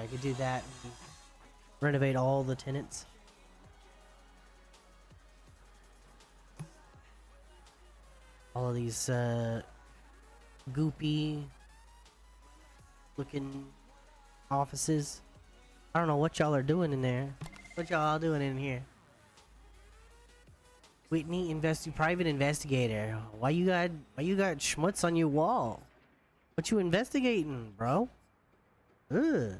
I could do that. And renovate all the tenants. All of these goopy looking offices. I don't know what y'all are doing in there. What y'all doing in here? Whitney private investigator. Why you got schmutz on your wall? What you investigating, bro? Ugh.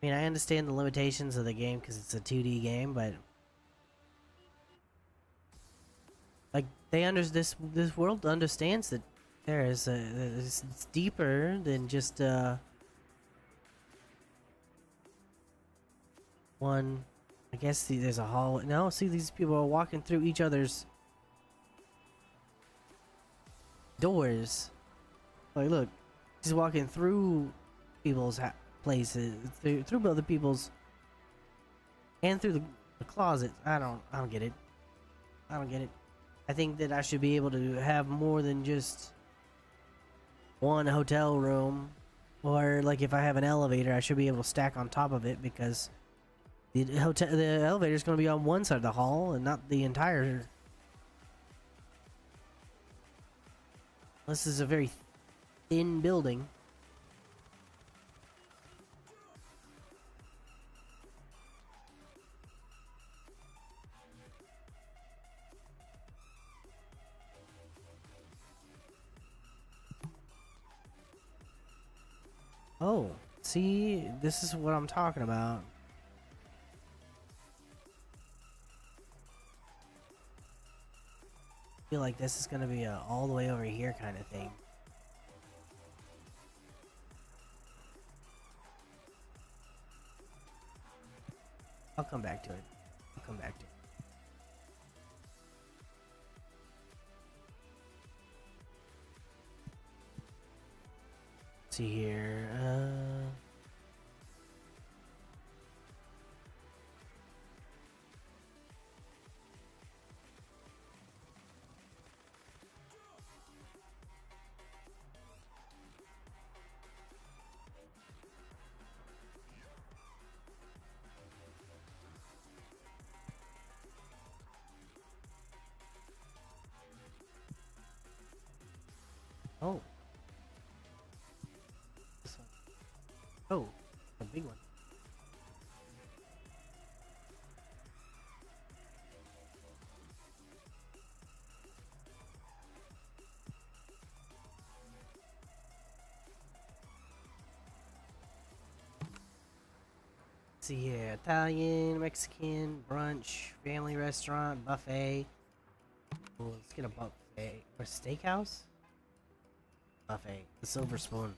I mean, I understand the limitations of the game because it's a 2D game, but like this world understands that there is it's deeper than just one. I guess there's a hall. No, see, these people are walking through each other's doors. Like, look, he's walking through people's places, through other people's, and through the closets. I don't get it. I don't get it. I think that I should be able to have more than just one hotel room, or like if I have an elevator, I should be able to stack on top of it because the elevator is going to be on one side of the hall and not the entire. This is a very thin building. Oh, see, this is what I'm talking about. I feel like this is gonna be a all the way over here kind of thing. I'll come back to it. I'll come back to it. Let's see here. Oh. This one. Oh, a big one. See here, Italian, Mexican, brunch, family restaurant, buffet. Oh, let's get a buffet. Or steakhouse? Buffet. The Silver Spoon.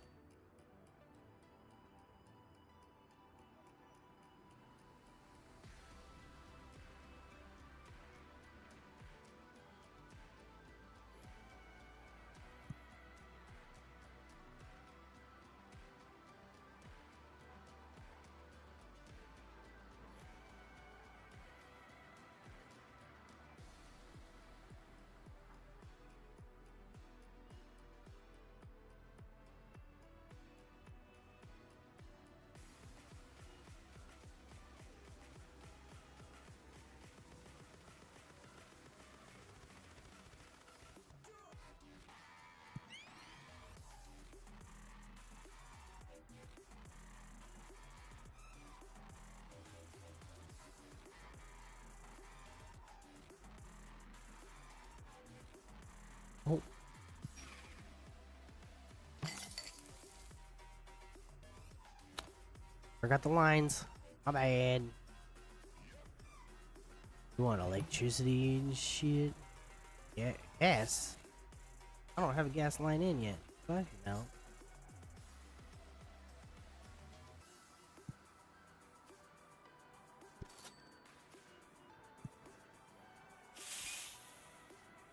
Oh. Forgot the lines. My bad. You want electricity and shit? Yeah, gas. I don't have a gas line in yet. But no.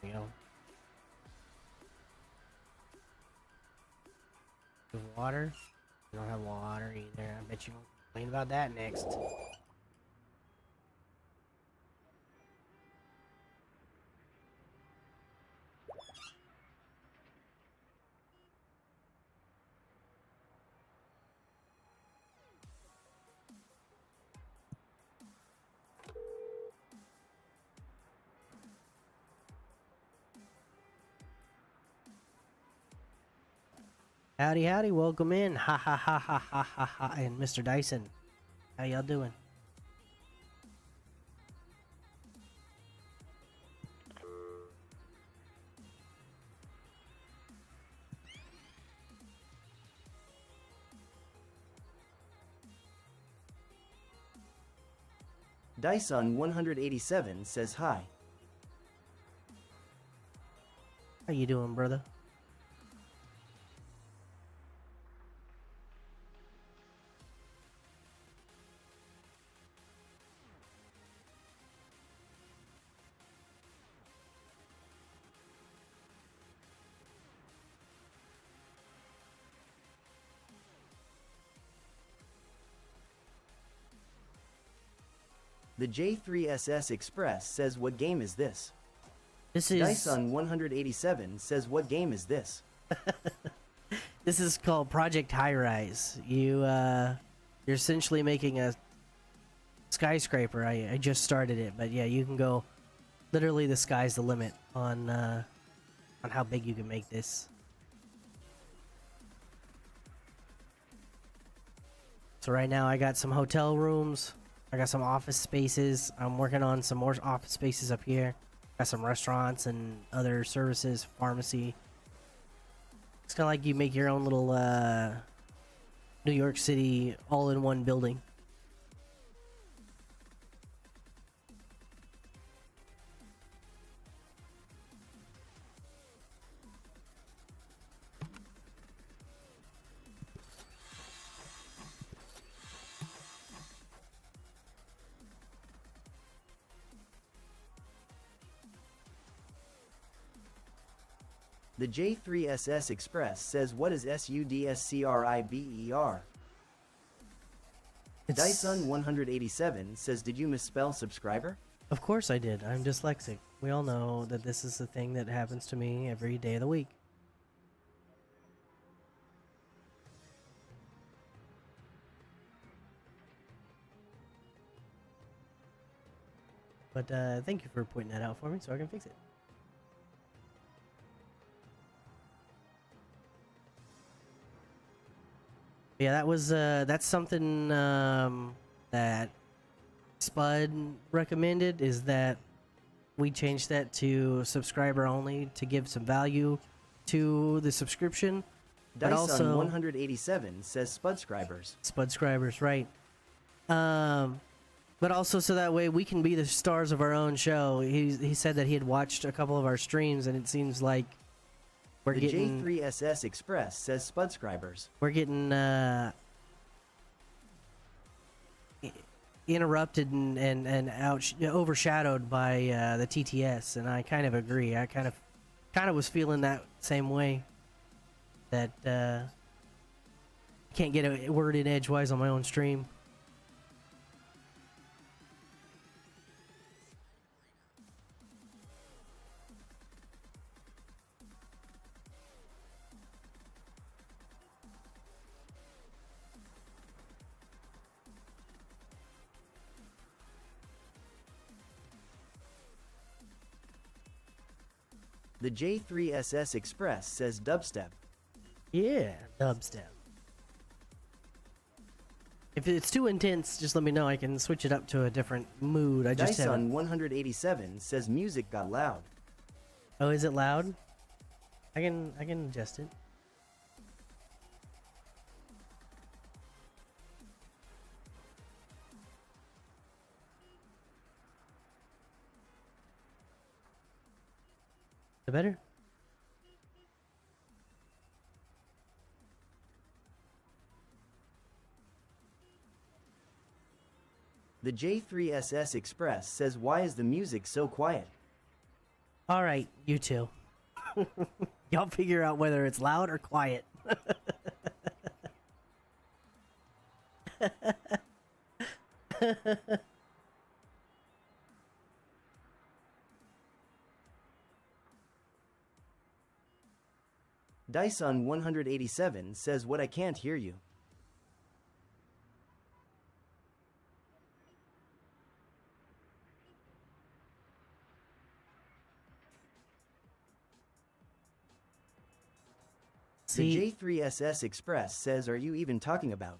You know. With water? You don't have water either. I bet you won't complain about that next. Howdy, howdy, welcome in. Ha ha ha ha ha ha ha. And Mr. Dyson, how y'all doing? Dyson187 says hi. How you doing, brother? The J3SS Express says what game is this? This is Dyson187 says what game is this? this is called Project High Rise. You're essentially making a skyscraper. I just started it, but yeah, you can go. Literally, the sky's the limit on how big you can make this. So right now, I got some hotel rooms. I got some office spaces. I'm working on some more office spaces up here. Got some restaurants and other services, pharmacy. It's kind of like you make your own little New York City all-in-one building. The J3SS Express says what is SUDSCRIBER? Dyson187 says did you misspell subscriber? Of course I did. I'm dyslexic. We all know that this is the thing that happens to me every day of the week. But thank you for pointing that out for me so I can fix it. Yeah, that was that's something that Spud recommended, is that we change that to subscriber only to give some value to the subscription. But also Dyson187 says Spudscribers. Spudscribers, right? But also so that way we can be the stars of our own show. He said that he had watched a couple of our streams, and it seems like we're The getting J3SS Express says Spudscribers. we're getting interrupted and overshadowed by the TTS, and I kind of agree. I kind of was feeling that same way, that can't get a word in edgewise on my own stream. The J3SS Express says Dubstep. Yeah, dubstep. If it's too intense, just let me know. I can switch it up to a different mood. I just haven't. Dyson187 says music got loud. Oh, is it loud? I can adjust it. The better? The J3SS Express says why is the music so quiet? All right, you two. Y'all figure out whether it's loud or quiet. Dyson187 says what I can't hear you. The See, J3SS Express says, are you even talking about?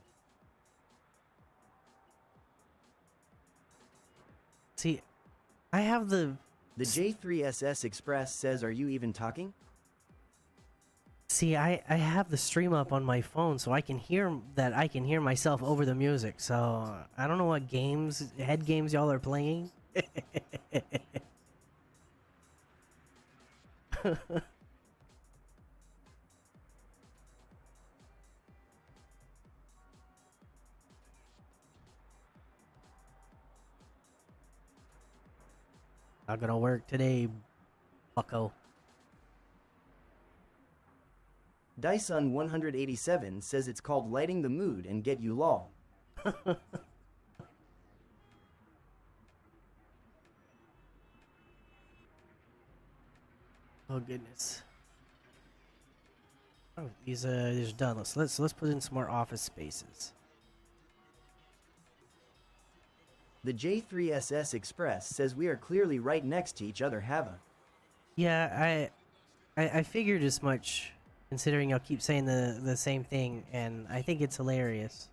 see, I have the. The J3SS Express says, are you even talking? See, I have the stream up on my phone, so I can hear myself over the music. So I don't know what head games y'all are playing. Not gonna work today, bucko. Dyson 187 says it's called lighting the mood and get you lol. Oh goodness. Oh, these are done. Let's put in some more office spaces. The J3SS Express says we are clearly right next to each other, Hava. Yeah, I figured as much, considering y'all keep saying the same thing, and I think it's hilarious.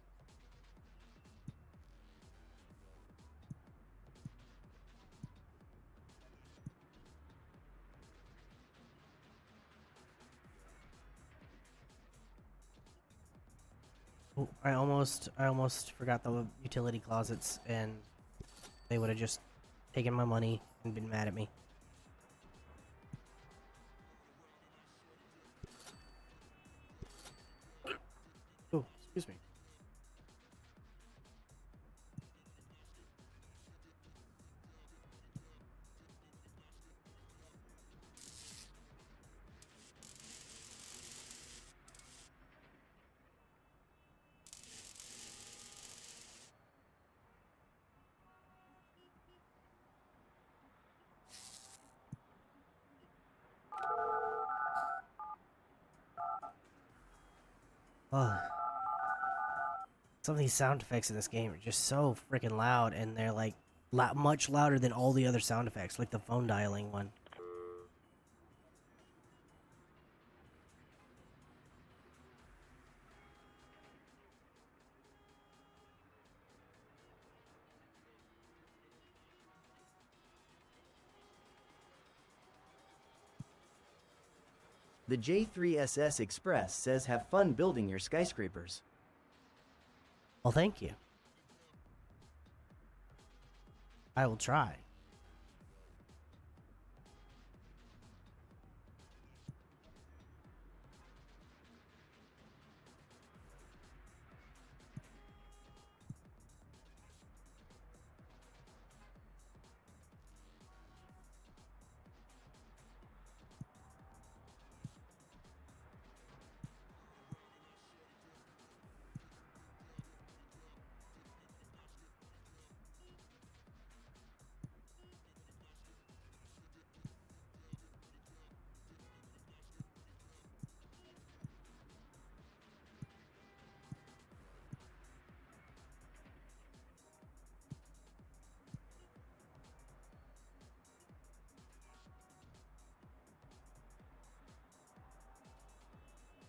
Oh, I almost forgot the utility closets, and they would have just taken my money and been mad at me. Oh, excuse me. Oh, some of these sound effects in this game are just so freaking loud, and they're like much louder than all the other sound effects, like the phone dialing one. The J3SS Express says have fun building your skyscrapers. Well, thank you. I will try.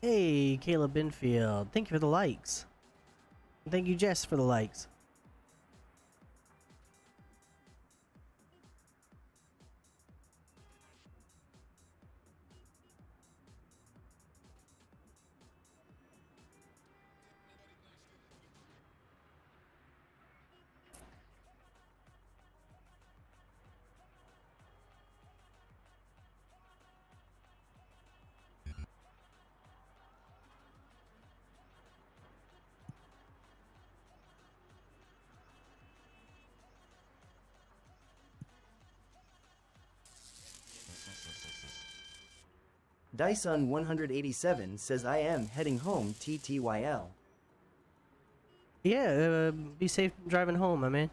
Hey, Caleb Binfield. Thank you for the likes. Thank you, Jess, for the likes. Dyson 187 says I am heading home TTYL. Yeah, be safe driving home, my man.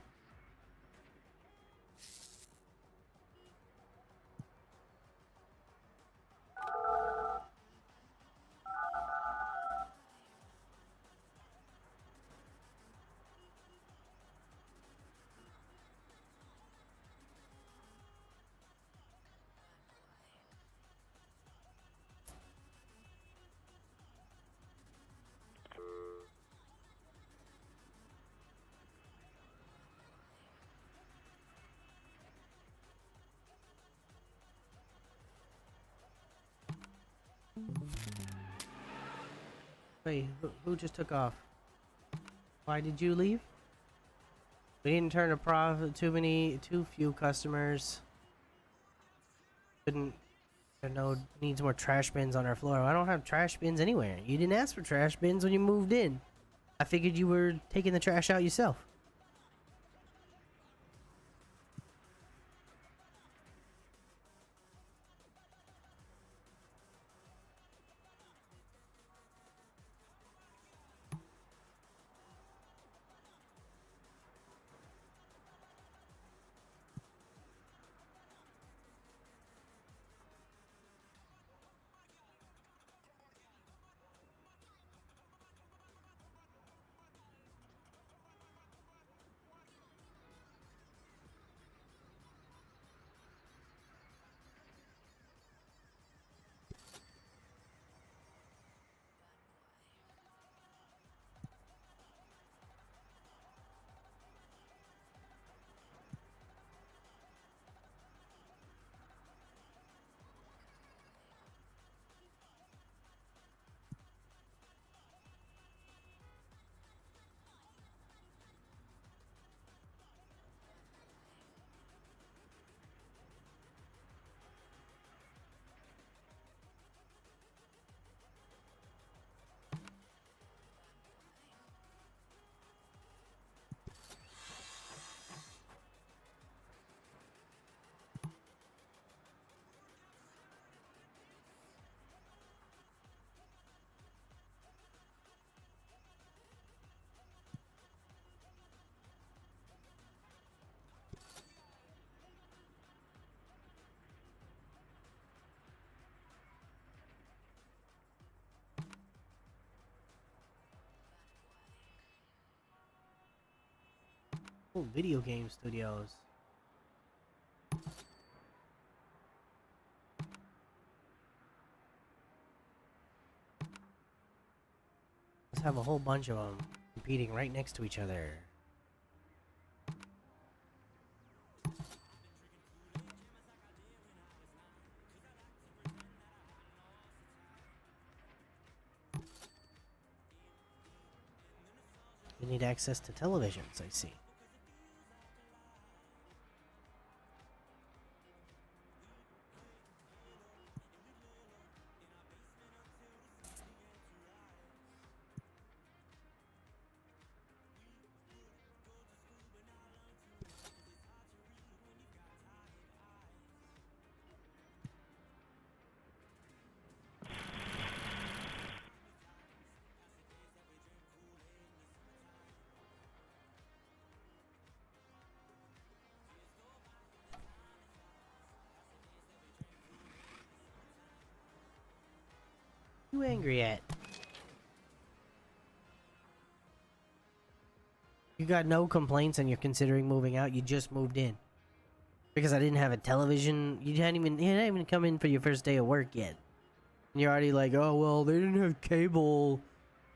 Wait, who just took off? Why did you leave? We didn't turn a profit. Too few customers. Couldn't. There no needs more trash bins on our floor. I don't have trash bins anywhere. You didn't ask for trash bins when you moved in. I figured you were taking the trash out yourself. Oh, video game studios. Let's have a whole bunch of them competing right next to each other. You need access to televisions, I see. You angry at? You got no complaints and you're considering moving out. You just moved in because I didn't have a television. You hadn't even come in for your first day of work yet. And you're already like, oh well, they didn't have cable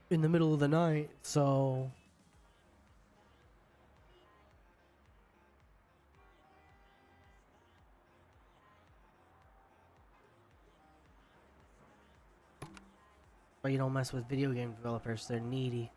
in the middle of the night, so. But you don't mess with video game developers. They're needy.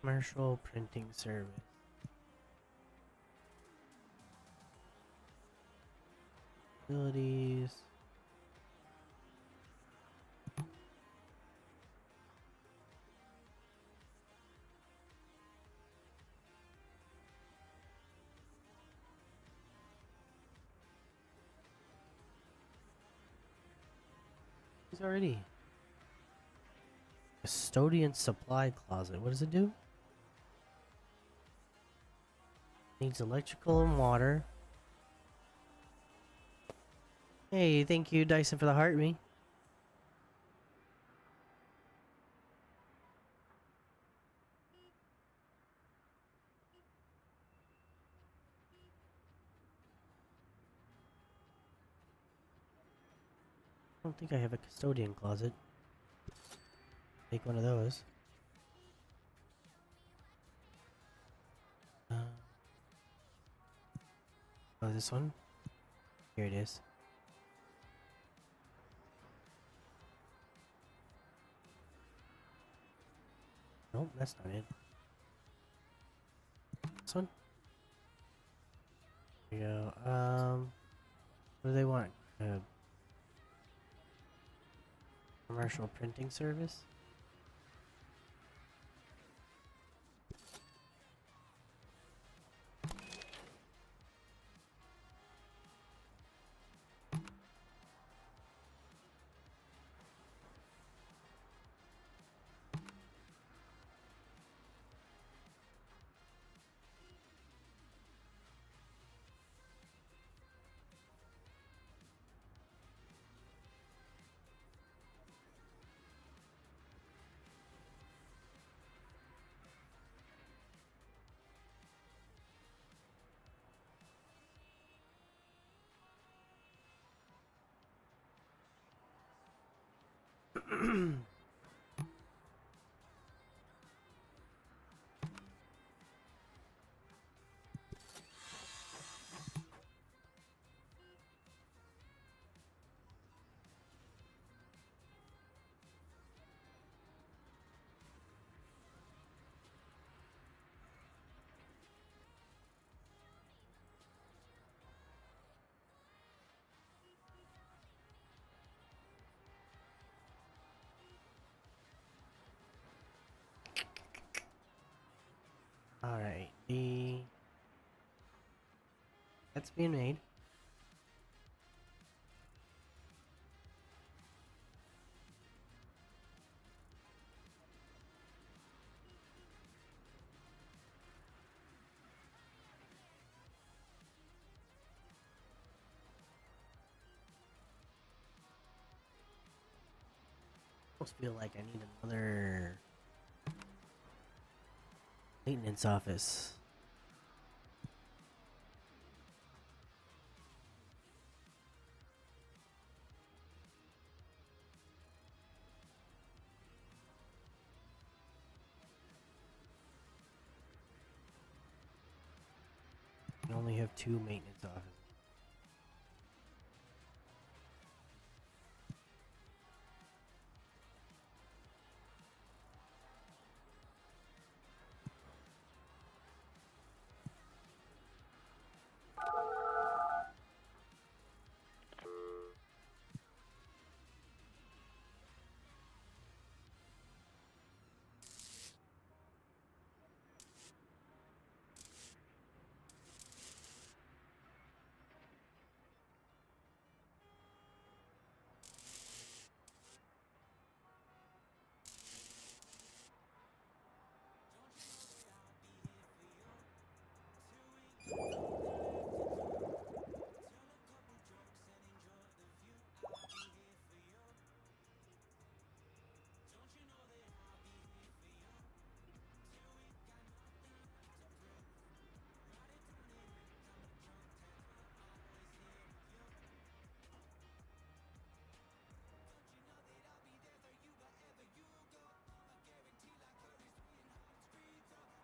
Commercial printing service. Utilities. He's already. Custodian supply closet. What does it do? Needs electrical and water. Hey, thank you, Dyson, for the heart me. I don't think I have a custodian closet. Take one of those. Oh, this one? Here it is. Nope, that's not it. This one? Here you go. What do they want? Commercial printing service? Alright, that's being made. Almost feel like I need another maintenance office. I only have 2 maintenance offices.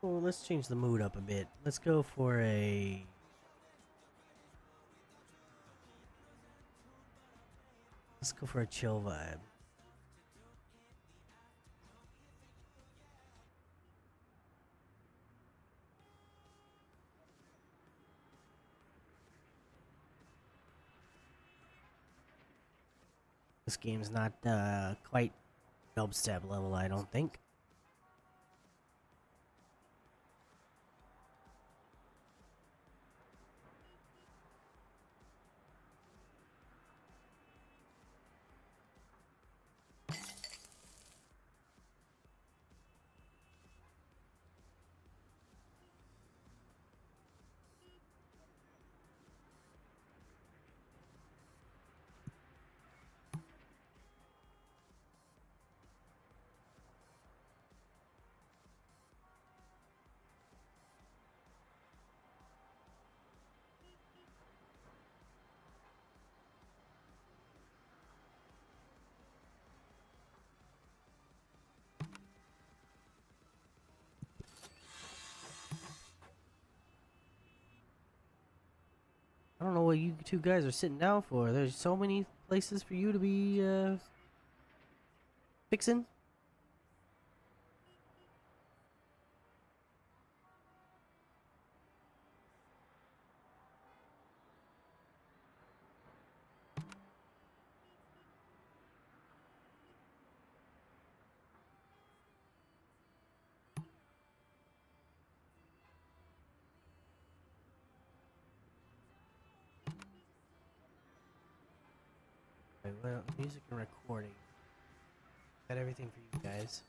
Well, let's change the mood up a bit. Let's go for a... Let's go for a chill vibe. This game's not quite dubstep level, I don't think. what you two guys are sitting down for. There's so many places for you to be fixing. Right, well, music and recording. Got everything for you guys.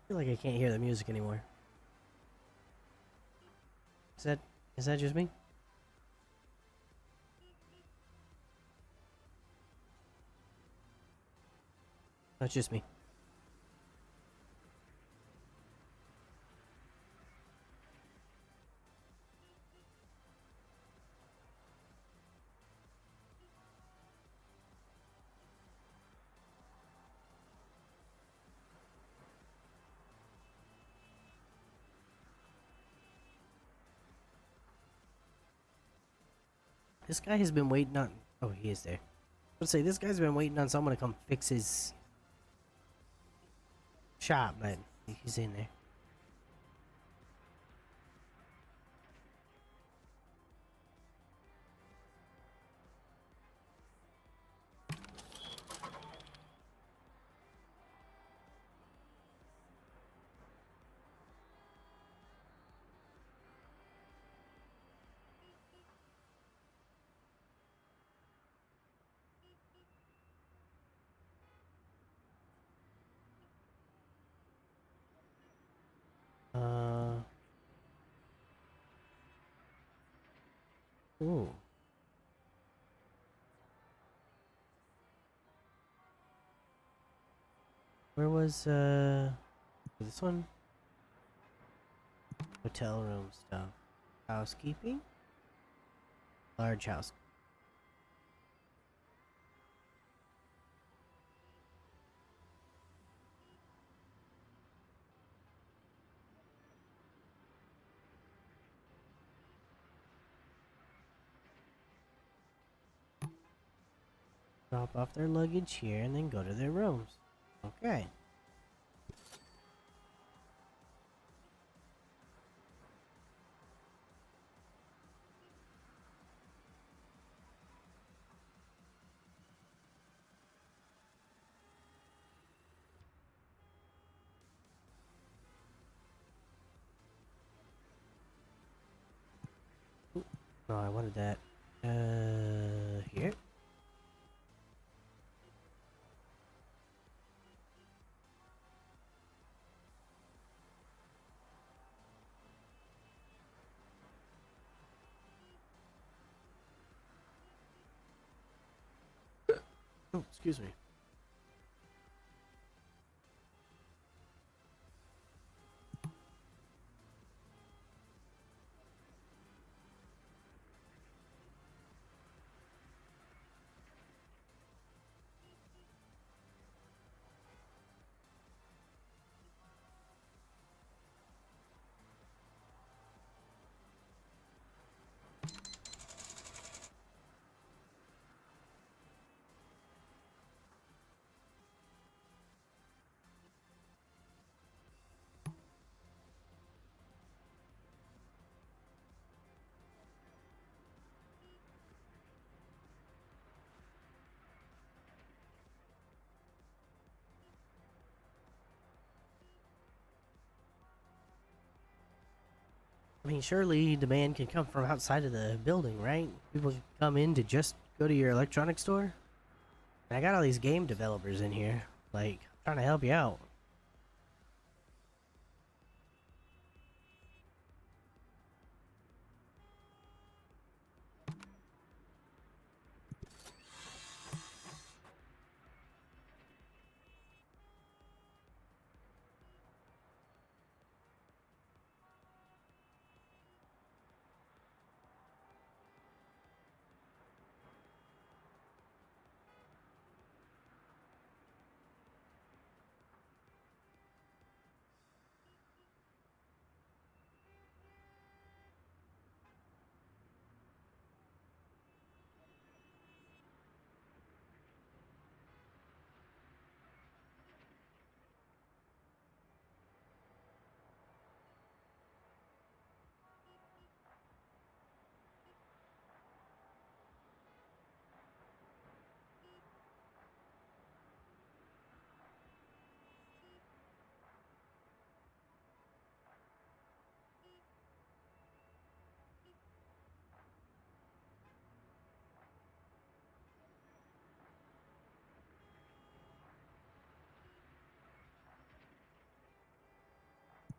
I feel like I can't hear the music anymore. Is that just me? That's just me. This guy has been waiting on. Oh, he is there. Let's say this guy's been waiting on someone to come fix his shop, but he's in there. Ooh. Where was this one? Hotel room stuff. Housekeeping? Large house. Drop off their luggage here and then go to their rooms. Okay. Ooh. No, I wanted that. Here. Oh, excuse me. I mean, surely demand can come from outside of the building, right? People can come in to just go to your electronics store. I got all these game developers in here, like, trying to help you out.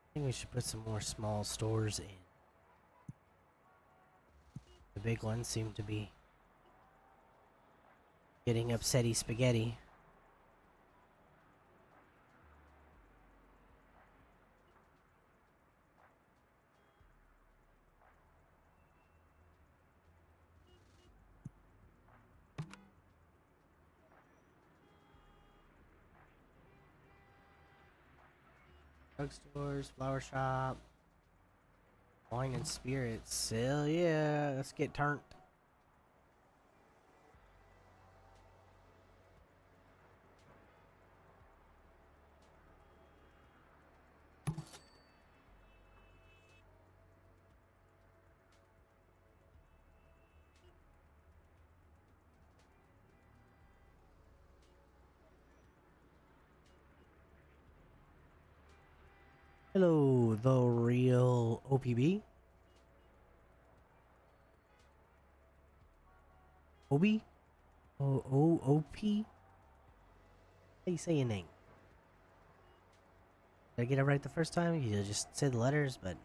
I think we should put some more small stores in. The big ones seem to be getting upsetty spaghetti. Drugstores, flower shop, wine and spirits. Hell yeah, let's get turned. Hello, the real OPB? Obi? O-O-O-P? How you say your name? Did I get it right the first time? You just said the letters, but...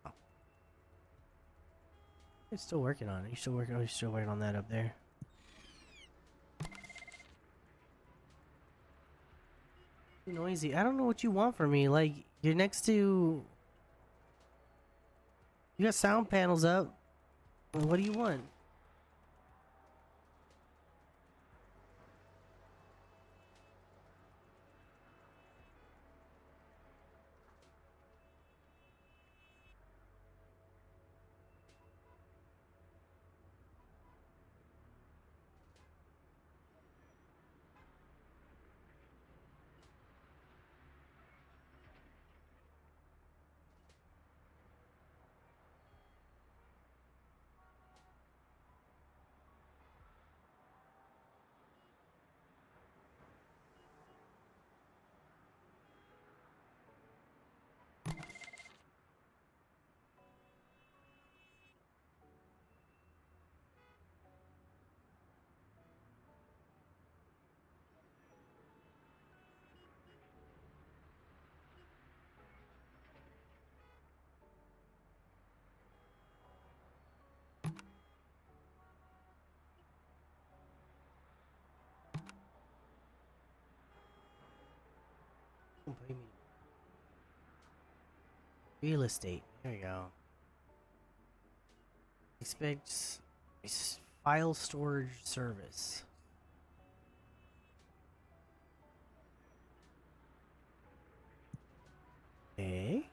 Oh. You're still working on it. You're still working on that up there. Too noisy. I don't know what you want from me. Like, you're next to... You got sound panels up. What do you want? Don't blame me. Real estate. There you go. Expect file storage service. Okay.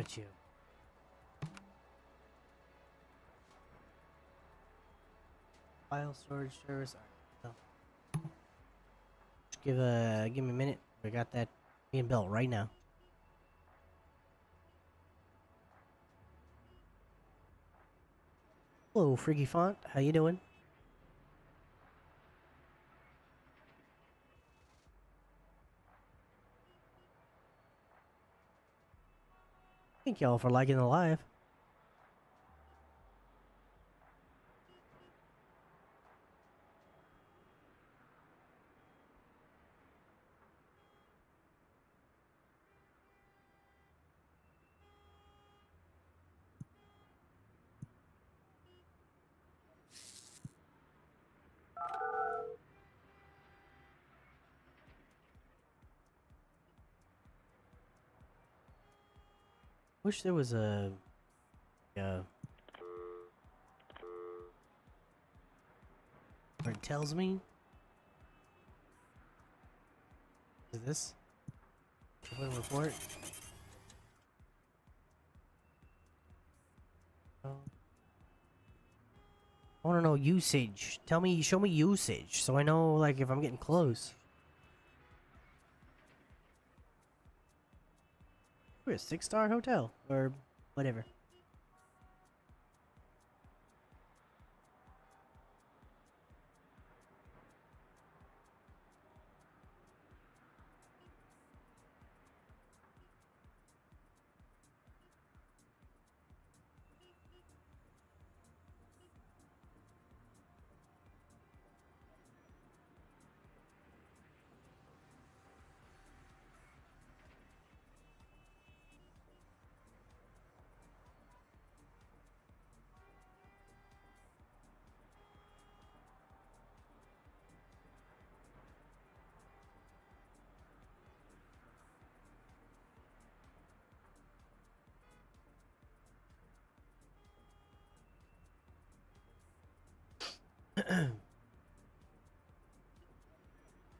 got you. File storage service. Alright, so just give me a minute. We got that being built right now. Hello, Freaky Font. How you doing? Thank y'all for liking the live. Wish there was a where it tells me. Is this? Open report. Oh. I want to know usage. Show me usage, so I know like if I'm getting close. We're a 6-star hotel or whatever.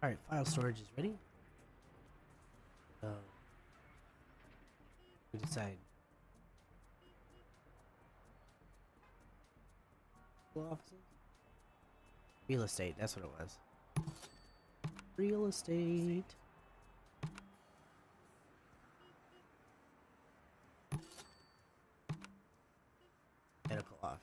Alright, file storage is ready. So we decide. Offices? Real estate, that's what it was. Real estate. Medical office.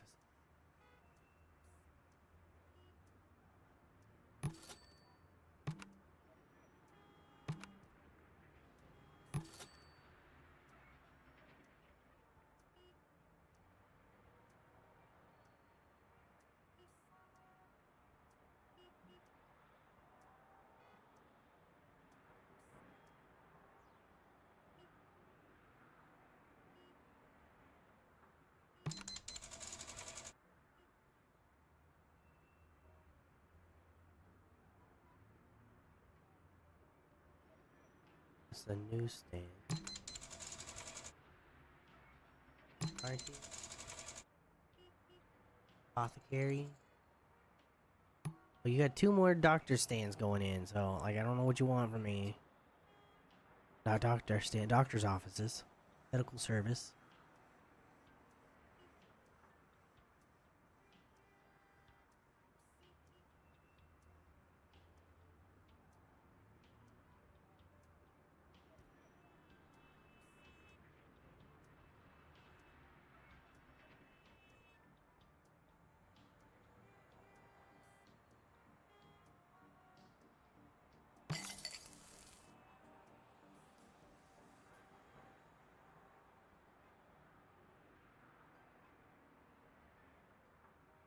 It's the newsstand. Parking. Apothecary. Well, you got 2 more doctor stands going in, so like I don't know what you want from me. Not doctor stand, doctor's offices, medical service.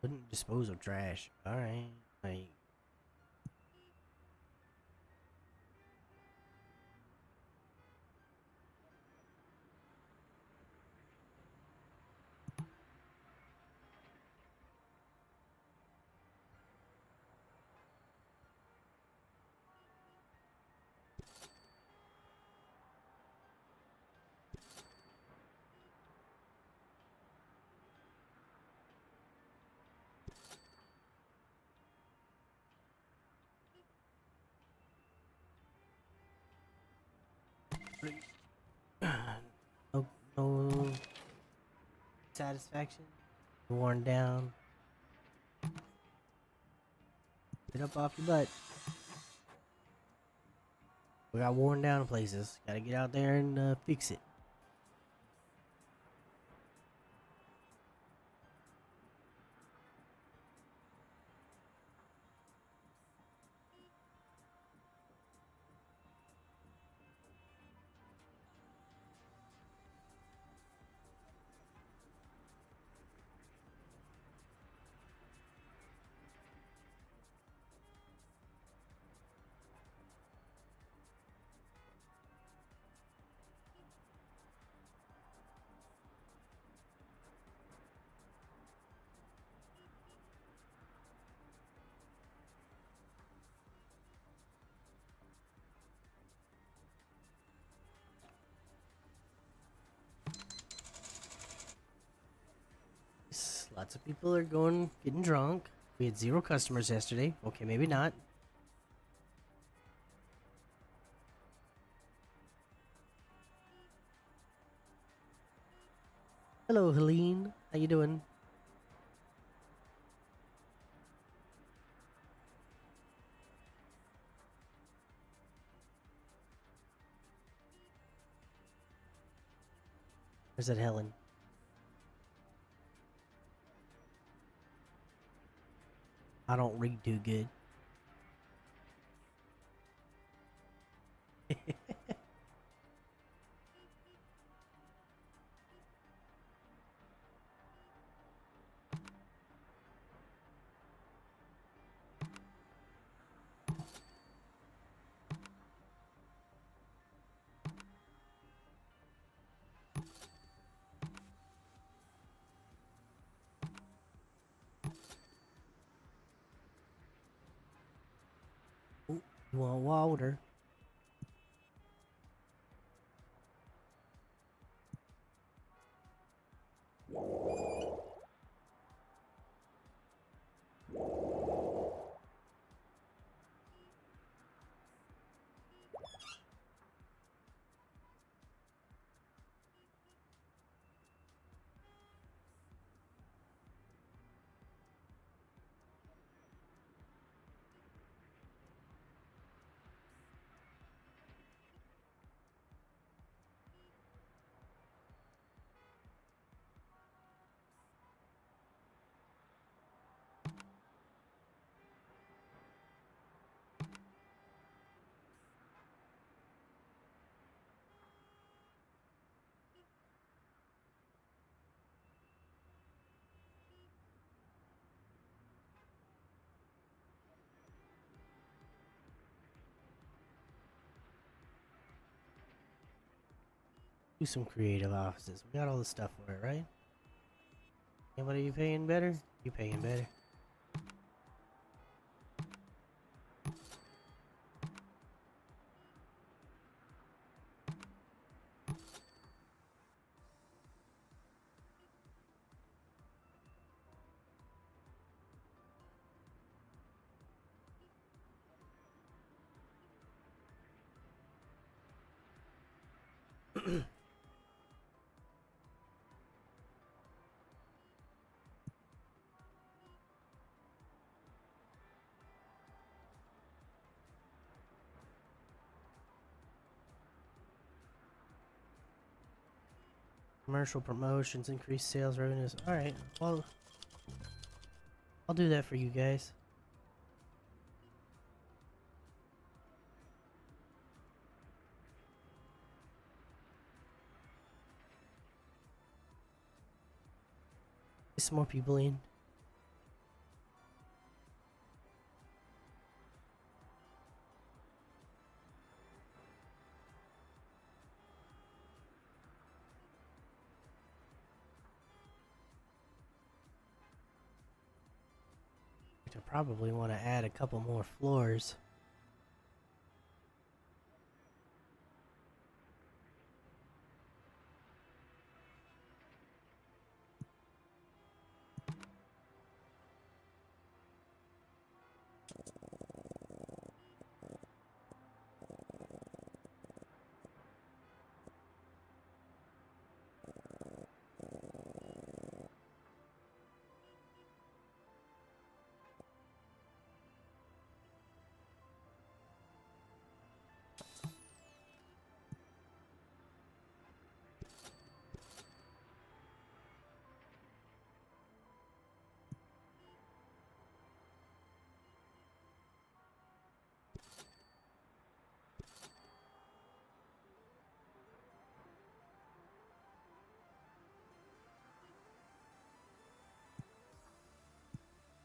Couldn't dispose of trash. All right, like. No, no satisfaction. Worn down. Get up off your butt. We got worn down places. Gotta get out there and fix it. Lots of people are getting drunk. We had 0 customers yesterday. Okay, maybe not. Hello, Helene. How you doing? Where's that Helen? I don't read too good. Ooh, you want water? Do some creative offices. We got all the stuff for it, right? And what are you paying better? You paying better. Commercial promotions, increase sales revenues. Alright, well, I'll do that for you guys. Get some more people in. I probably want to add a couple more floors.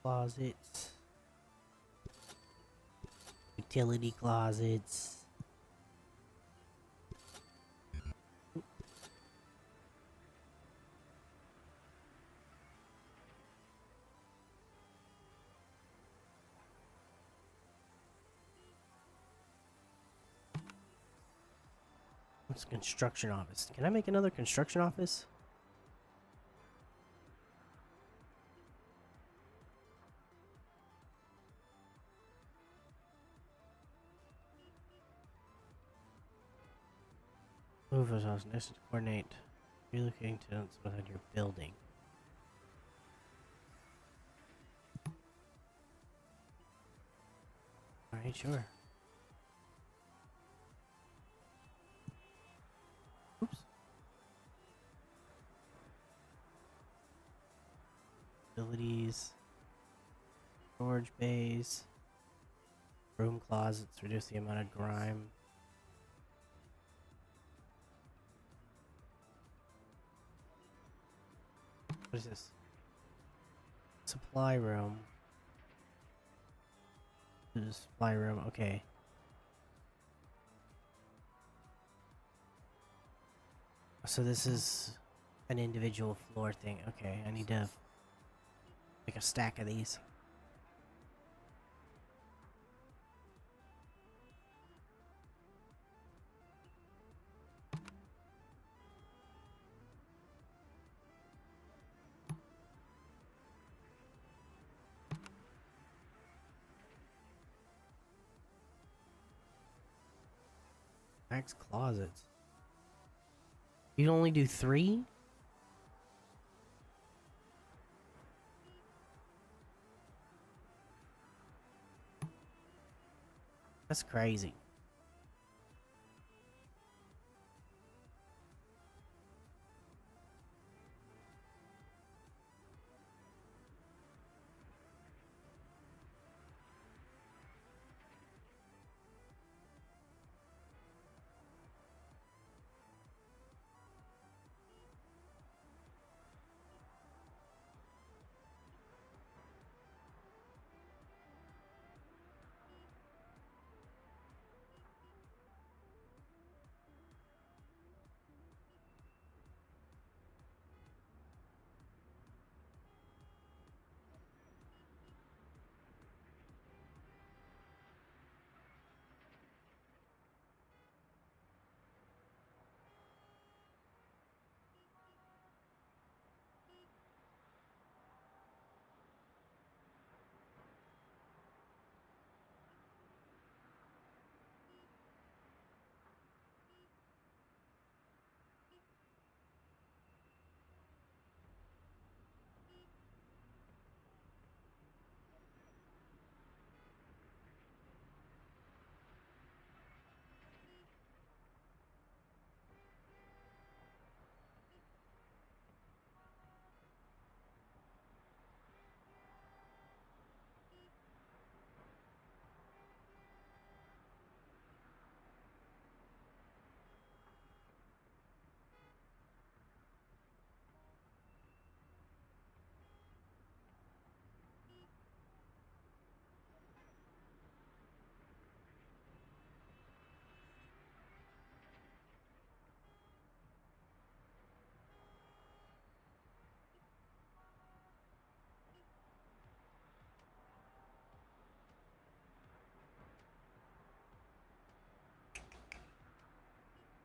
closets. Utility closets. What's a construction office? Can I make another construction office? Move us house next to coordinate. Relocating tenants within your building. Alright, sure. Oops. Abilities. Storage bays. Room closets. Reduce the amount of grime. What is this? Supply room. Supply room, okay. So this is an individual floor thing. Okay, I need to make a stack of these. Max closets. You can only do 3? That's crazy.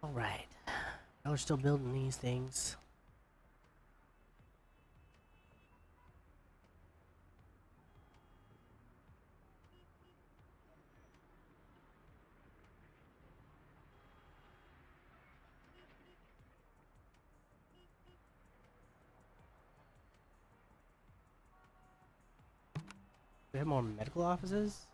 Alright. Y'all are still building these things. We have more medical offices?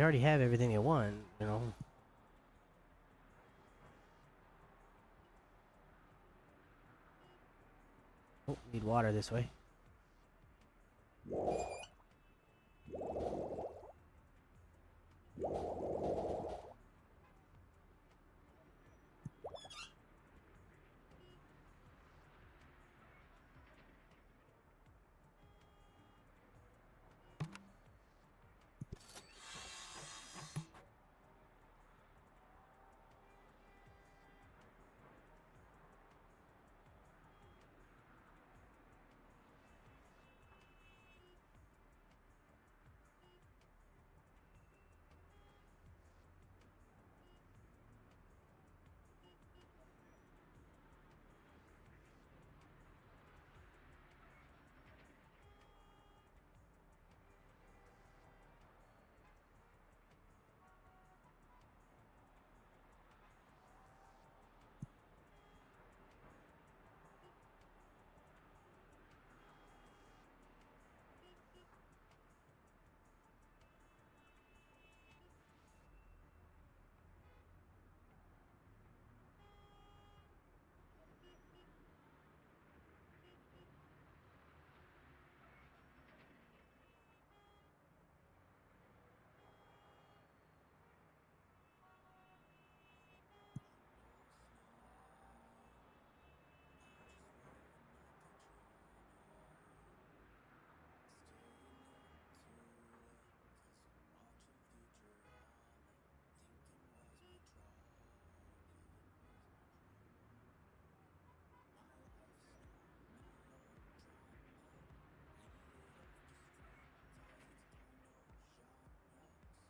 They already have everything they want, you know. Oh, need water this way.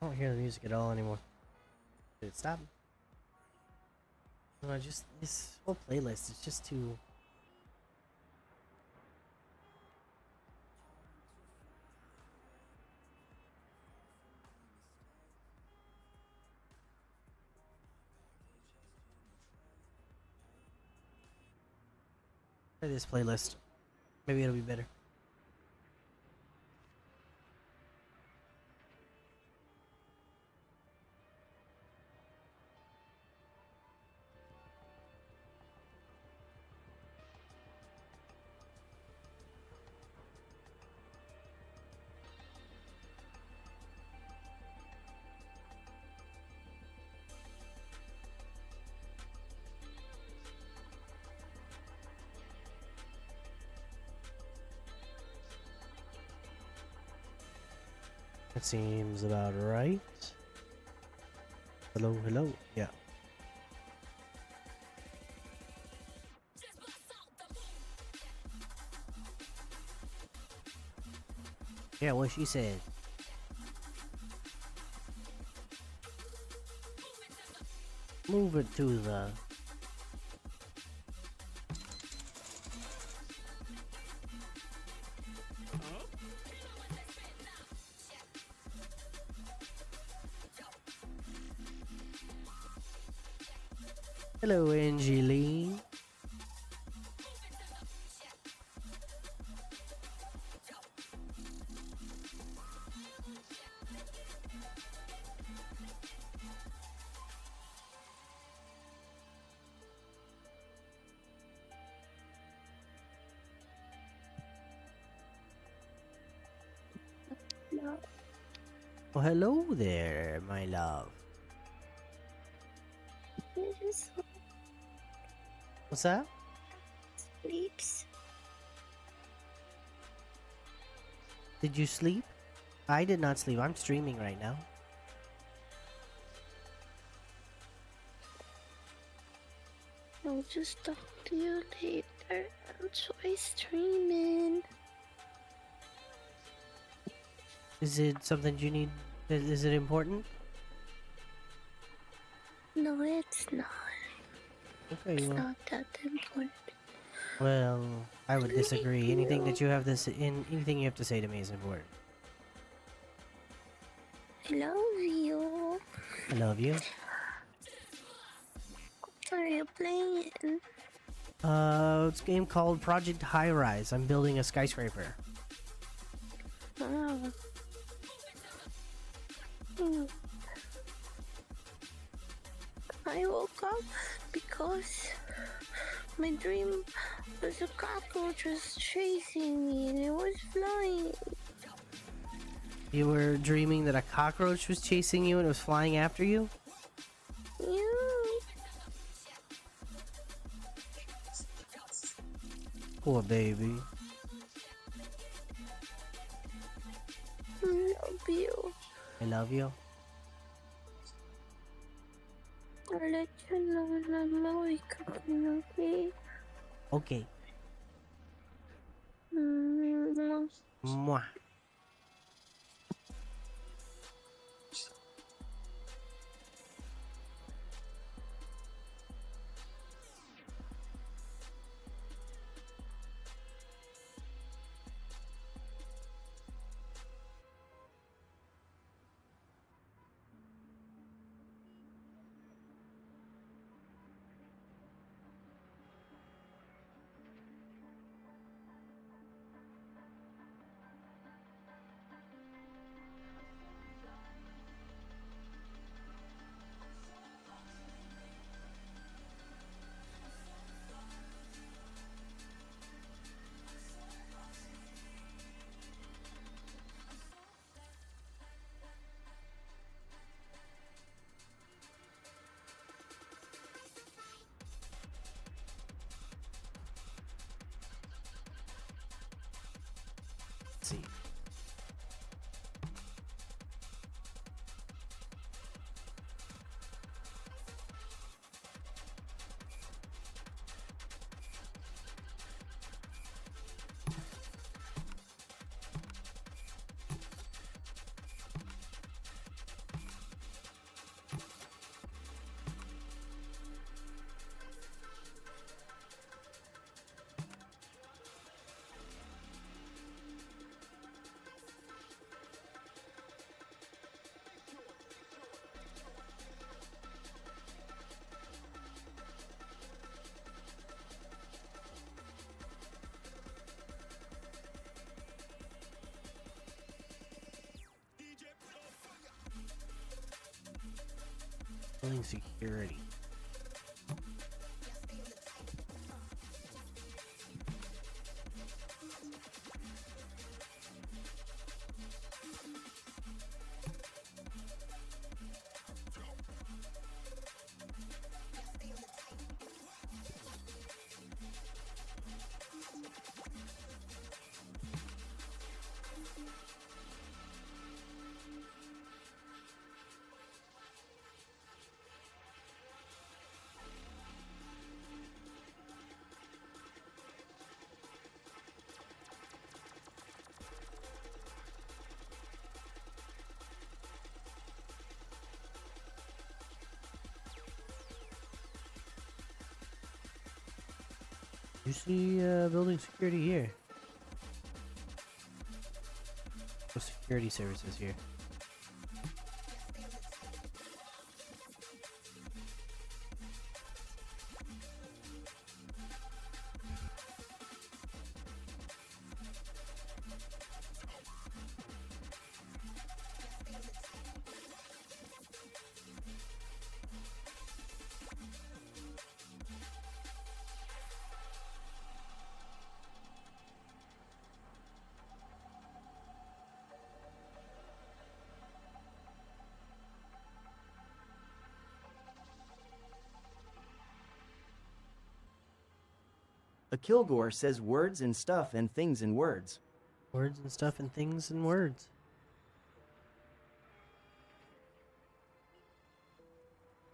I don't hear the music at all anymore. Did it stop? No, just this whole playlist is just too. Try this playlist. Maybe it'll be better. That seems about right. Hello, hello. Yeah. Yeah, what she said. Move it to the. Hello, Angeline. No, Oh, hello there, my love. it just What's that? sleeps. Did you sleep? I did not sleep. I'm streaming right now. I'll just talk to you later. Enjoy streaming. Is it something you need? Is it important? No, it's not. Okay, It's well, not that important. well, I would disagree. Anything that you have anything you have to say to me is important. I love you. I love you. What are you playing? It's a game called Project High Rise. I'm building a skyscraper. Oh. I woke up because my dream was a cockroach was chasing me and it was flying. You were dreaming that a cockroach was chasing you and it was flying after you? Yeah. Poor baby. I love you. I love you. I'll let you know when I'm awake again, okay? Okay. Mm. Mwah. Let's see. Building security. You see building security here. No security services here. A Kilgore says words and stuff and things and words. Words and stuff and things and words.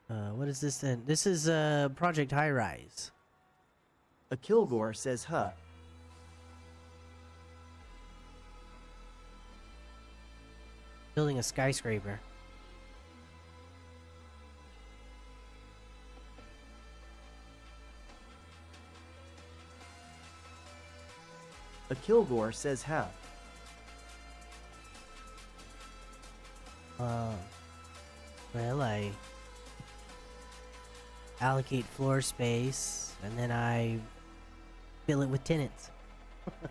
What is this then? This is Project High Rise. A Kilgore says huh. Building a skyscraper. A Kilgore says how. Well, I allocate floor space and then I fill it with tenants. I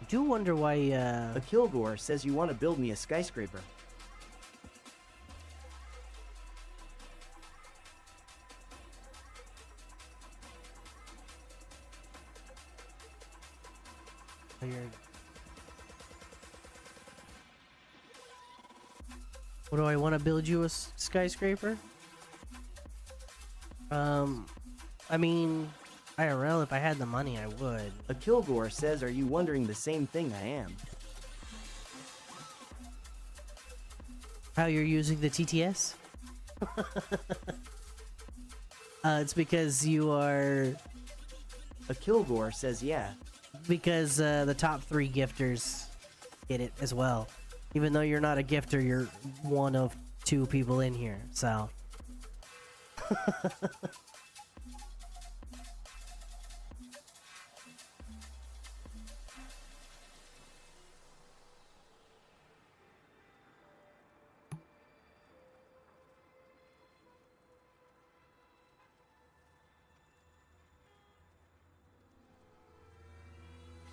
do wonder why A Kilgore says you want to build me a skyscraper. weird. What do I want to build you a skyscraper? I mean, IRL, if I had the money, I would. A Kilgore says, are you wondering the same thing I am? How you're using the TTS? It's because you are... A Kilgore says, yeah. Because the top 3 gifters get it as well. Even though you're not a gifter, you're one of 2 people in here, so...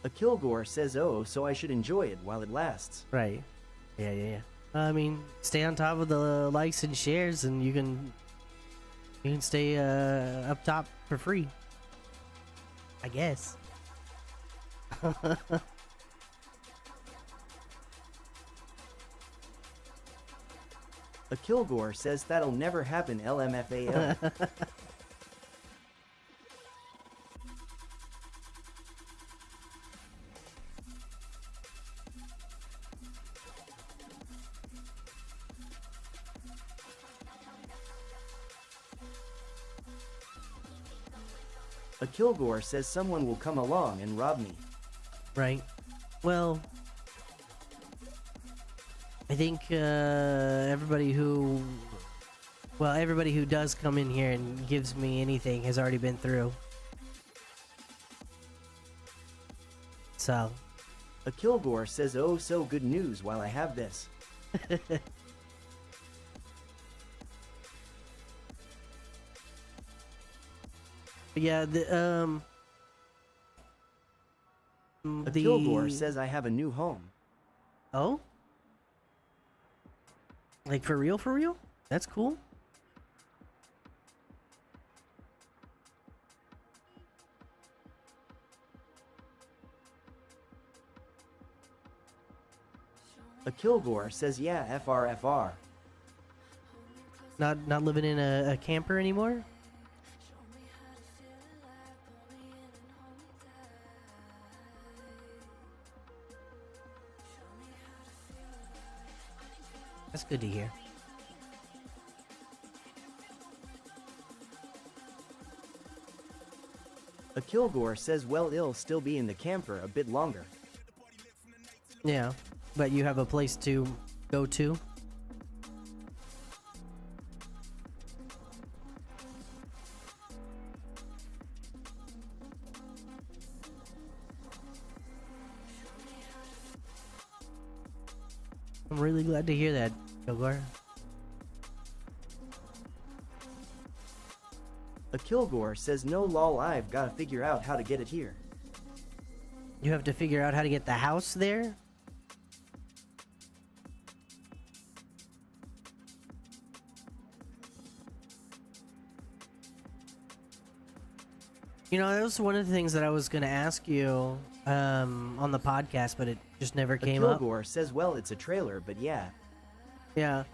A Kilgore says, oh, so I should enjoy it while it lasts. Right. Yeah. I mean, stay on top of the likes and shares, and you can stay up top for free. I guess. A Kilgore says that'll never happen, LMFAO. A Kilgore says someone will come along and rob me. Right. Well, I think everybody who does come in here and gives me anything has already been through. So. A Kilgore says, oh, so good news while I have this. Yeah, A Kilgore says I have a new home. Oh? Like for real, for real? That's cool. A Kilgore says, yeah, FR. Not living in a camper anymore? That's good to hear. A Kilgore says, well, it'll still be in the camper a bit longer. Yeah, but you have a place to go to? I'm really glad to hear that, Kilgore. A Kilgore says, no lol, I've gotta figure out how to get it here. You have to figure out how to get the house there? You know, that was one of the things that I was going to ask you on the podcast, but it just never came up. A Kilgore says, well, it's a trailer, but yeah. Yeah.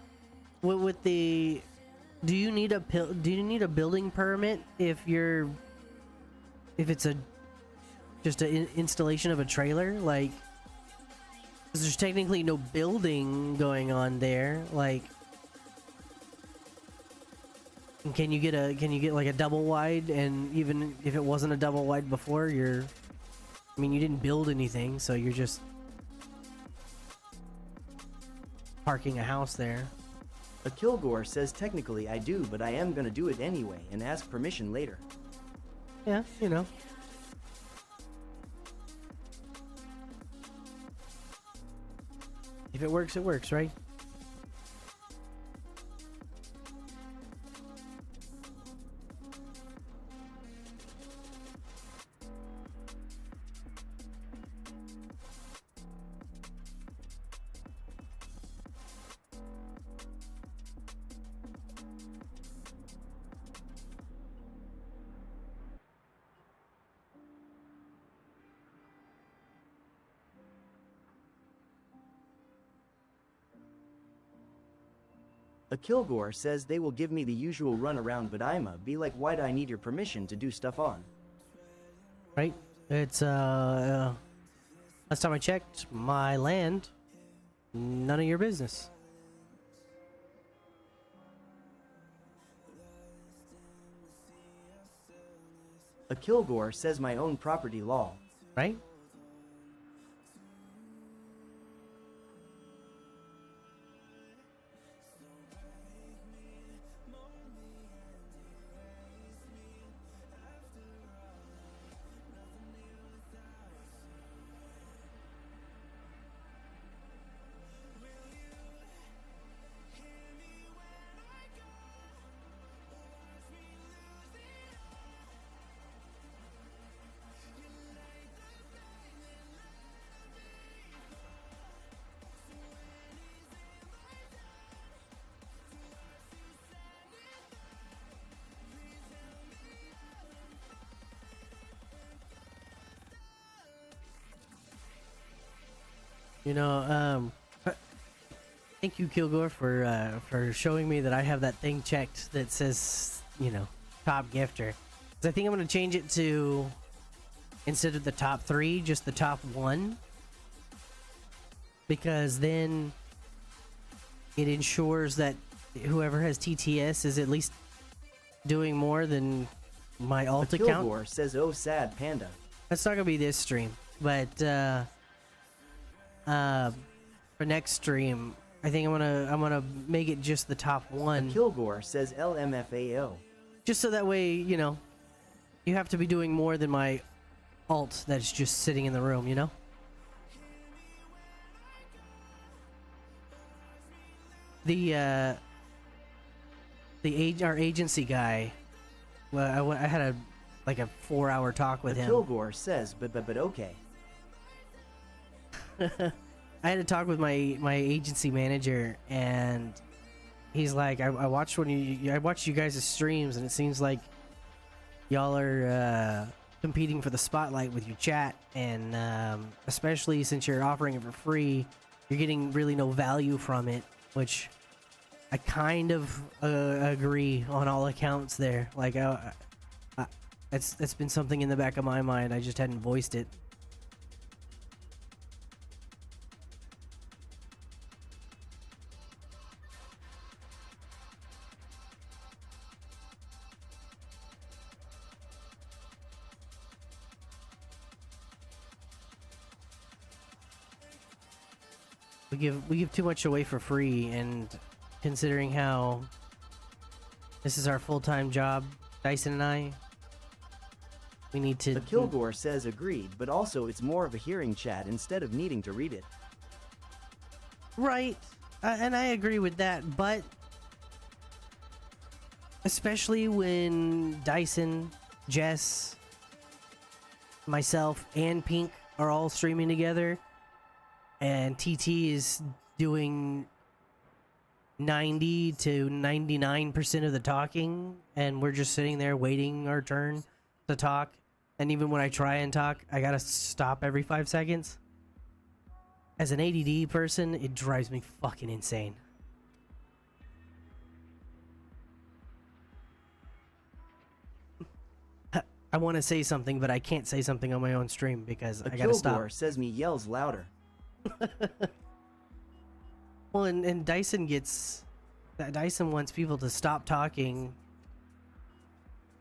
With the... Do you need a building permit if it's just an installation of a trailer? Like, 'cause there's technically no building going on there. Like, can you get like a double wide? And even if it wasn't a double wide before, I mean, you didn't build anything, so you're just parking a house there. A Kilgore says, technically I do, but I am gonna do it anyway and ask permission later. Yeah, you know. If it works, right? A Kilgore says they will give me the usual runaround, but I'ma be like, why'd I need your permission to do stuff on? Right? It's last time I checked, my land, none of your business. A Kilgore says my own property law. Right? You know, thank you, Kilgore, for showing me that I have that thing checked that says, you know, top gifter. 'Cause I think I'm gonna change it to, instead of the top 3, just the top 1. Because then it ensures that whoever has TTS is at least doing more than my alt A account. Kilgore says, oh sad panda. That's not gonna be this stream, but for next stream, I think I'm gonna make it just the top A 1, Kilgore says LMFAO. just so that way, you know, you have to be doing more than my alt that's just sitting in the room, you know. Our agency guy, well, I had a 4-hour talk with A him. Kilgore says, but okay. I had to talk with my agency manager, and he's like, I watched you guys' streams, and it seems like y'all are competing for the spotlight with your chat, and especially since you're offering it for free, you're getting really no value from it, which I kind of agree on all accounts there. Like, that's been something in the back of my mind. I just hadn't voiced it. We give too much away for free, and considering how this is our full-time job, Dyson and I, we need to. A Kilgore says agreed, but also it's more of a hearing chat instead of needing to read it. Right, and I agree with that, but especially when Dyson, Jess, myself, and Pink are all streaming together, and TT is doing 90 to 99% of the talking, and we're just sitting there waiting our turn to talk. And even when I try and talk, I gotta stop every 5 seconds. As an ADD person, it drives me fucking insane. I want to say something, but I can't say something on my own stream because I gotta stop. Kilgore says me yells louder. Well, and Dyson wants people to stop talking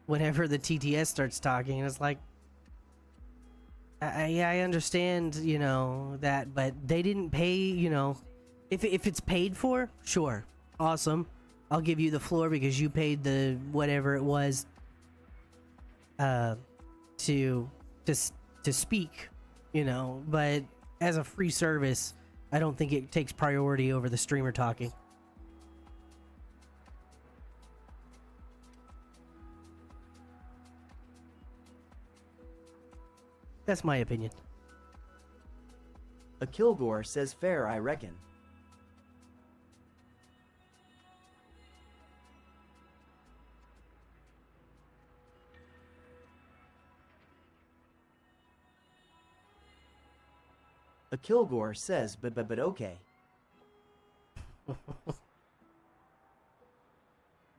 whenever the TTS starts talking, and it's like, I understand, you know, that, but they didn't pay, you know, if it's paid for, sure, awesome, I'll give you the floor because you paid the whatever it was to speak, you know, but as a free service, I don't think it takes priority over the streamer talking. That's my opinion. A Kilgore says fair, I reckon. A Kilgore says but okay.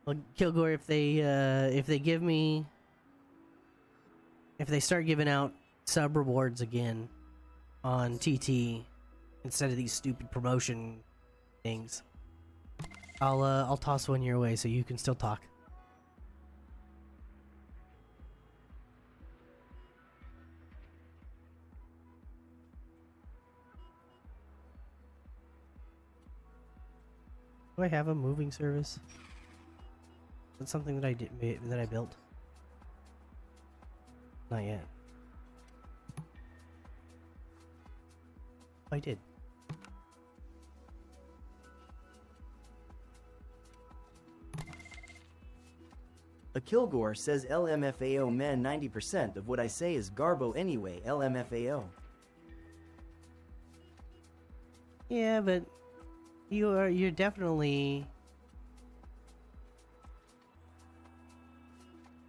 Well, Kilgore, if they give me, if they start giving out sub rewards again on TT instead of these stupid promotion things, I'll toss one your way so you can still talk. Do I have a moving service? That's something that I built. Not yet. I did. A Kilgore says LMFAO man 90% of what I say is garbo anyway LMFAO. Yeah, but you're definitely.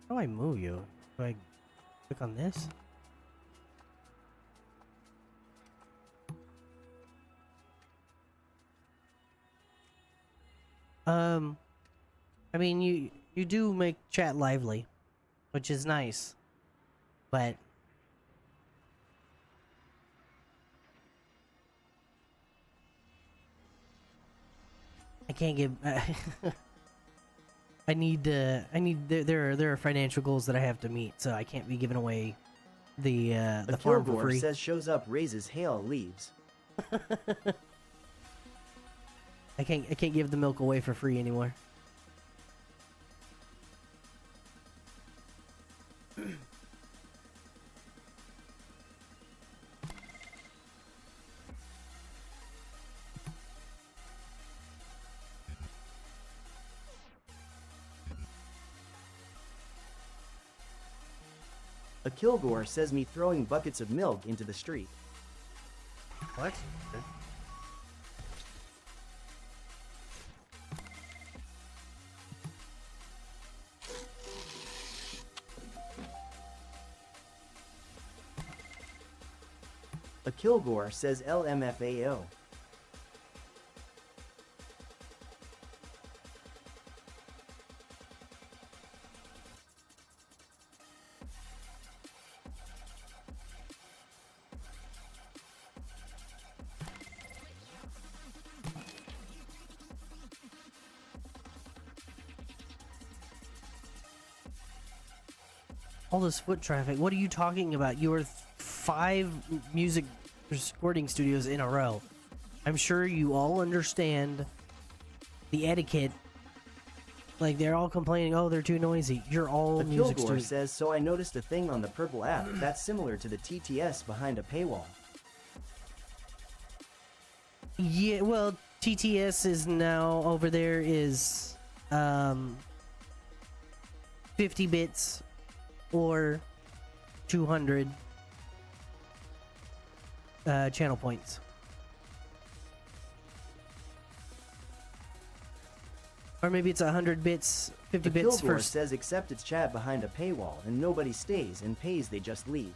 How do I move you? Do I click on this? I mean, you do make chat lively, which is nice, but I can't give. I need there are financial goals that I have to meet, so I can't be giving away the farm for Kilgore free. says shows up, raises hail, leaves. I can't give the milk away for free anymore. A Kilgore says me throwing buckets of milk into the street. What? A Kilgore says LMFAO. All this foot traffic. What are you talking about? You were 5 music recording studios in a row. I'm sure you all understand the etiquette. Like, they're all complaining, oh, they're too noisy. You're all A music Kilgore studios. says, so I noticed a thing on the purple app that's similar to the TTS behind a paywall. Yeah, well, TTS is now over there is 50 bits or 200 channel points. Or maybe it's 100 bits, 50 A bits Kilgore for... says accept its chat behind a paywall and nobody stays and pays, they just leave.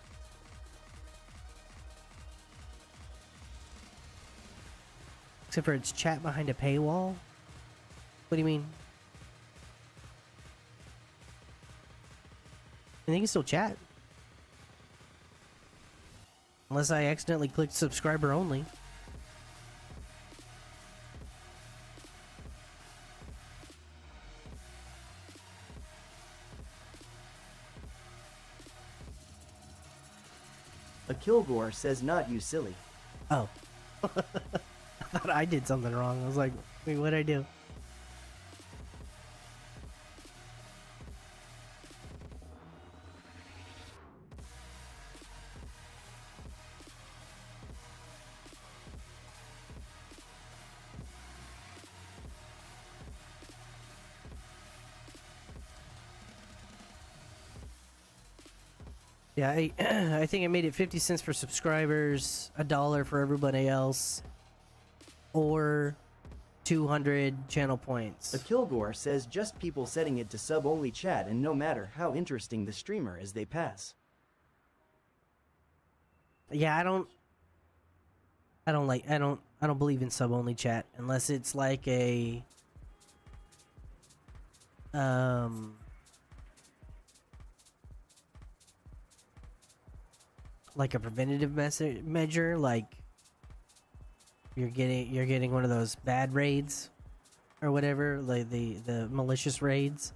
Except for its chat behind a paywall? What do you mean? I think you can still chat. Unless I accidentally clicked subscriber only. A Kilgore says not you silly. Oh. I thought I did something wrong. I was like, wait, what'd I do? Yeah, I think I made it 50 cents for subscribers, $1 for everybody else, or 200 channel points. A Kilgore says just people setting it to sub-only chat and no matter how interesting the streamer as they pass. Yeah, I don't believe in sub-only chat unless it's like a um like a preventative measure, like you're getting one of those bad raids or whatever, like the malicious raids.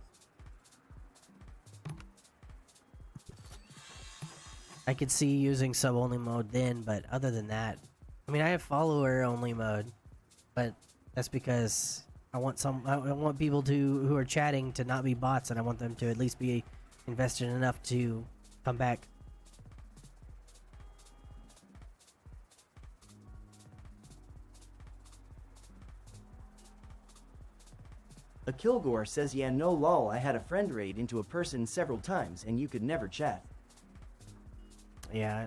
I could see using sub only mode then, but other than that, I mean, I have follower only mode, but that's because I want people who are chatting to not be bots, and I want them to at least be invested enough to come back. A Kilgore says, yeah, no lol, I had a friend raid into a person several times and you could never chat. Yeah.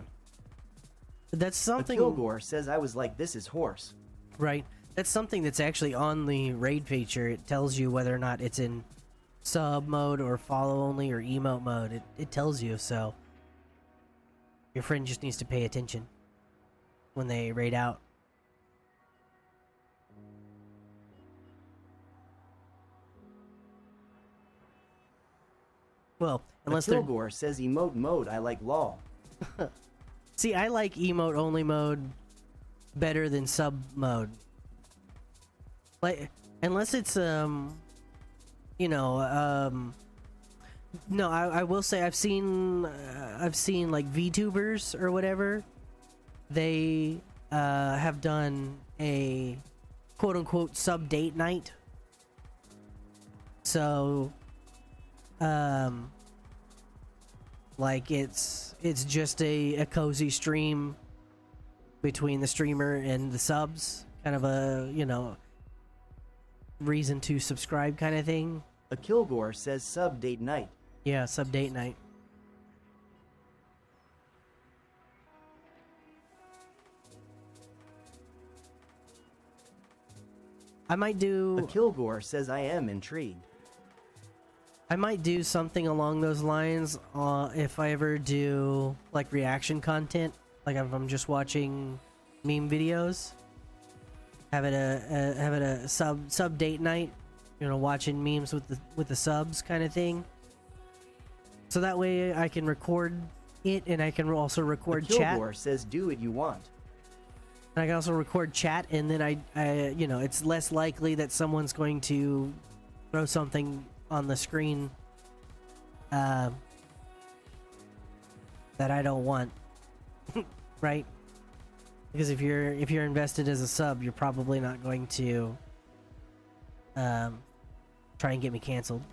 That's A something. Kilgore says, I was like, this is horse. Right. That's something that's actually on the raid feature. It tells you whether or not it's in sub mode or follow only or emote mode. It tells you, so your friend just needs to pay attention when they raid out. Well, unless a they're... Kilgore says, emote mode, I like lol. See, I like emote only mode better than sub mode. Like, unless it's you know, no, I will say I've seen like VTubers or whatever. They have done a quote unquote sub date night. So like it's just a cozy stream between the streamer and the subs, kind of a, you know, reason to subscribe kind of thing. A Kilgore says, sub date night. Yeah, sub date night. I might do... A Kilgore says, I am intrigued. I might do something along those lines if I ever do like reaction content, like if I'm just watching meme videos. Have it a sub date night, you know, watching memes with the subs kind of thing. So that way I can record it, and I can also record a chat. Kilgore says, do what you want. And I can also record chat, and then I you know, it's less likely that someone's going to throw something on the screen that I don't want. Right? Because if you're invested as a sub, you're probably not going to try and get me canceled.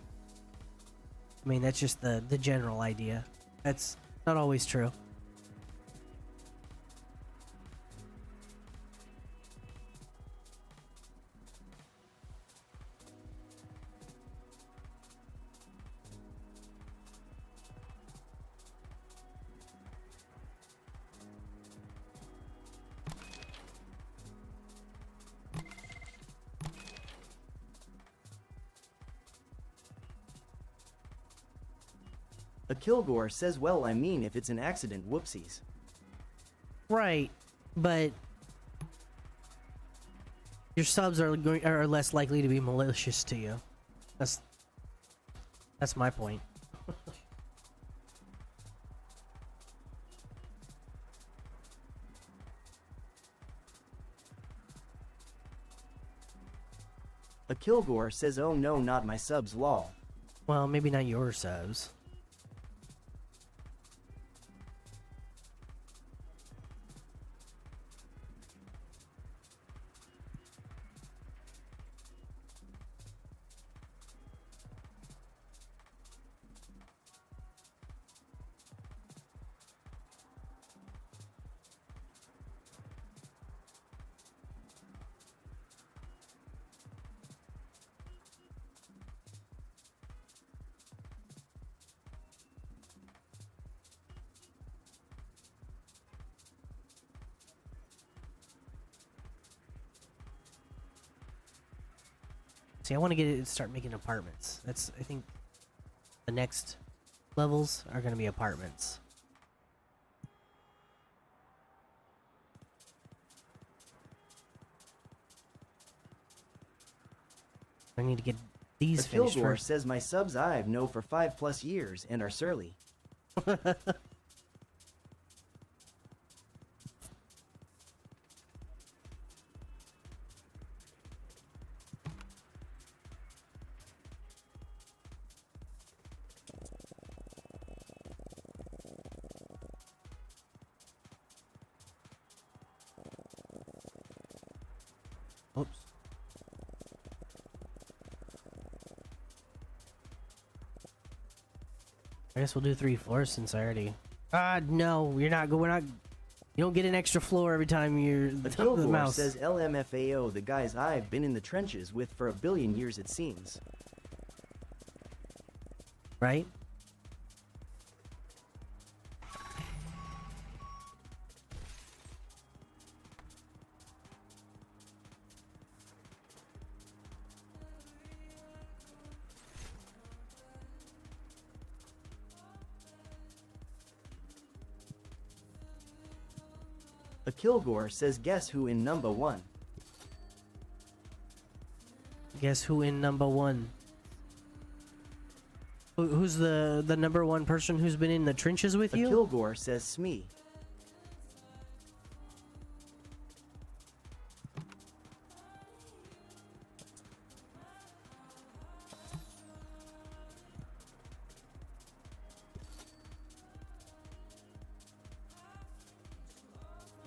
I mean, that's just the general idea. That's not always true. A Kilgore says, well, I mean, if it's an accident, whoopsies. Right, but your subs are less likely to be malicious to you. That's my point. A Kilgore says, oh no, not my subs, lol. Well, maybe not your subs. See, I want to start making apartments. I think the next levels are going to be apartments. I need to get These A finished Kilgore first. says my subs I've known for 5+ years and are surly. Oops. I guess we'll do 3 floors since I already. No, you're not. We're not. You don't get an extra floor every time you're A the Kilgore mouse. says LMFAO, the guys I've been in the trenches with for 1 billion years it seems. Right? A Kilgore says guess who in number 1. Guess who in number 1? Who's the number 1 person who's been in the trenches with A you? Kilgore says Smee.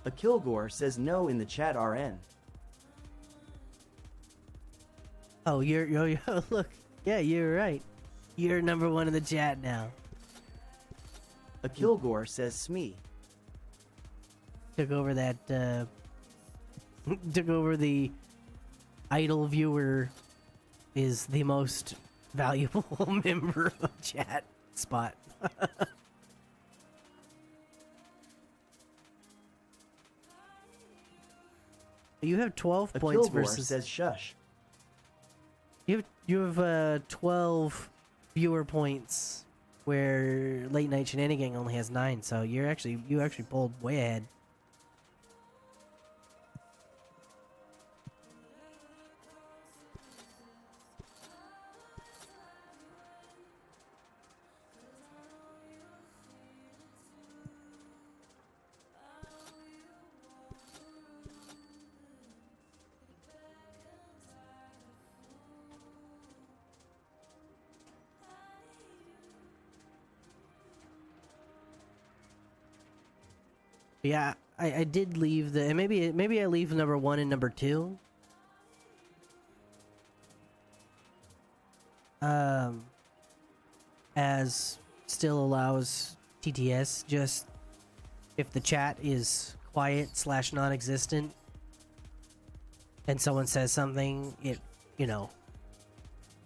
A Kilgore says no in the chat RN. Oh, you're look. Yeah, you're right. You're number 1 in the chat now. A Kilgore says Smee. Took over that took over the idle viewer is the most valuable member of chat spot. You have 12 A points Kilgore versus says shush. you have 12 viewer points where Late Night Shenanigan only has 9, so you actually pulled way ahead. Yeah, I did leave the, and maybe I leave number 1 and number 2. As still allows TTS, just if the chat is quiet / non-existent and someone says something, it,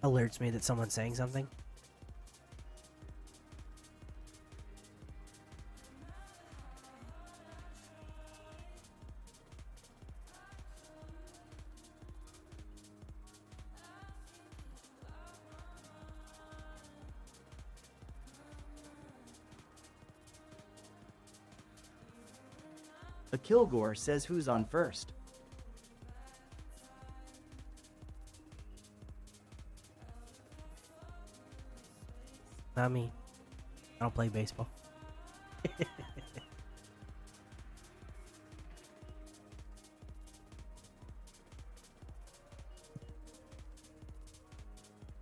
alerts me that someone's saying something. A Kilgore says who's on first. Not me. I don't play baseball.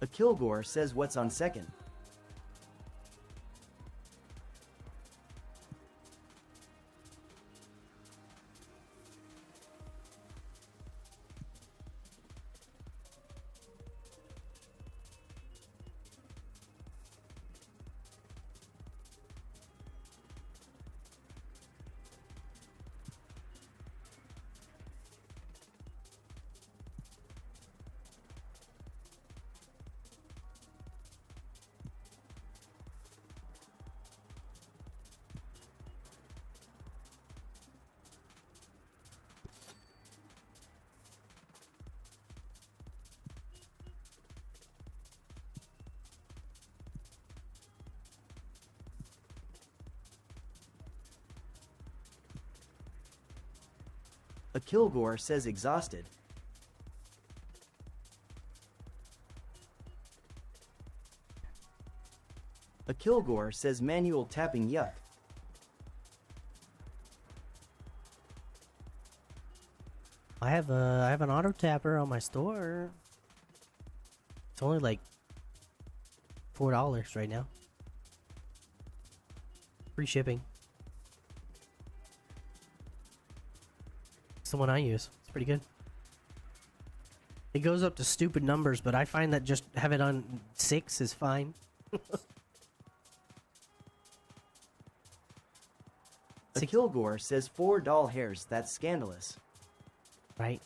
A Kilgore says what's on second. A Kilgore says exhausted. A Kilgore says manual tapping yuck. I have an auto tapper on my store. It's only like $4 right now. Free shipping. It's the one I use. It's pretty good. It goes up to stupid numbers, but I find that just have it on 6 is fine. A Kilgore says 4 doll hairs, that's scandalous. Right?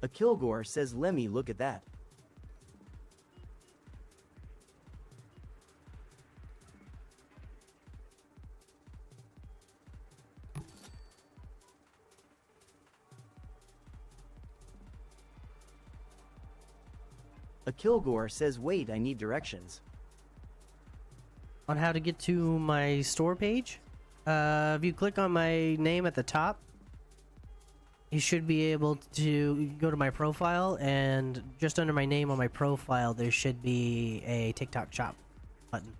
A Kilgore says Lemmy, look at that. A Kilgore says wait, I need directions. On how to get to my store page, if you click on my name at the top, you should be able to go to my profile, and just under my name on my profile there should be a TikTok shop button.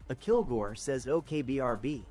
A Kilgore says okay BRB.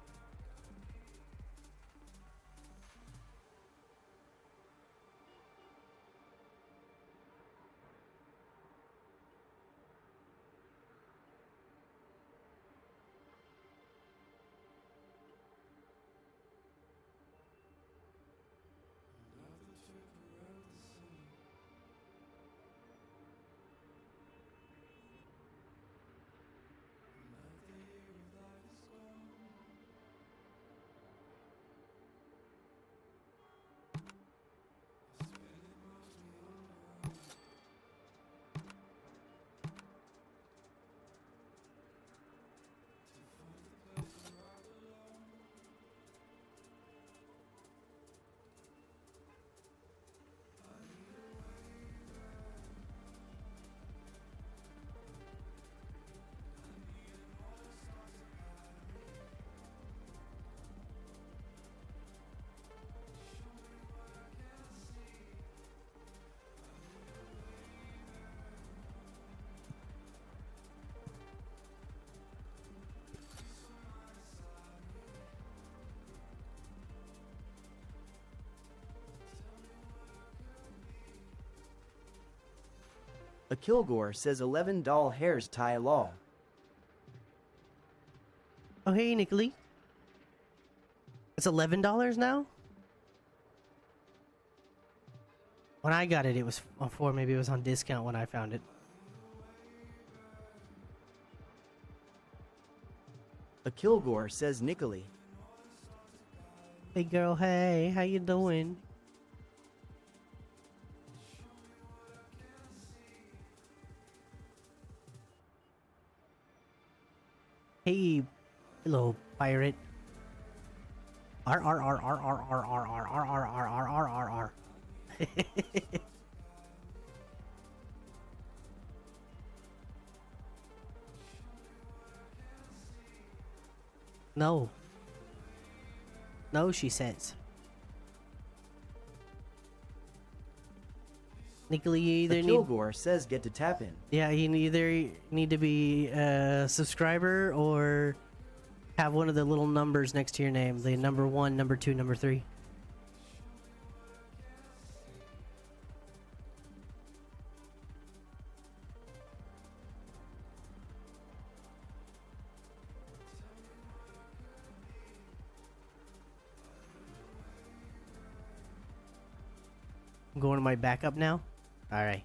A Kilgore says 11 doll hairs tie law. Oh hey Nicolai, it's $11 now. When I got it, it was on 4. Maybe it was on discount when I found it. A Kilgore says Nicolai. Hey girl, hey, how you doing? Hey, hello, pirate. R R R R R R R R R R R R R R R. No. No, she says. Nicolai, you either A need... Kilgore says get to tap in. Yeah, you either need to be a subscriber or have one of the little numbers next to your name. The number 1, number 2, number 3. I'm going to my backup now. All right.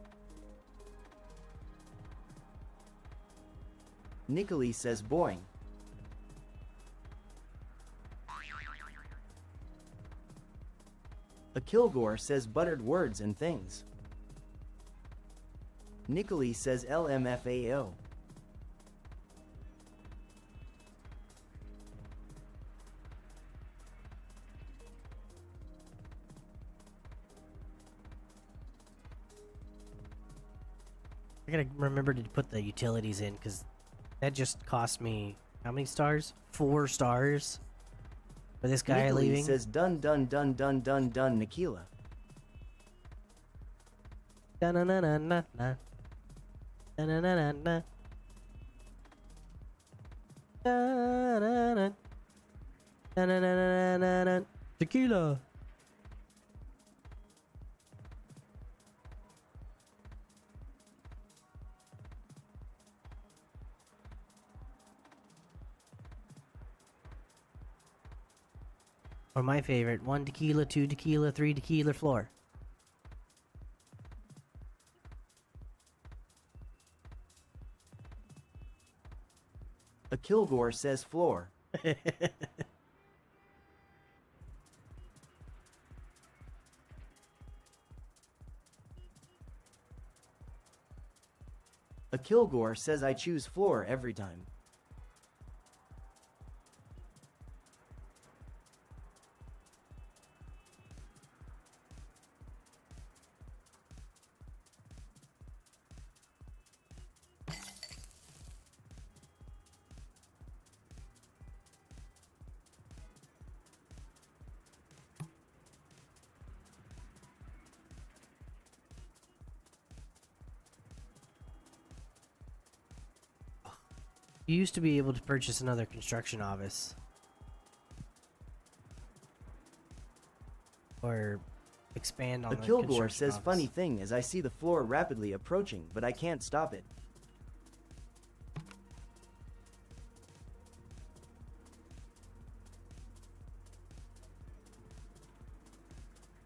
Nicolai says boing. A Kilgore says buttered words and things. Nicolai says LMFAO. I gotta remember to put the utilities in because that just cost me how many stars? 4 stars for this guy Nicolai leaving. says dun dun dun dun dun dun Nikila. Na na na na na na na na na na. Tequila. Or my favorite, 1 tequila, 2 tequila, 3 tequila floor. A Kilgore says floor. A Kilgore says I choose floor every time. You used to be able to purchase another construction office. Or expand on A the Kilgore construction says office. funny thing as I see the floor rapidly approaching, but I can't stop it.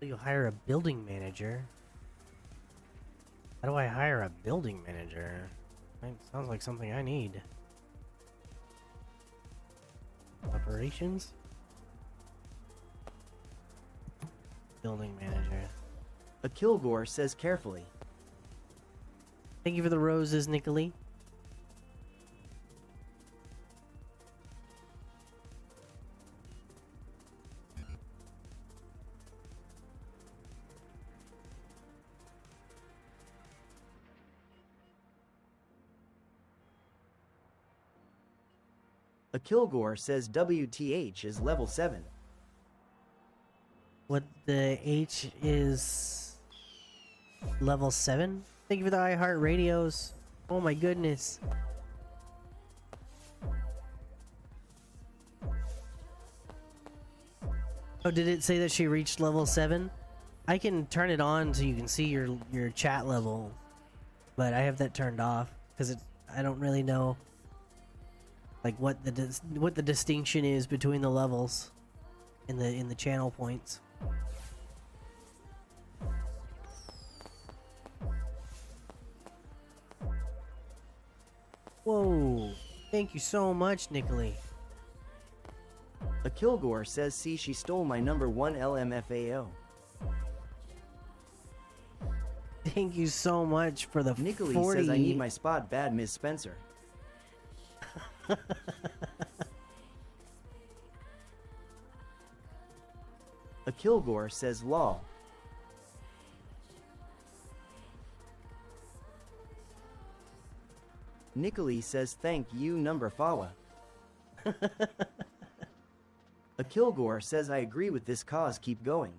You hire a building manager. How do I hire a building manager? That sounds like something I need. Operations? Building manager. A Kilgore says carefully. Thank you for the roses, Nicolai. A Kilgore says WTH is level 7. What the H is level 7? Thank you for the iHeart radios. Oh my goodness. Oh, did it say that she reached level 7? I can turn it on so you can see your chat level, but I have that turned off because I don't really know like what the distinction is between the levels in the channel points. Whoa! Thank you so much, Nicolai. A Kilgore says see she stole my number 1 LMFAO. Thank you so much for the Nicolai 40. says I need my spot bad Ms. Spencer. A Kilgore says law. Nicolai says thank you number Fawa. A Kilgore says I agree with this cause keep going.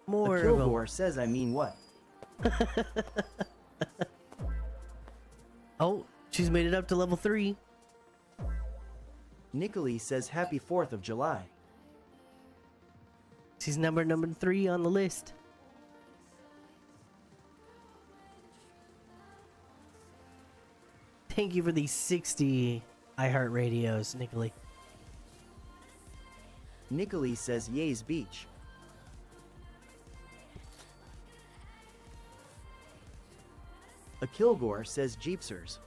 More A of 'em. Kilgore says I mean what? Oh, she's made it up to level 3. Nicolai says happy 4th of July. She's number 3 on the list. Thank you for these 60 iHeartRadios, Nicolay. Nicolay says Ye's Beach. A Kilgore says Jeepsers.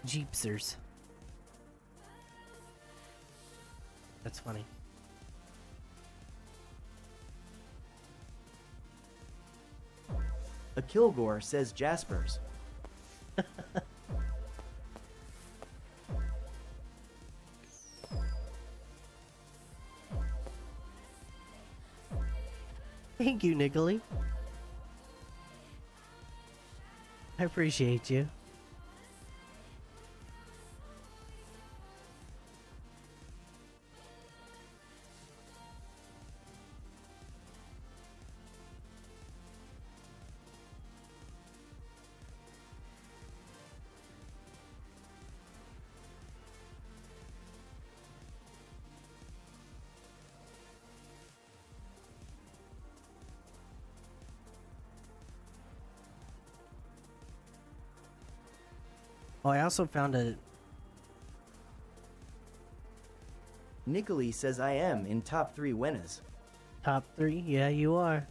Jeepsers. That's funny. A Kilgore says Jaspers. Thank you, Nicolay. I appreciate you. Oh, I also found a... Nicolay says I am in top 3 winners. Top 3? Yeah, you are.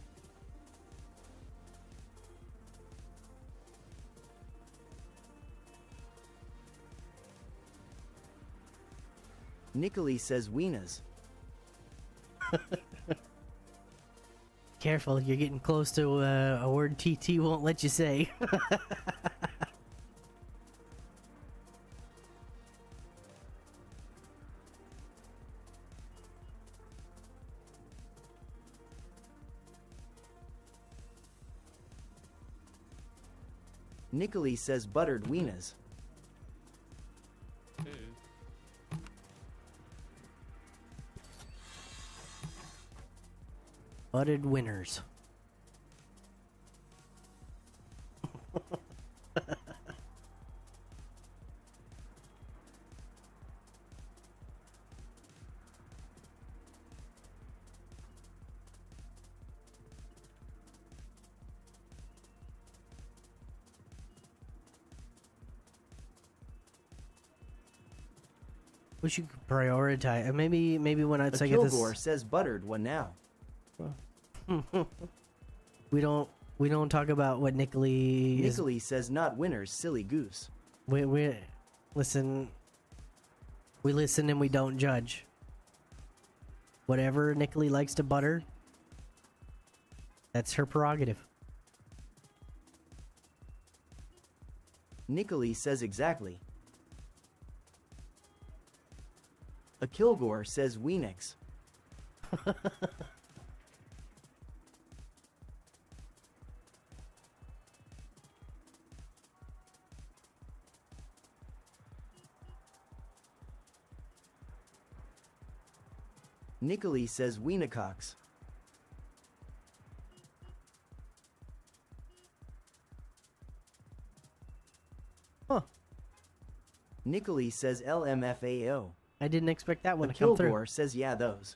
Nicolay says wieners. Careful, you're getting close to a word TT won't let you say. Nicolay says buttered wieners. Butted winners. Wish you could prioritize. Maybe when I A say get this. Kilgore says buttered one now. We don't talk about what Nicolay is. Nicolay says not winners, silly goose. We listen. We listen and we don't judge. Whatever Nicolay likes to butter, that's her prerogative. Nicolay says exactly. A Kilgore says Weenix. Nicolay says Weenacox. Huh. Nicolay says LMFAO. I didn't expect that one A to come through. Kilgore says yeah those.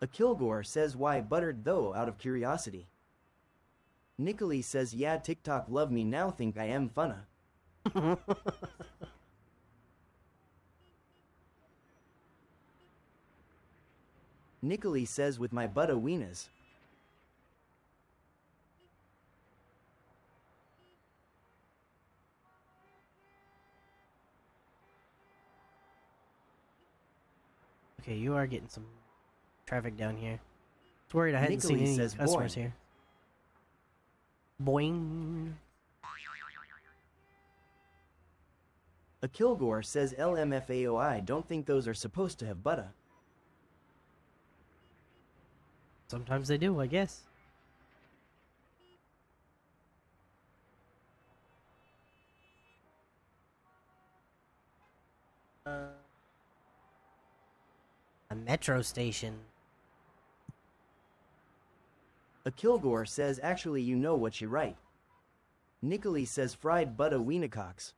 A Kilgore says why buttered though out of curiosity. Nicolay says yeah TikTok love me now think I am funna. Nicolay says with my butta weenas. Okay, you are getting some traffic down here. I was worried I hadn't Nicolay seen any says customers boing. here. Boing. A Kilgore says LMFAOI don't think those are supposed to have butta. Sometimes they do, I guess. A metro station. A Kilgore says actually you know what you write. Nicholas says fried butter wienercocks.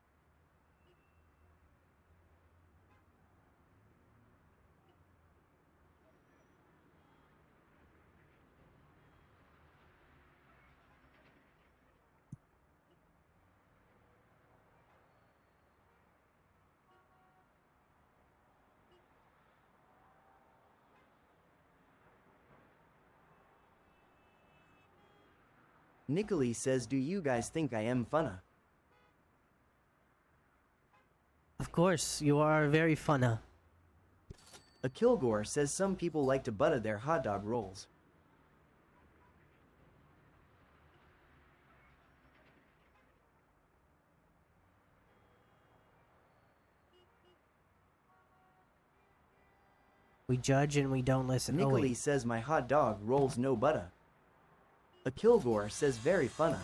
Nicholas says, do you guys think I am funna? Of course, you are very funna. A Kilgore says some people like to butter their hot dog rolls. We judge and we don't listen. Oh, Nicholas wait. says my hot dog rolls no butter. A Kilgore says very funna.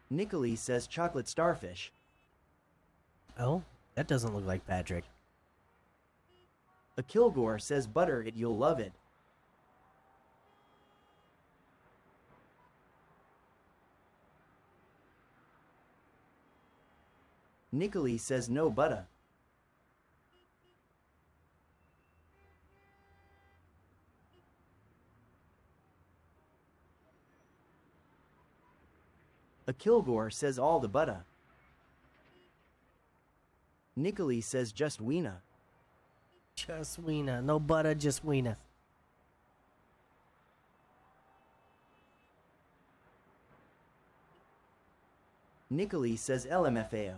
Nicholas says chocolate starfish. Oh, that doesn't look like Patrick. A Kilgore says butter it, you'll love it. Nicholas says no butter. A Kilgore says all the butter. Nicholas says just wiener. Just wiener. No butter, just wiener. Nicholas says LMFAO.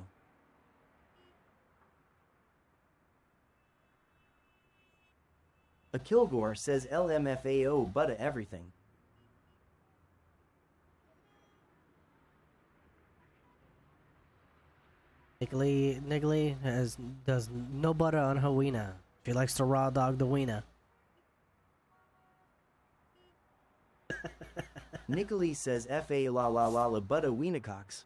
A Kilgore says LMFAO butter everything. Niggly does no butter on her wiener. She likes to raw dog the wiener. Nicholas says FA la la la la butter wienercocks.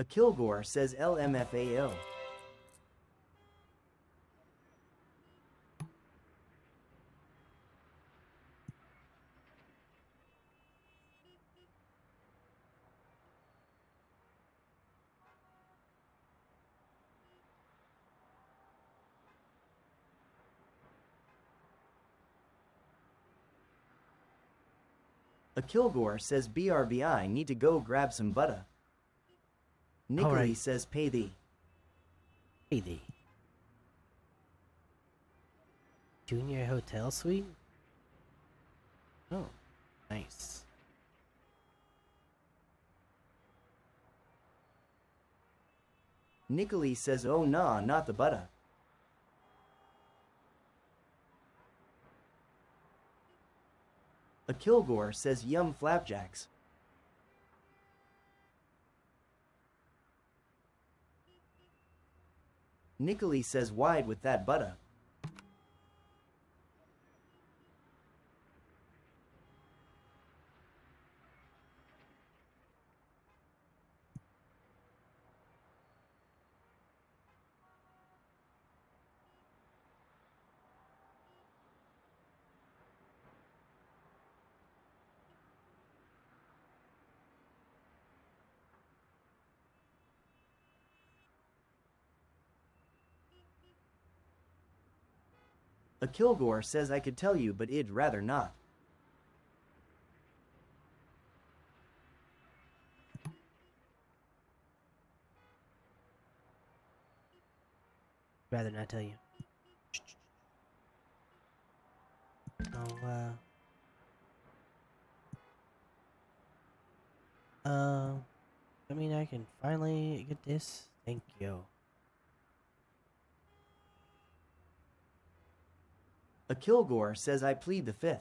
A Kilgore says LMFAO. A Kilgore says BRBI need to go grab some butter. Nicholas right. says pay thee. Hey thee. Junior hotel suite? Oh, nice. Nicholas says oh nah, not the butter. A Kilgore says yum flapjacks. Nicholas says wide with that butter. A Kilgore says I could tell you but I'd rather not. Rather not tell you. Oh, I mean, I can finally get this. Thank you. A Kilgore says I plead the fifth.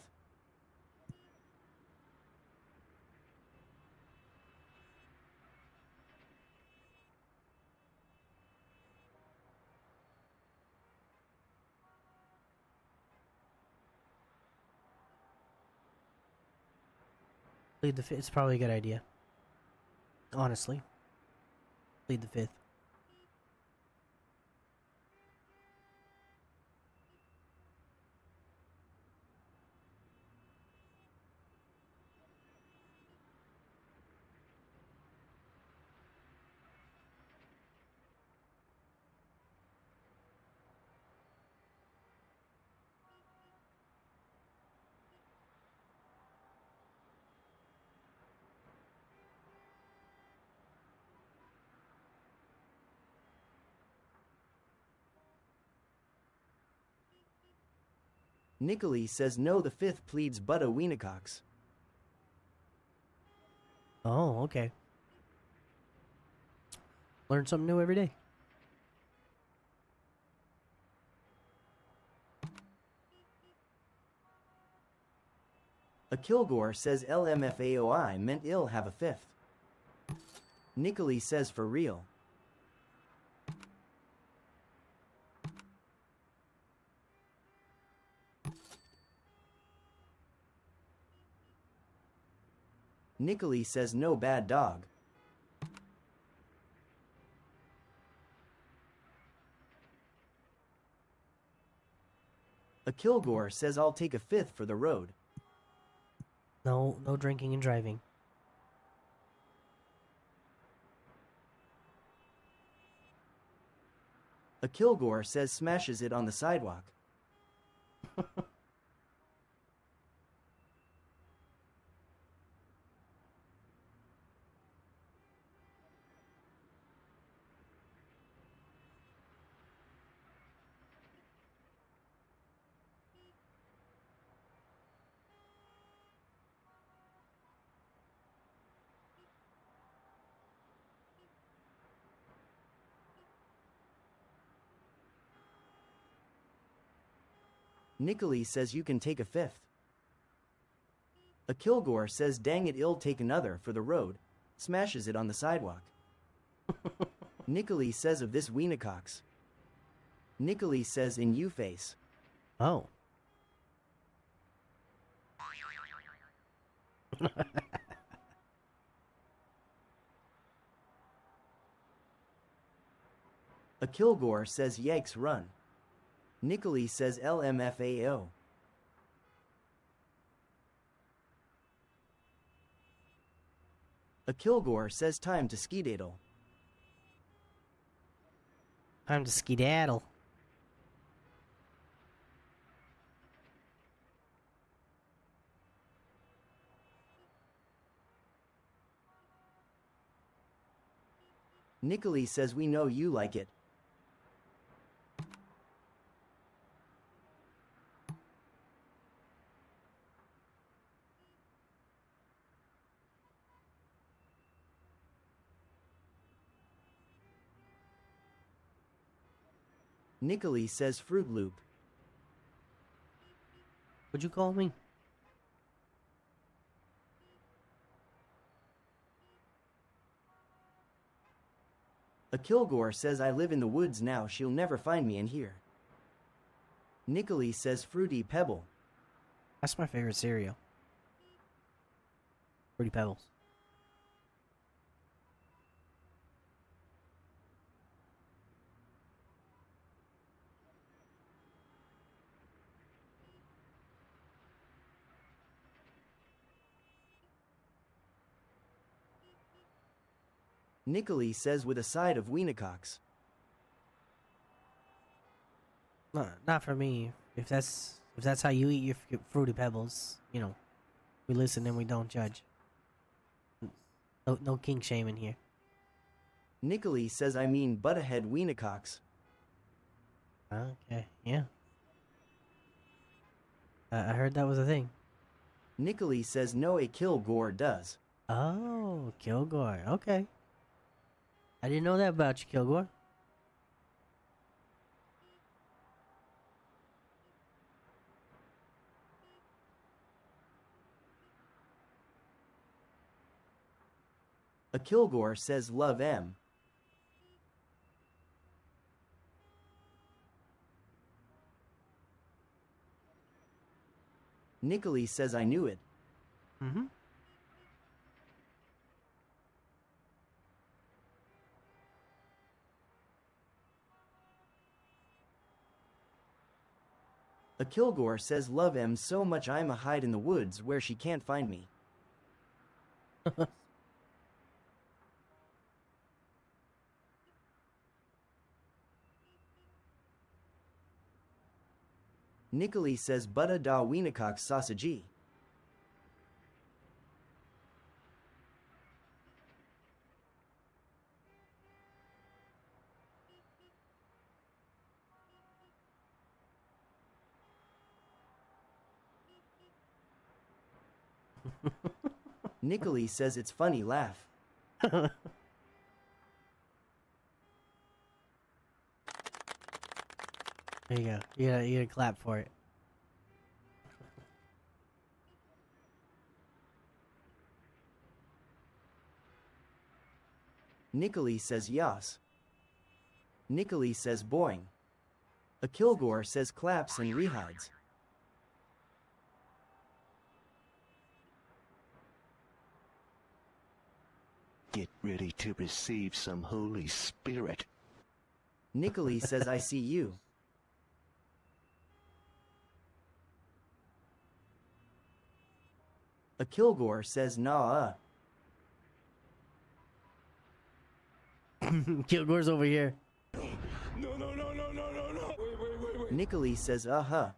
Plead the fifth. It's probably a good idea. Honestly. Plead the fifth. Nicholas says no, the fifth pleads but a Wienercox. Oh, okay. Learn something new every day. A Kilgore says LMFAOI meant ill have a fifth. Nicholas says for real. Nicholas says no bad dog. A Kilgore says I'll take a fifth for the road. No drinking and driving. A Kilgore says smashes it on the sidewalk. Nicholas says you can take a fifth. A Kilgore says dang it, ill take another for the road, smashes it on the sidewalk. Nicholas says of this Wienercox. Nicholas says in you face. Oh. A Kilgore says yikes run. Nicholas says LMFAO. A Kilgore says time to skedaddle. Time to skedaddle. Nicholas says we know you like it. Nicholas says Fruit Loop. What'd you call me? A Kilgore says I live in the woods now, she'll never find me in here. Nicholas says Fruity Pebble. That's my favorite cereal. Fruity Pebbles. Nicholas says with a side of Wienercox. No, not for me. If that's how you eat your Fruity Pebbles, you know, we listen and we don't judge. No king shaming here. Nicholas says I mean butterhead Wienercox. Okay, yeah. I heard that was a thing. Nicholas says no, a Kilgore does. Oh, Kilgore. Okay. I didn't know that about you, Kilgore. A Kilgore says love M. Nicholas says I knew it. Mm-hmm. A Kilgore says love em so much I'm a hide in the woods where she can't find me. Nicolai says Butta da Wienercock sausagey. Nicolai says it's funny laugh. There you go. You gotta clap for it. Nicolai says yas. Nicolai says boing. A Kilgore says claps and rehides. Get ready to receive some Holy Spirit. Nicolai says I see you. A Kilgore says nah. Kilgore's over here. No. Wait. Nicolai says uh-huh.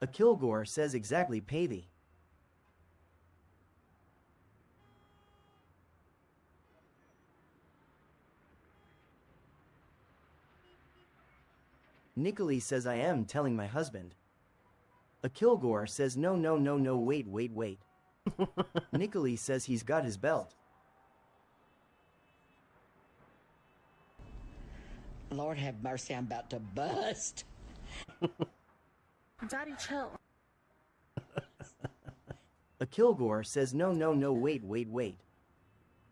A Kilgore says exactly pay thee. Nicolai says I am telling my husband. A Kilgore says no, wait. Nicolai says he's got his belt. Lord have mercy, I'm about to bust. Daddy, chill. A Kilgore says no, wait.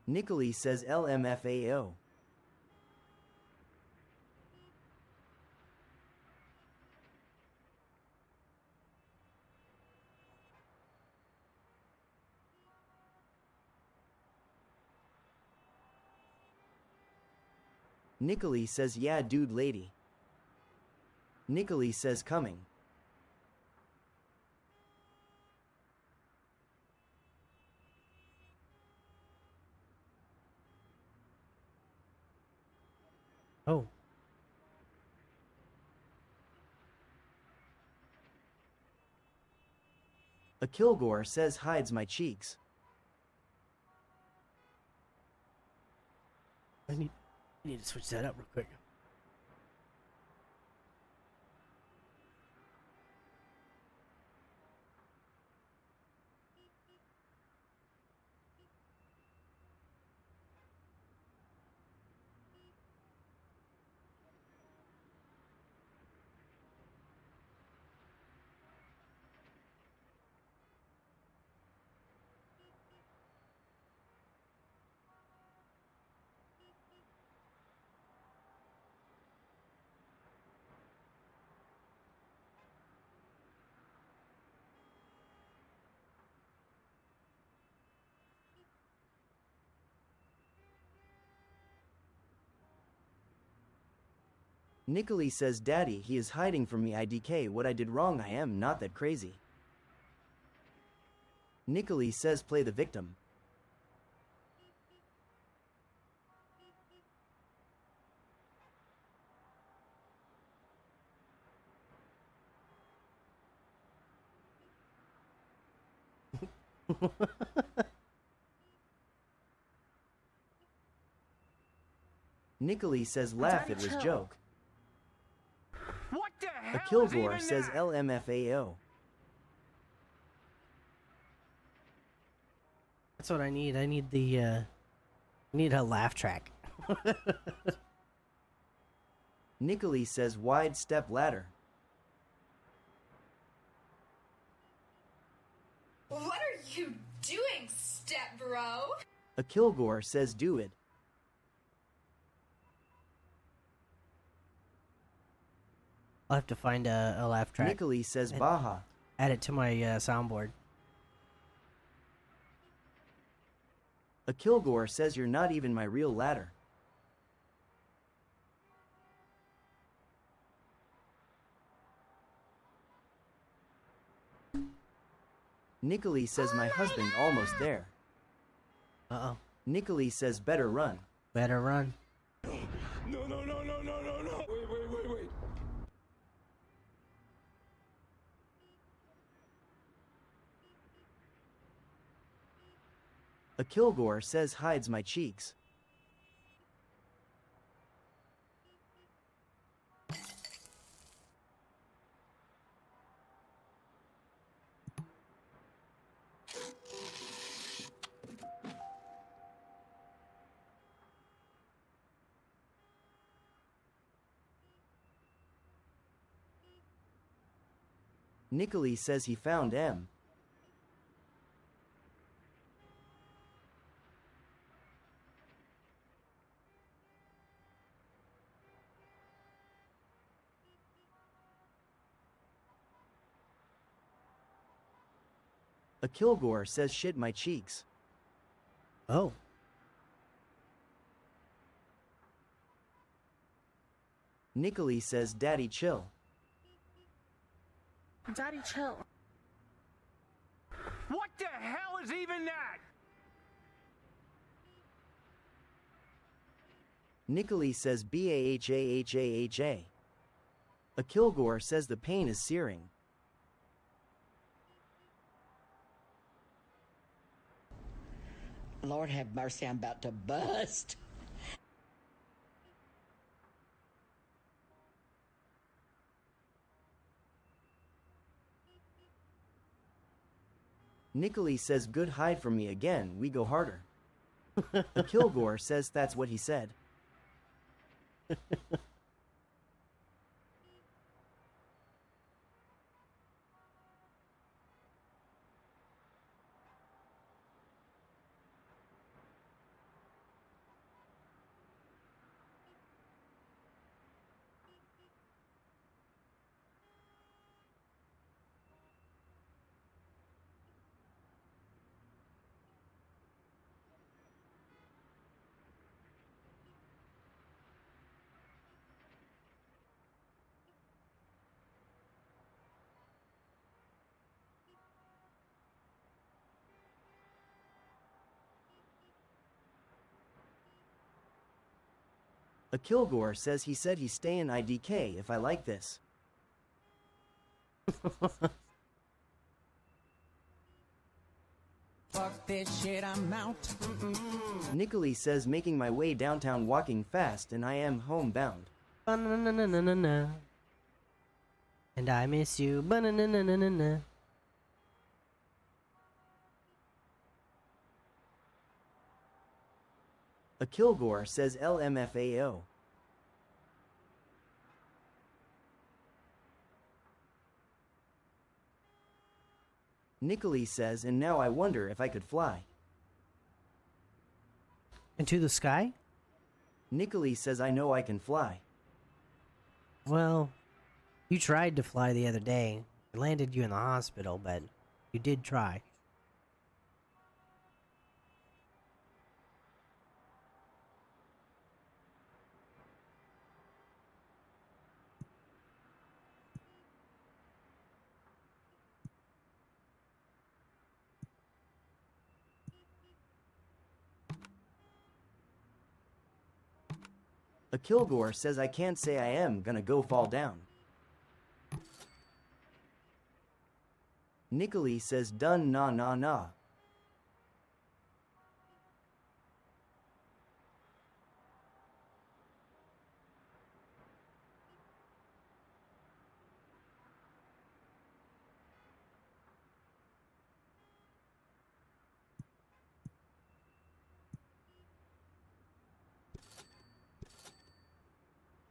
Nicolai says LMFAO. Nicolai says yeah dude lady. Nicolai says coming. Oh. A Kilgore says hides my cheeks. I need to switch that up real quick. Nicolai says daddy he is hiding from me IDK what I did wrong I am not that crazy. Nicolai says play the victim. Nicolai says laugh it was joke. What the hell? A Kilgore says LMFAO. That's what I need. I need the I need a laugh track. Nicolai says wide step ladder. What are you doing, step bro? A Kilgore says do it. I'll have to find a laugh track. Nicolai says Baja. add it to my soundboard. A Kilgore says you're not even my real ladder. Nicolai says my husband almost there. Uh-oh. Nicolai says better run. Better run. No. Wait. A Kilgore says hides my cheeks. Nicolai says he found M. A Kilgore says shit my cheeks. Oh. Nicolai says daddy chill. Daddy, chill. What the hell is even that? Nicolai says BAHAHAHA. A Kilgore says the pain is searing. Lord have mercy, I'm about to bust. Nicolai says good hide from me again, we go harder. A Kilgore says that's what he said. A Kilgore says he said he's staying IDK if I like this. Fuck this shit, I'm out. Nicolai says making my way downtown walking fast and I am homebound. Ba-na-na-na-na-na. And I miss you. Ba-na-na-na-na-na. A Kilgore says LMFAO. Nicolai says, and now I wonder if I could fly. Into the sky? Nicolai says I know I can fly. Well, you tried to fly the other day. It landed you in the hospital, but you did try. A Kilgore says I can't say I am gonna go fall down. Nicolai says done nah.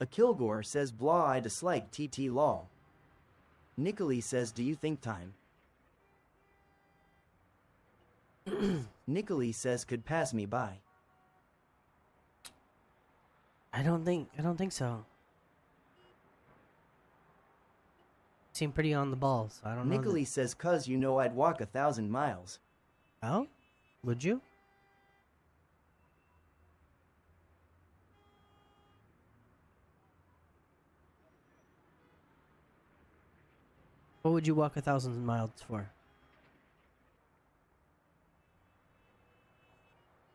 A Kilgore says blah I dislike TT law. Nicolai says do you think time? Nicolai says could pass me by. I don't think so. seem pretty on the ball, so I don't know. Nicholas says, "'Cause you know I'd walk 1,000 miles." Oh? Would you? What would you walk 1,000 miles for?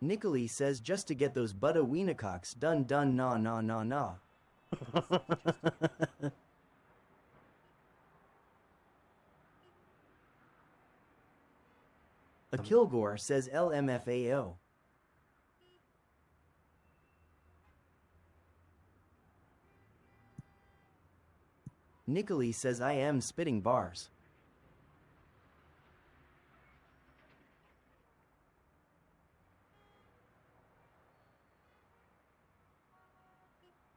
Nicholas says, "Just to get those butta weenacocks done nah nah nah nah." A Kilgore says LMFAO. Nicholas says I am spitting bars.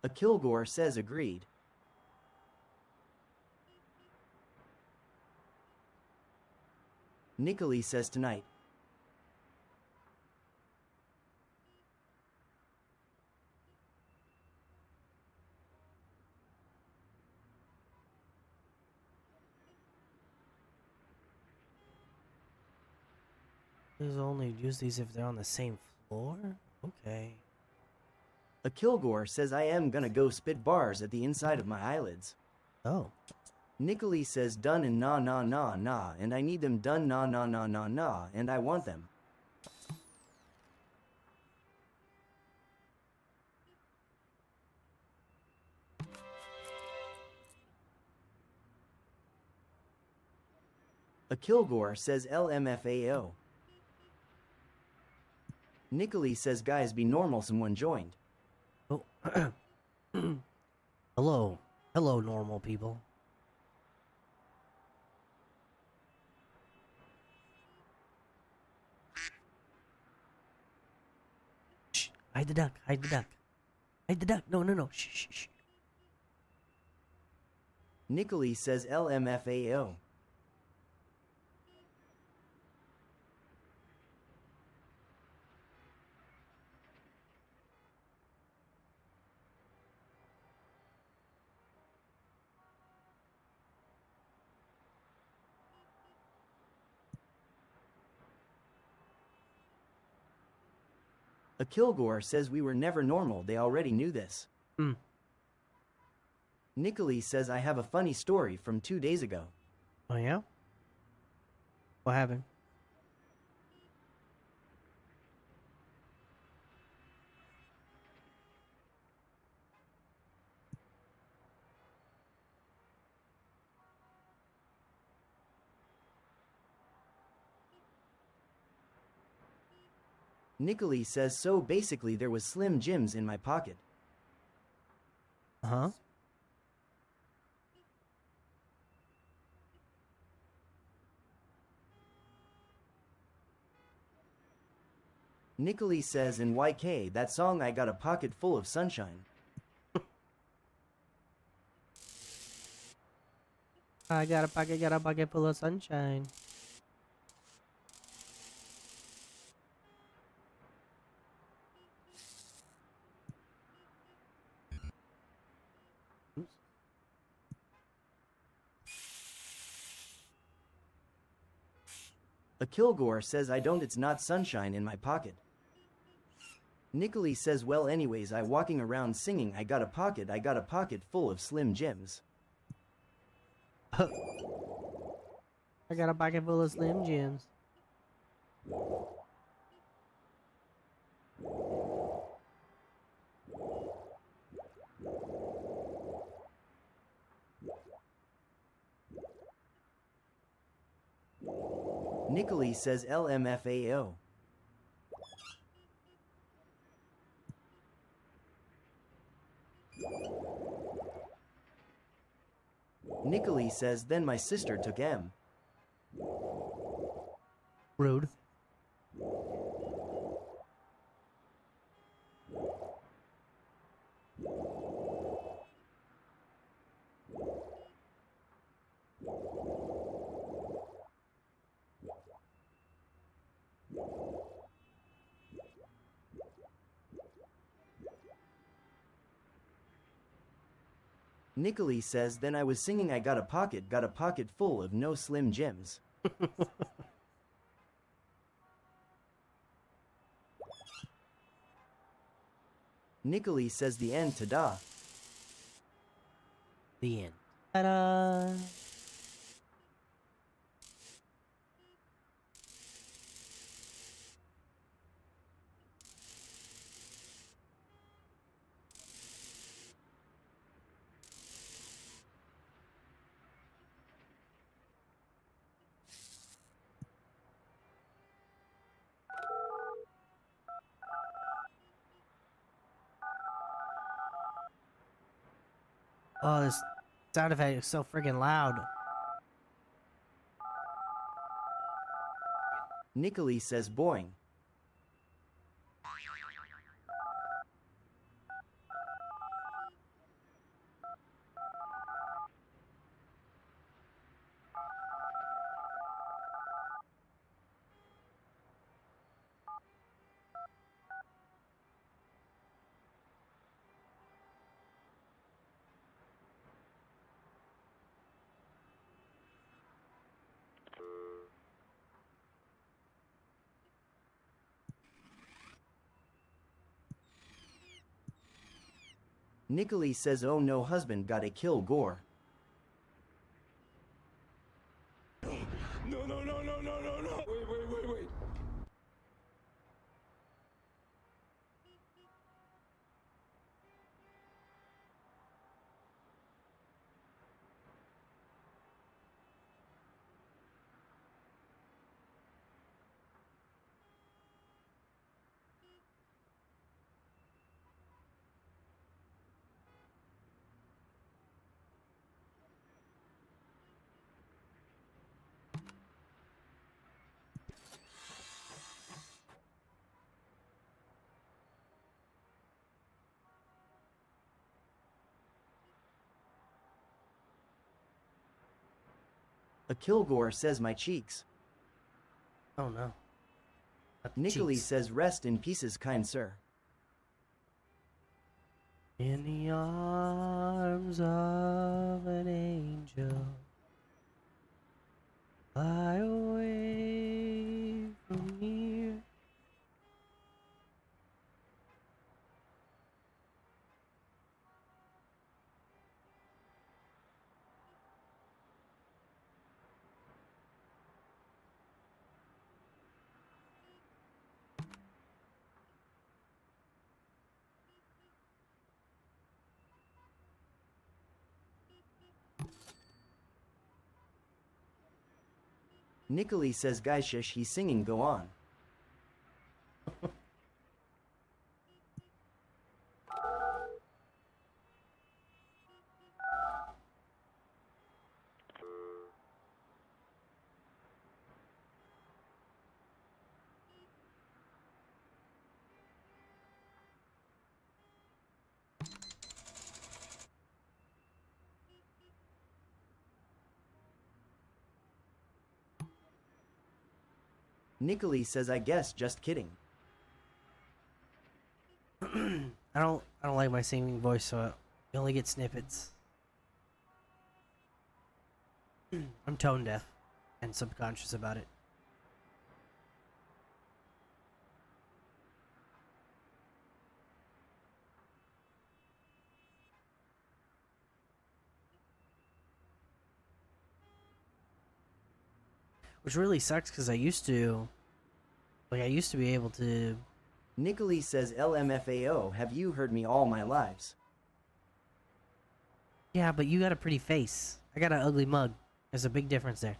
A Kilgore says agreed. Nicholas says tonight. Please only use these if they're on the same floor? Okay. A Kilgore says I am gonna go spit bars at the inside of my eyelids. Oh. Nicholas says done and nah nah nah nah, and I need them done nah nah nah nah nah, and I want them. A Kilgore says LMFAO. Nicholas says guys be normal, someone joined. Oh. Hello. Hello, normal people. Shh. Hide the duck. Hide the duck. Hide the duck. No, no, no. Shh, shh, shh. Nicholas says LMFAO. A Kilgore says we were never normal, they already knew this. Hmm. Nicholas says I have a funny story from 2 days ago. Oh, yeah? What happened? Nicholas says so basically there was Slim Jims in my pocket. Uh-huh. Nicholas says in YK, that song I got a pocket full of sunshine. I got a pocket full of sunshine. Oops. A Kilgore says I don't, it's not sunshine in my pocket. Nicholas says well anyways I walking around singing I got a pocket full of Slim Jims. I got a pocket full of Slim Jims. Nicholas says LMFAO. Nicholas says then my sister took M. Rude. Nicholas says, then I was singing I got a pocket full of no Slim Jims. Nicholas says the end, ta-da. The end. Ta-da! Oh, this sound effect is so freaking loud. Nicholas says boing. Nicholas says, oh no, husband gotta kill Gore. No, no, no, no, no, no, no. Wait. A Kilgore says my cheeks. Oh no. Not the Nicholas cheeks. says rest in pieces, kind sir. In the arms of an angel, fly away from here. Nicholas says guys shush, he's singing, go on. Nicholas says I guess, just kidding. I don't like my singing voice, so you only get snippets. I'm tone deaf and subconscious about it. Which really sucks because I used to be able to. Nicholas says LMFAO, have you heard me all my lives? Yeah, but you got a pretty face. I got an ugly mug. There's a big difference there.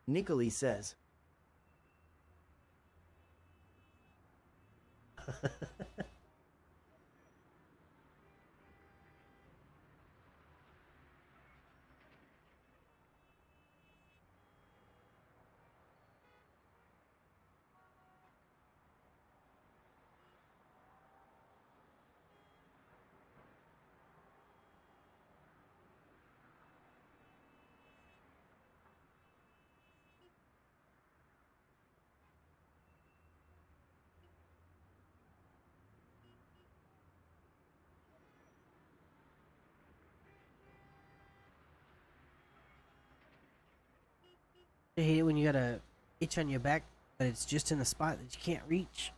Nicholas says. I hate it when you got a itch on your back, but it's just in a spot that you can't reach.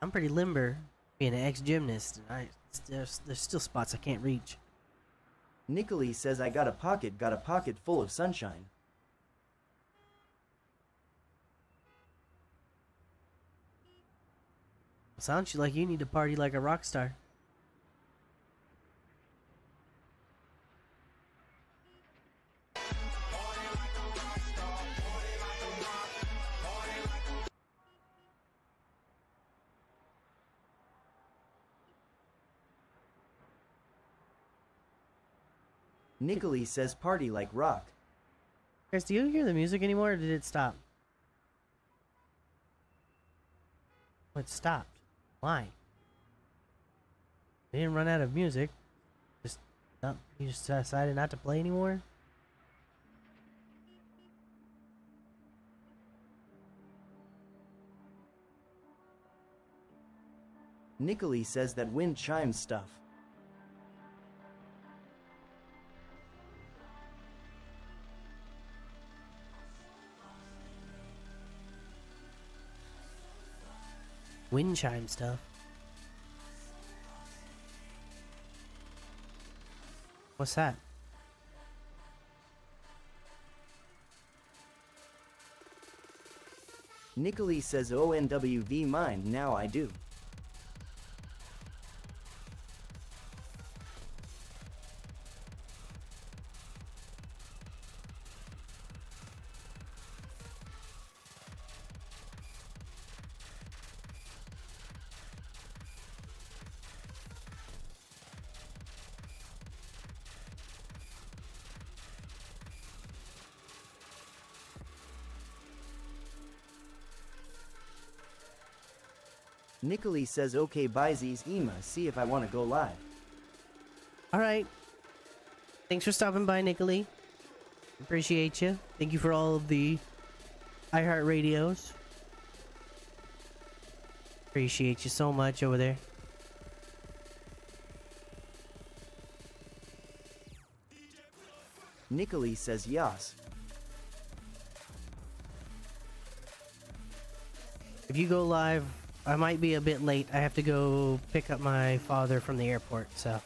I'm pretty limber, being an ex-gymnast, and there's still spots I can't reach. Nicholie says I got a pocket full of sunshine. Sounds like you need to party like a rock star. Nicholie says party like rock. Guys, do you hear the music anymore, or did it stop? Oh, it stopped. Why? They didn't run out of music. You just decided not to play anymore? Nicholie says that wind chimes stuff. Wind chime stuff. What's that? Nicholie says ONWV mind now I do. Nicholie says okay bye Z's Ema, see if I want to go live. Alright. Thanks for stopping by, Nicholie. Appreciate you. Thank you for all of the iHeartRadios. Appreciate you so much over there. Nicholie says yas. If you go live, I might be a bit late. I have to go pick up my father from the airport, so.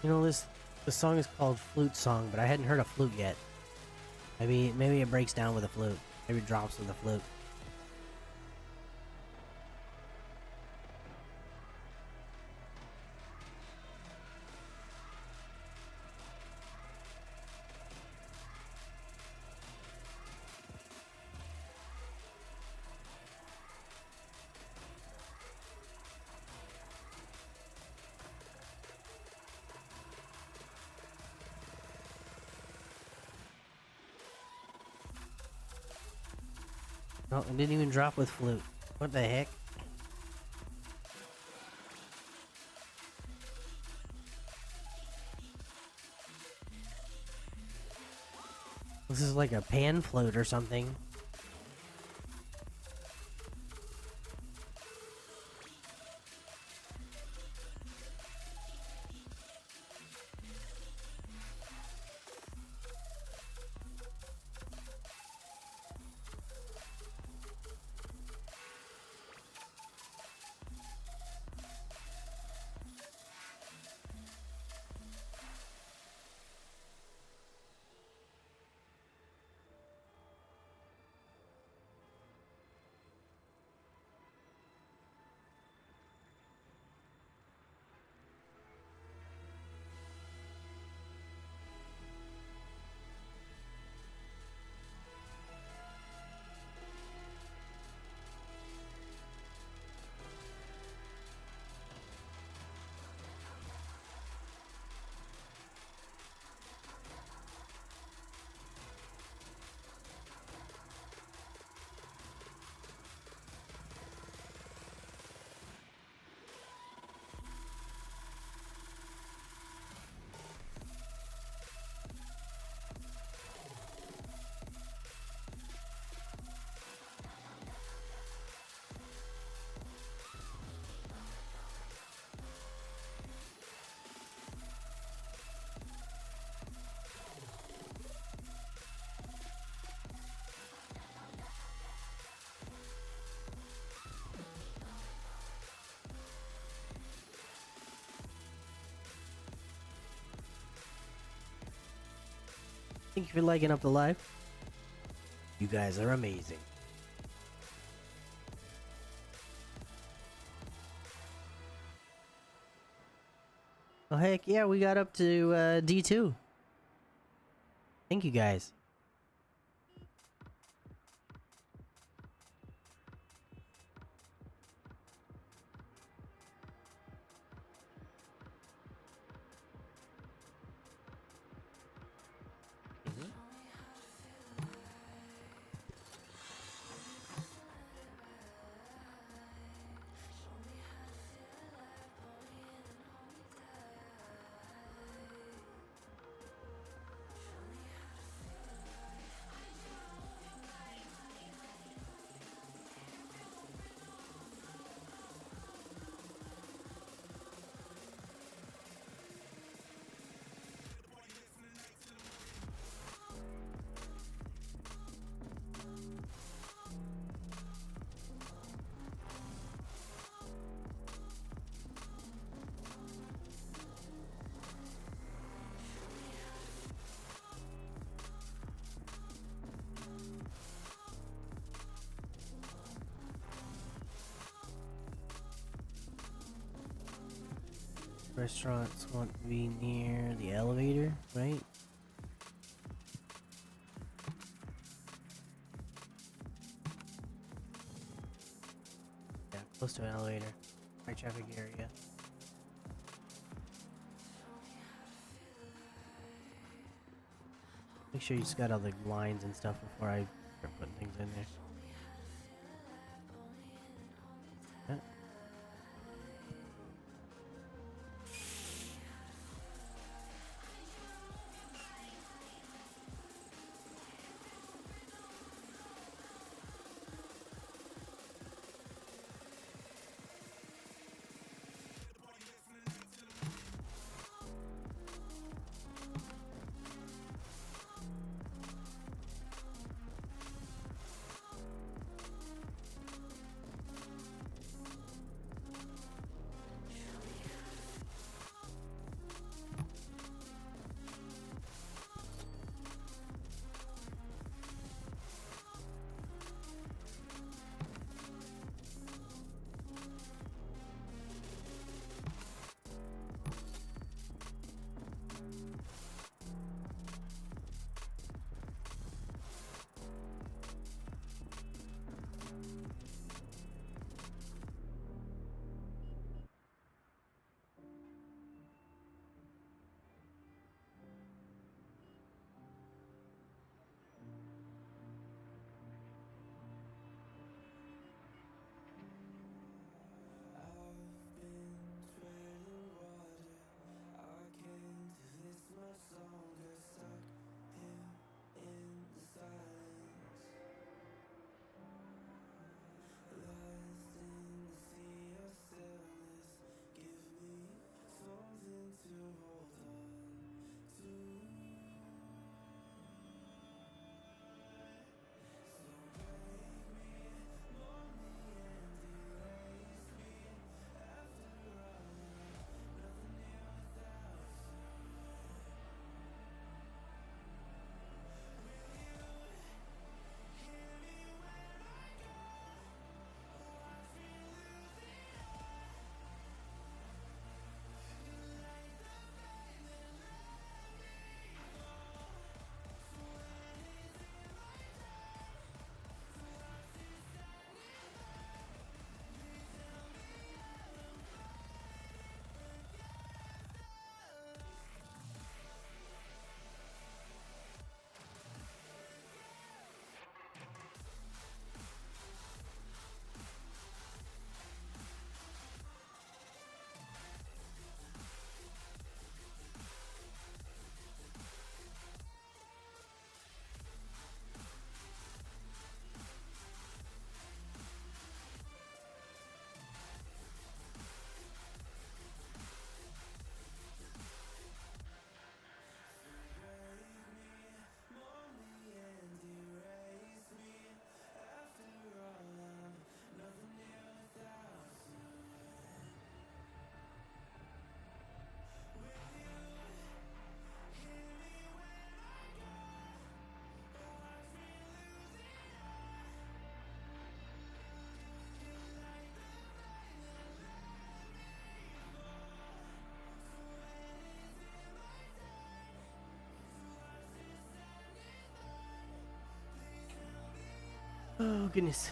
You know, the song is called Flute Song, but I hadn't heard a flute yet. Maybe it breaks down with a flute. Maybe it drops with a flute. Oh, it didn't even drop with flute. What the heck? This is like a pan float or something. Thank you for liking up the live. You guys are amazing. Oh heck yeah, we got up to D2. Thank you guys. Restaurants want to be near the elevator, right? Yeah, close to an elevator. High traffic area. Make sure you just got all the lines and stuff before I start putting things in there. Yeah. Oh goodness.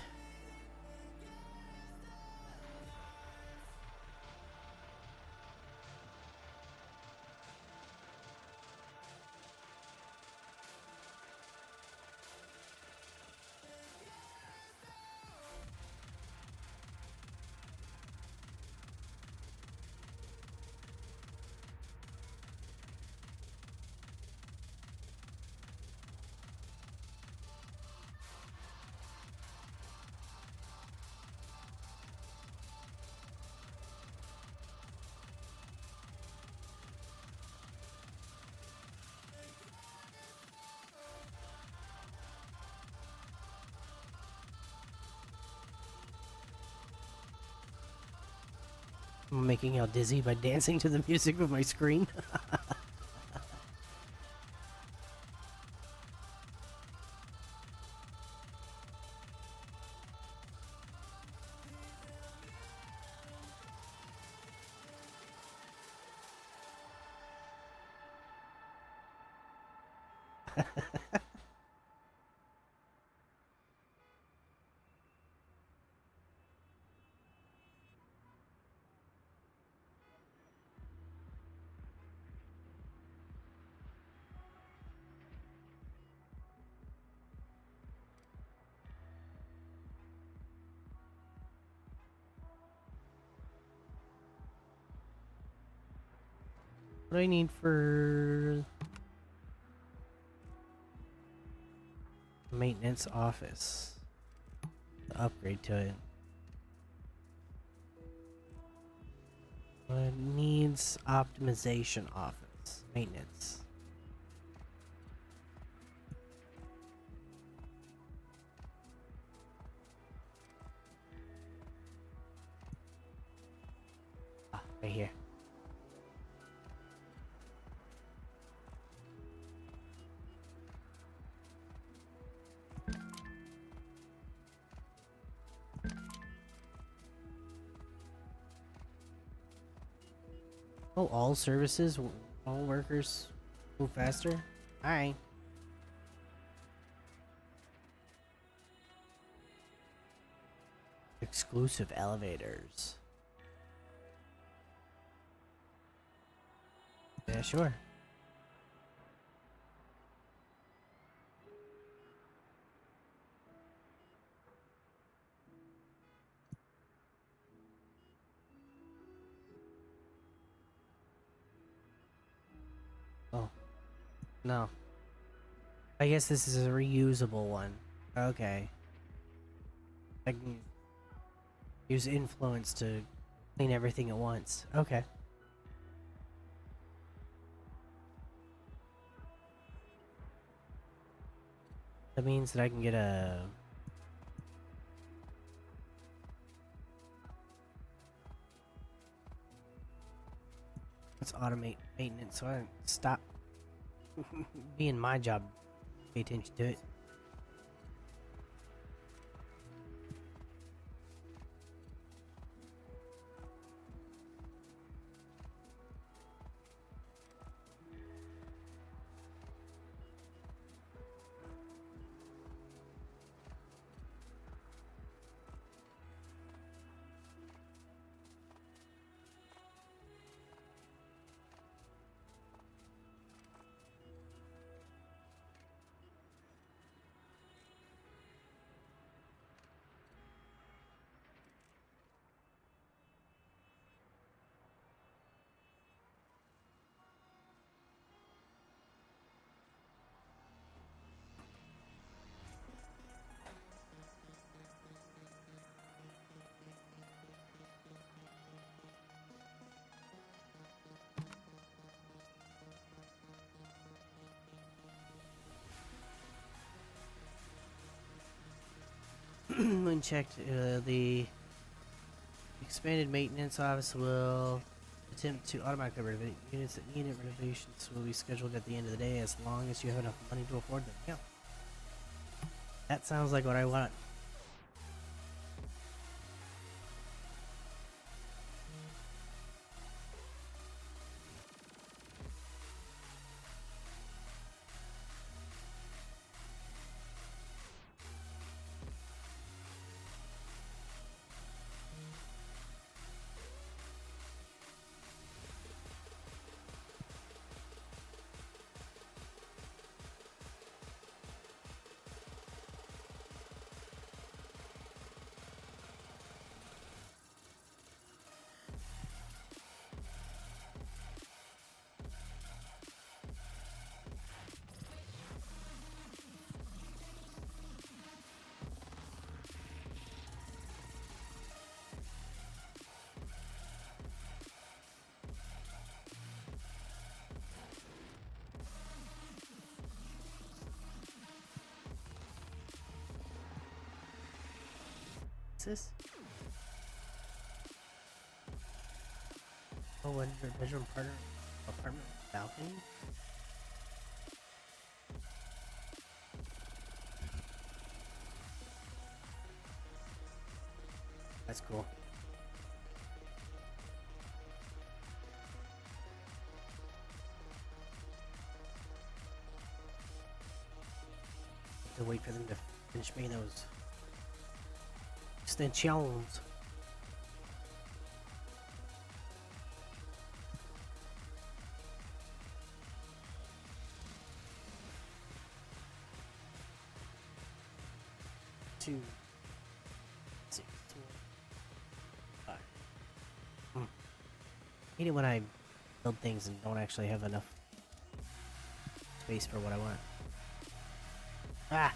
I'm making y'all dizzy by dancing to the music with my screen. What do I need for maintenance office? To upgrade to it. It needs optimization office. Maintenance. Ah, right here. Oh, all services, all workers move faster? Alright. Exclusive elevators. Yeah, sure. Oh, no. I guess this is a reusable one. Okay. I can use influence to clean everything at once. Okay. That means that I can get a... Let's automate maintenance so I don't stop being my job. Pay attention to it. When checked, the expanded maintenance office will attempt to automatically renovate units that need renovations will be scheduled at the end of the day as long as you have enough money to afford them. Yeah. That sounds like what I want. What's this? Oh, 100 bedroom apartment balcony? That's cool. To wait for them to finish me those extensions. Two, 6, 5. Hate it when I build things and don't actually have enough space for what I want. Ah!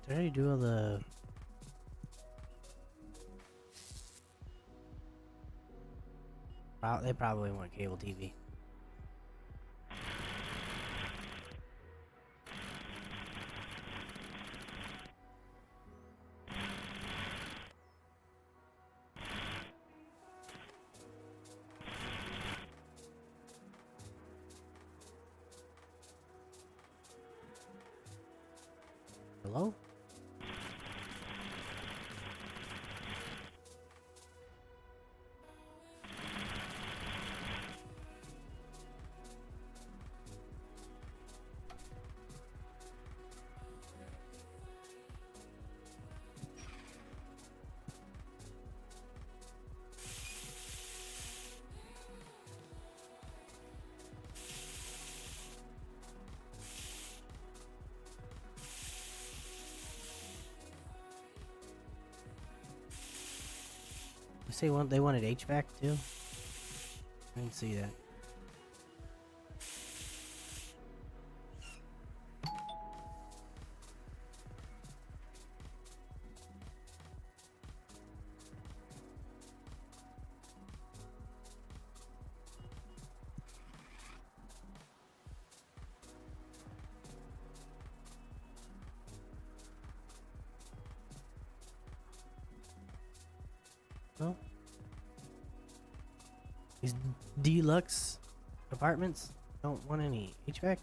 Did I already do all the... They probably want cable TV. Hello? You say they wanted HVAC too? I didn't see that. No. These deluxe apartments don't want any HVAC.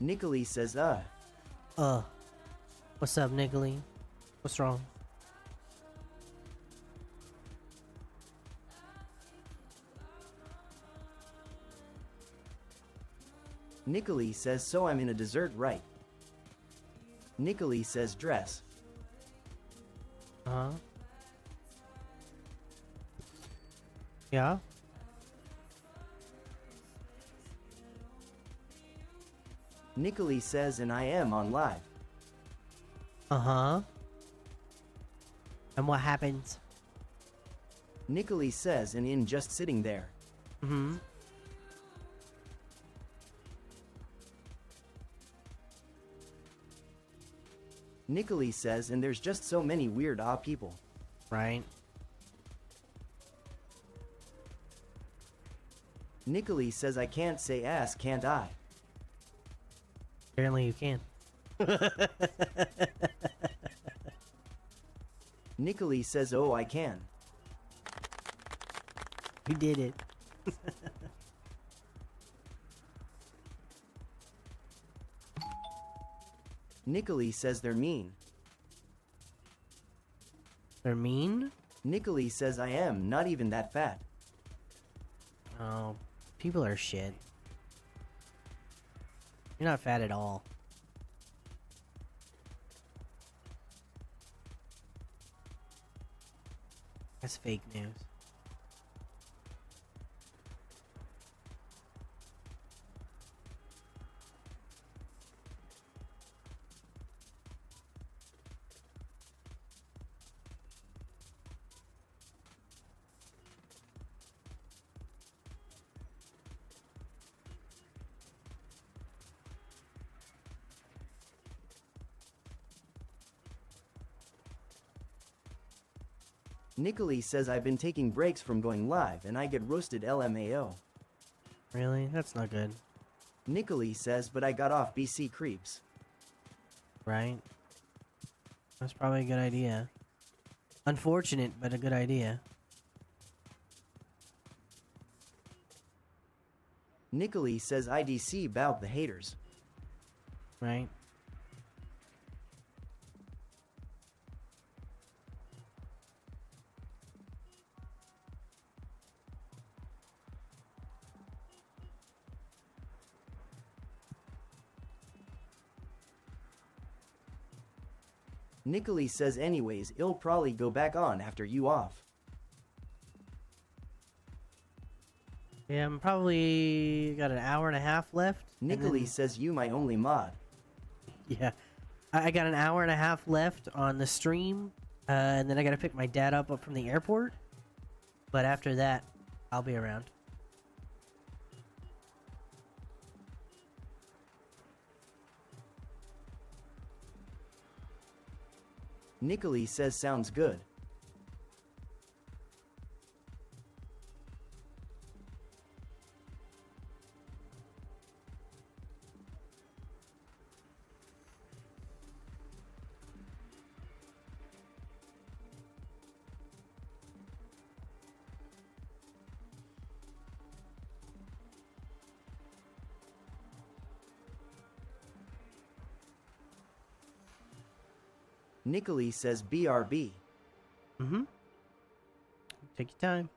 Nicholas says, Uh. What's up, Niggly? What's wrong? Nicolai says, so I'm in a dessert, right? Nicolai says, dress. Uh-huh. Yeah? Nicolai says, and I am on live. Uh-huh. And what happens? Nicolai says, and in just sitting there. Mm-hmm. Nicolai says, and there's just so many weird people. Right. Nicolai says, I can't say ass, can't I? Apparently you can. Nicolai says, oh, I can. You did it. Nicolai says they're mean. They're mean? Nicolai says I am, not even that fat. Oh, people are shit. You're not fat at all. That's fake news. Nicolai says I've been taking breaks from going live and I get roasted LMAO. Really? That's not good. Nicolai says, but I got off BC creeps. Right? That's probably a good idea. Unfortunate, but a good idea. Nicolai says IDC about the haters. Right? Nicolai says anyways, it'll probably go back on after you off. Yeah, I'm probably got an hour and a half left. Nicolai says you my only mod. Yeah. I got an hour and a half left on the stream. And then I gotta pick my dad up from the airport. But after that, I'll be around. Nicolai says sounds good. Nicolai says BRB. Mm-hmm. Take your time.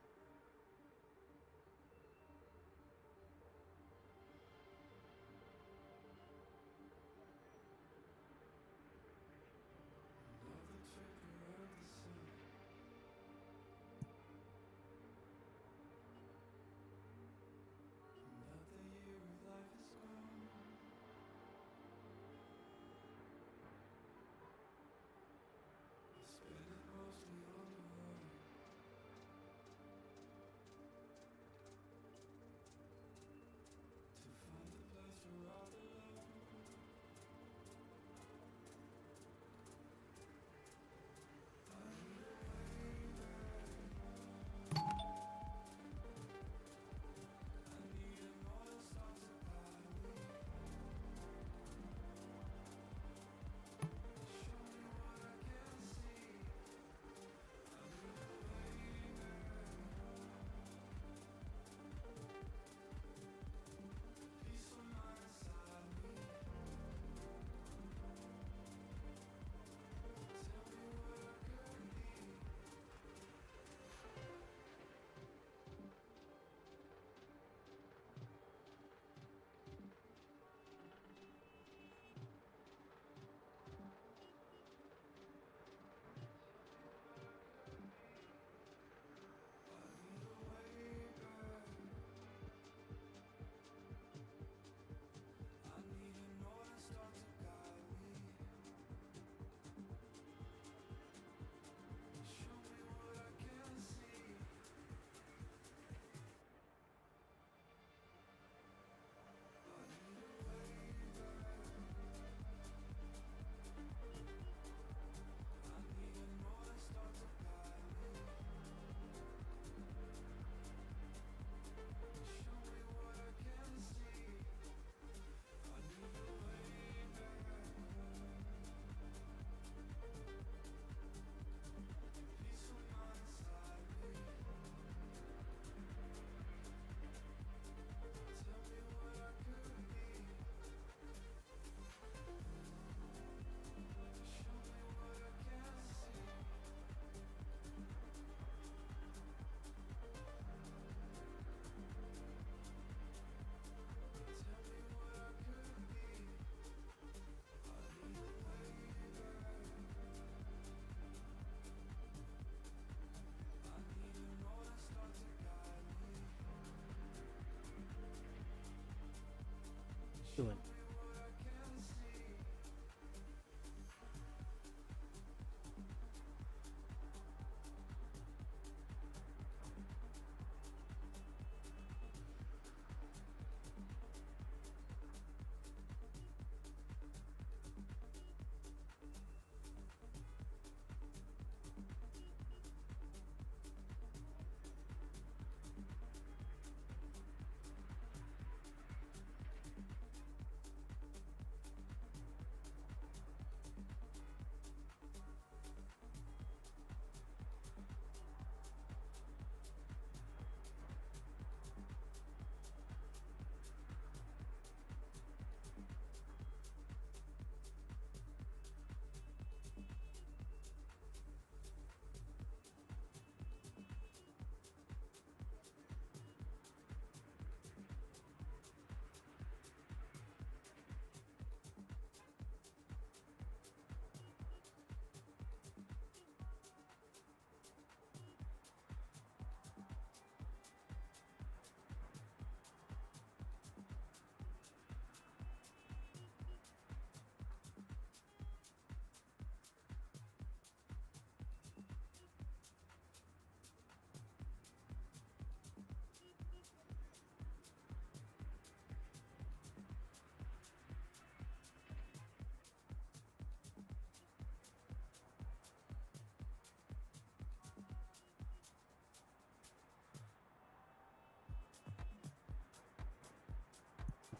doing?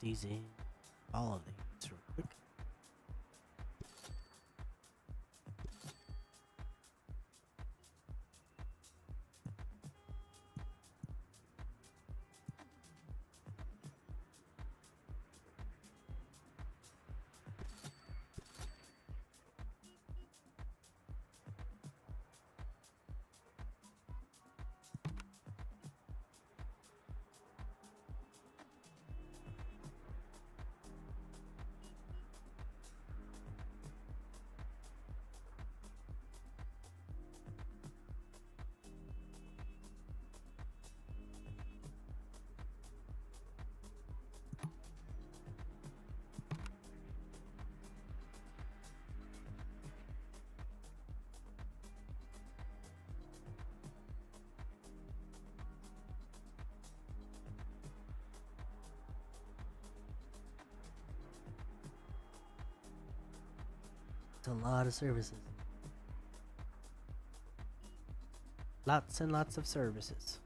These in, all of these real quick. It's a lot of services. Lots and lots of services.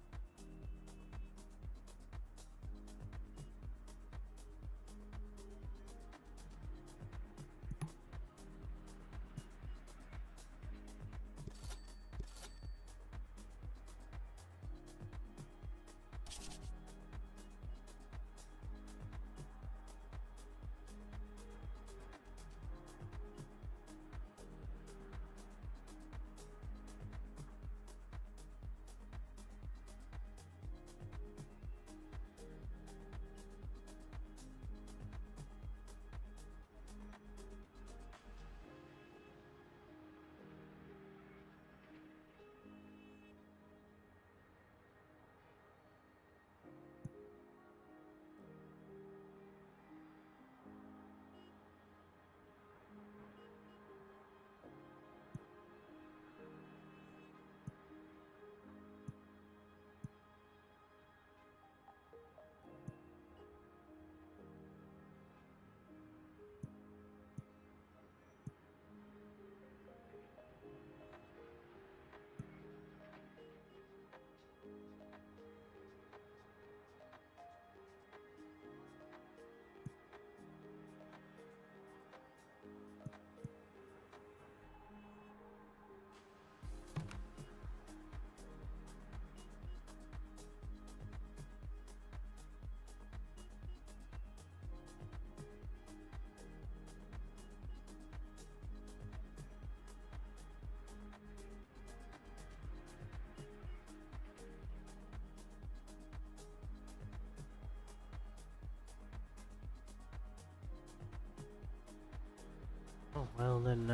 Oh, well then,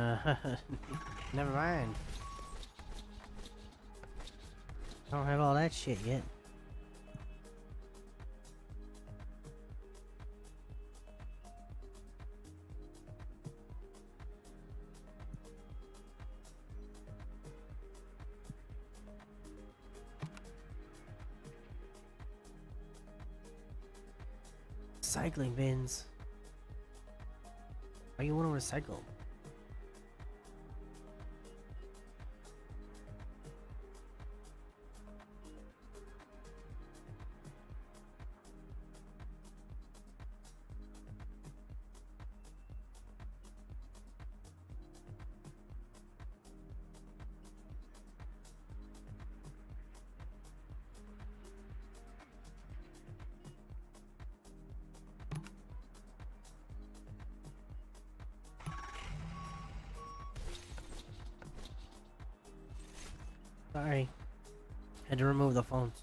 never mind. I don't have all that shit yet. recycling bins. Why you want to recycle? Sorry. Had to remove the phones.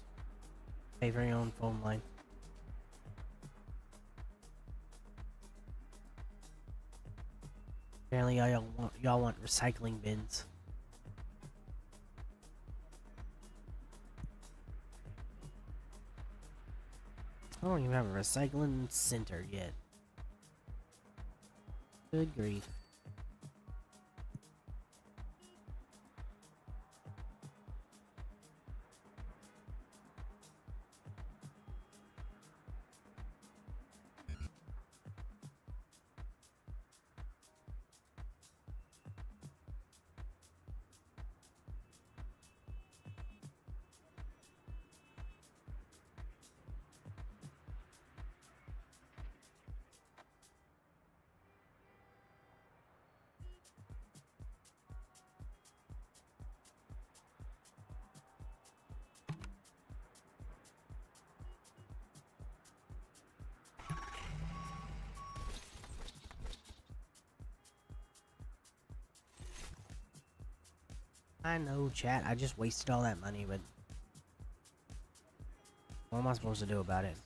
Pay for your own phone line. Apparently y'all want recycling bins. I don't even have a recycling center yet. Good grief. I know, chat. I just wasted all that money, but what am I supposed to do about it?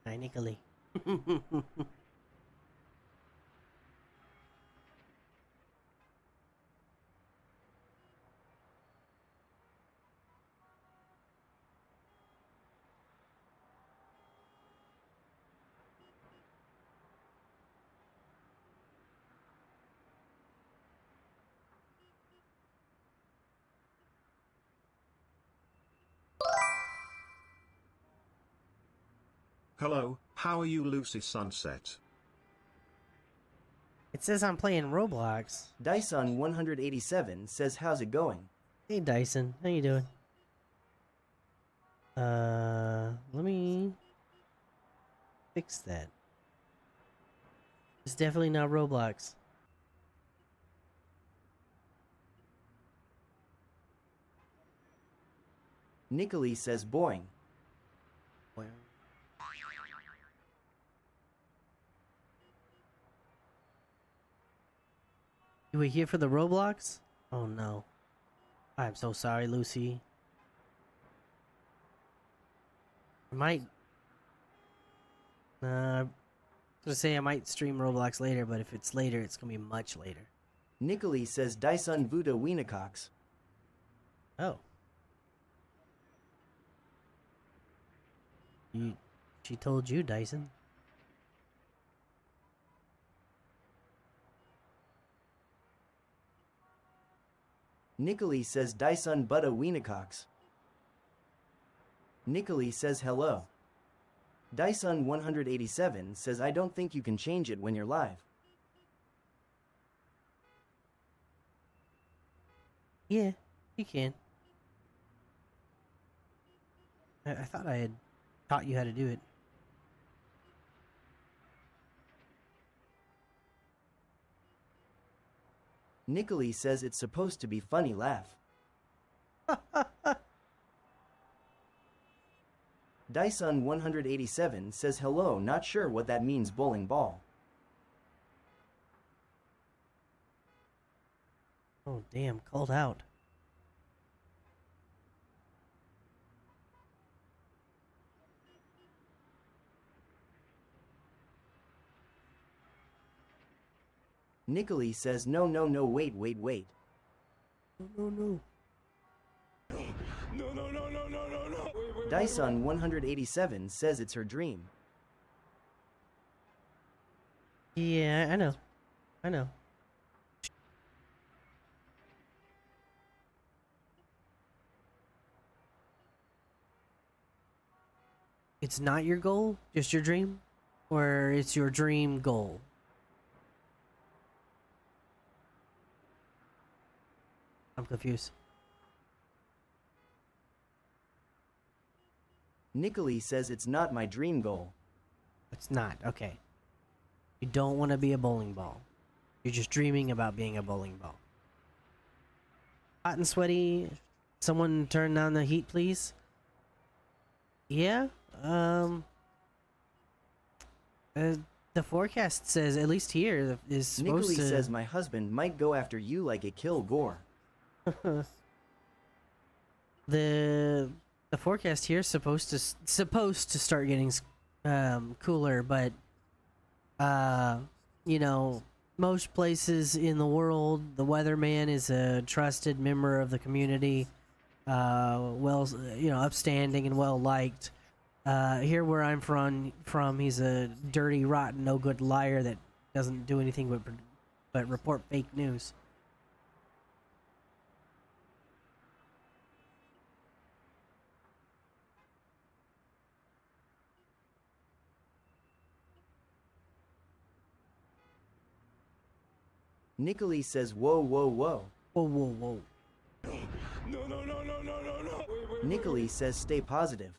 Technically. Hello, how are you, Lucy Sunset? It says I'm playing Roblox. Dyson 187 says how's it going? Hey Dyson, how you doing? Let me fix that. It's definitely not Roblox. Nicolai says boing. Well. You were here for the Roblox? Oh no. I'm so sorry, Lucy. I might... I was gonna say I might stream Roblox later, but if it's later, it's gonna be much later. Nicolai says Dyson Vuda Wienacox. Oh. She told you, Dyson. Nicolai says Dyson Butta Wienacox. Nicolai says hello. Dyson 187 says I don't think you can change it when you're live. Yeah, you can. I thought I had taught you how to do it. Nicolai says it's supposed to be funny laugh. Dyson 187 says hello, not sure what that means, bowling ball. Oh damn, called out. Nicolai says no, wait. No. No. Wait. Dyson 187 says it's her dream. Yeah, I know. It's not your goal, just your dream? Or it's your dream goal? I'm confused. Nicolai says it's not my dream goal. It's not, okay. You don't want to be a bowling ball. You're just dreaming about being a bowling ball. Hot and sweaty. Someone turn down the heat, please. Yeah, the forecast says, at least here, is supposed Nicolai to... says my husband might go after you like a kill gore. The forecast here is supposed to start getting cooler, but you know, most places in the world, the weatherman is a trusted member of the community, well, you know, upstanding and well liked. Here where I'm from, he's a dirty, rotten, no good liar that doesn't do anything but report fake news. Nicolai says whoa. Whoa. No. Wait. Nicolai says stay positive.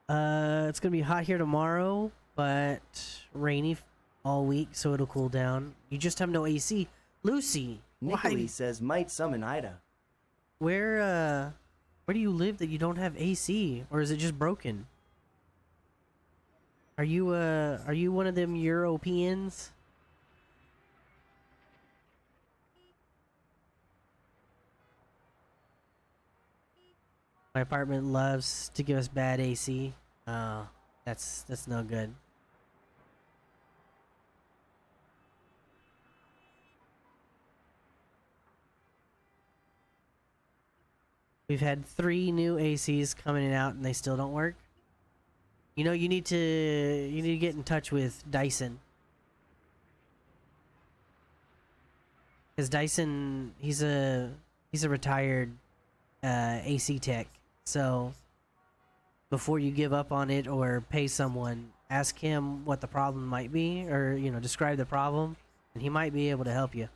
It's gonna be hot here tomorrow, but rainy all week, so it'll cool down. You just have no AC. Lucy, Nicolai why? says might summon Ida. Where do you live that you don't have AC, or is it just broken? Are you one of them Europeans? My apartment loves to give us bad AC. That's no good. We've had 3 new ACs coming in and out, and they still don't work. You know, you need to get in touch with Dyson. Because Dyson, he's a retired AC tech. So before you give up on it or pay someone, ask him what the problem might be, or describe the problem, and he might be able to help you.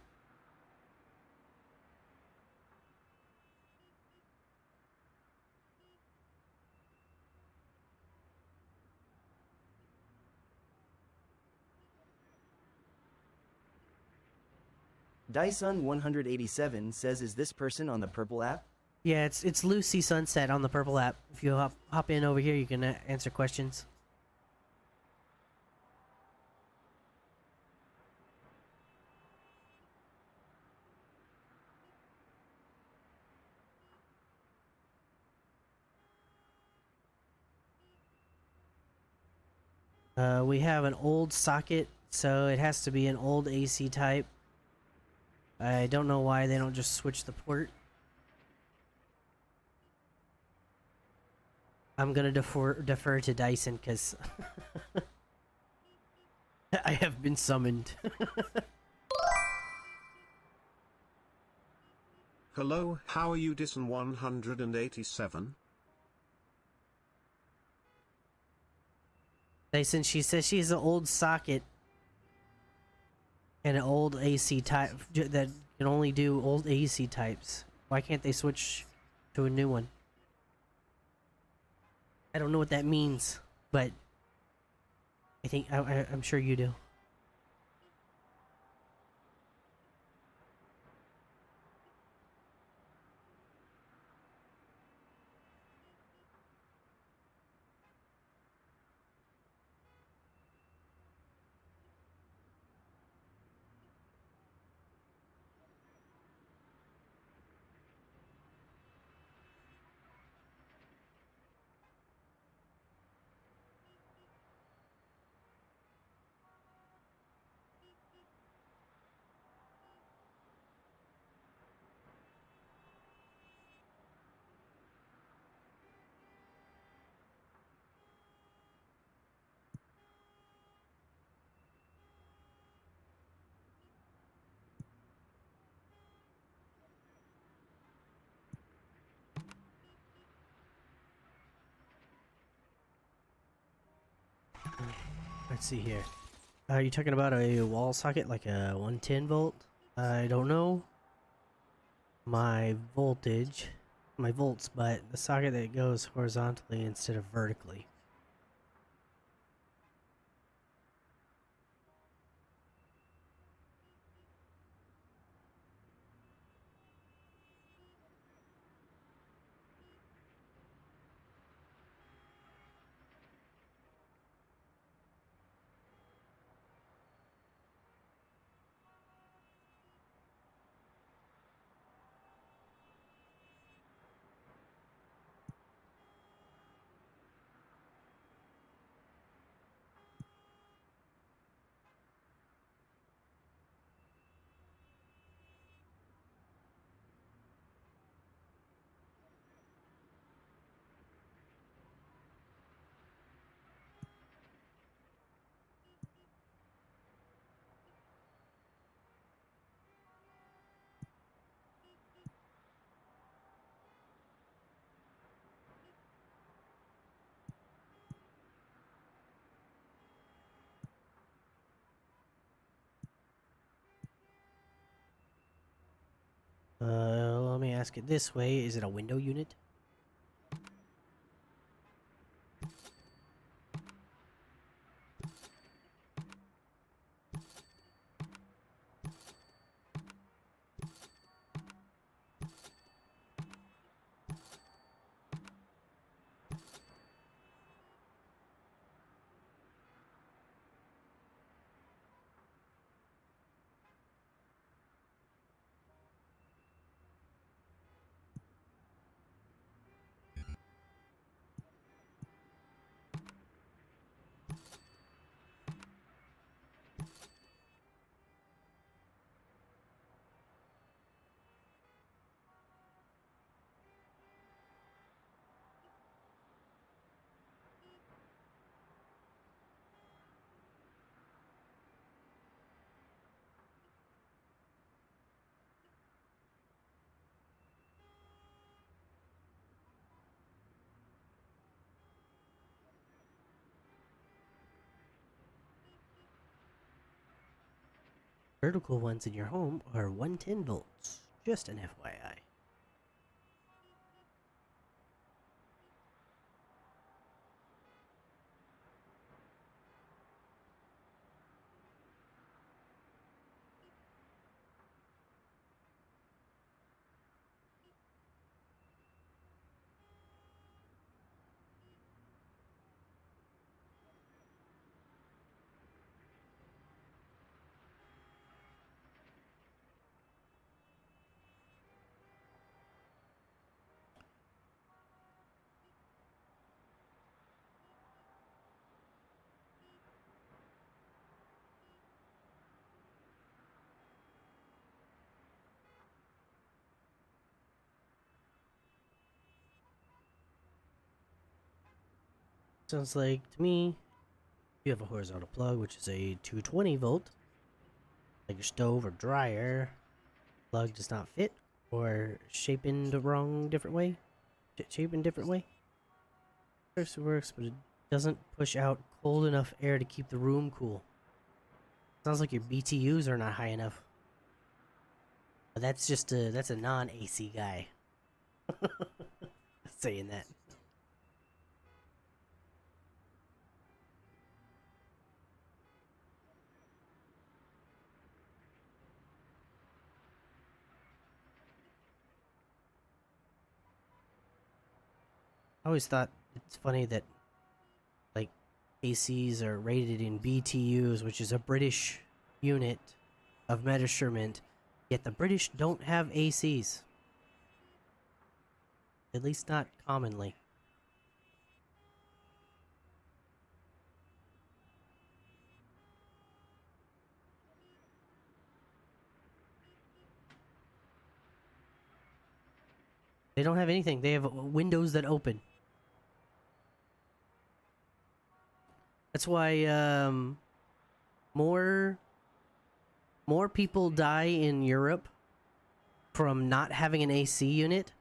Dyson 187 says, is this person on the purple app? Yeah, it's Lucy Sunset on the purple app. If you hop in over here, you can answer questions. We have an old socket, so it has to be an old AC type. I don't know why they don't just switch the port. I'm gonna defer to Dyson because I have been summoned. Hello, how are you, Dyson 187? Dyson, she says she's an old socket and an old AC type that can only do old AC types. Why can't they switch to a new one? I don't know what that means, but I think I'm sure you do. Let's see here. Are you talking about a wall socket like a 110 volt? I don't know my voltage, my volts, but the socket that goes horizontally instead of vertically. Let me ask it this way. Is it a window unit? Vertical ones in your home are 110 volts. Just an FYI. Sounds like to me, you have a horizontal plug, which is a 220 volt, like your stove or dryer. Plug does not fit or shape in the wrong different way. Shape in different way. Works, but it doesn't push out cold enough air to keep the room cool. Sounds like your BTUs are not high enough. But that's just that's a non-AC guy saying that. I always thought it's funny that like ACs are rated in BTUs, which is a British unit of measurement, yet the British don't have ACs. At least not commonly. They don't have anything. They have windows that open. That's why more people die in Europe from not having an AC unit,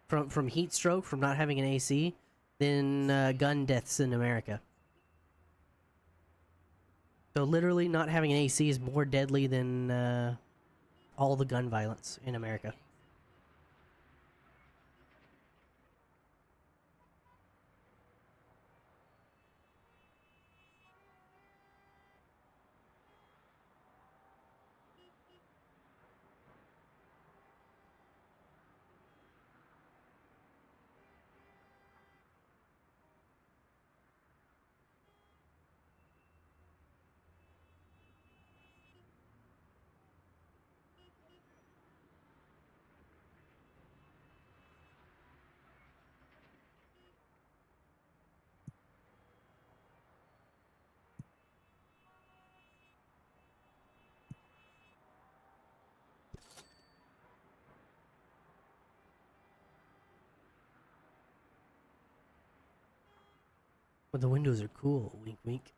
from heat stroke, from not having an AC, than gun deaths in America. So literally not having an AC is more deadly than all the gun violence in America. But the windows are cool. Wink, wink.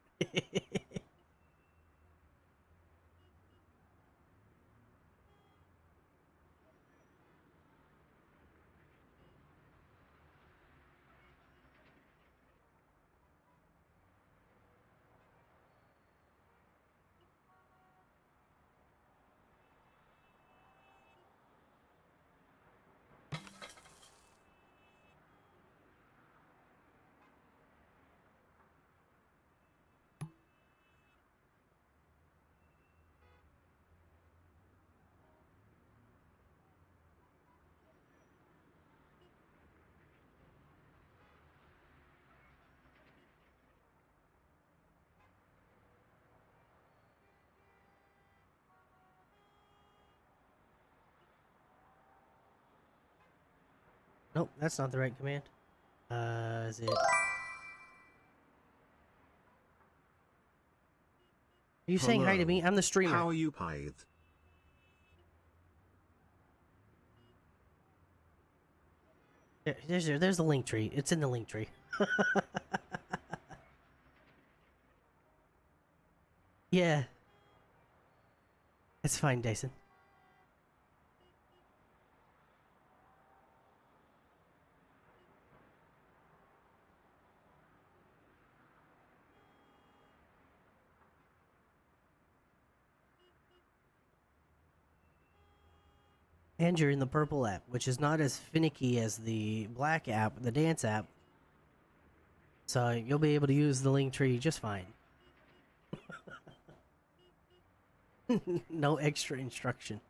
Nope, that's not the right command. Is it? Are you saying hi to me? I'm the streamer. How are you, Pyth? There's the link tree. It's in the link tree. Yeah. It's fine, Dyson. And you're in the purple app, which is not as finicky as the black app, the dance app. So you'll be able to use the link tree just fine. No extra instruction.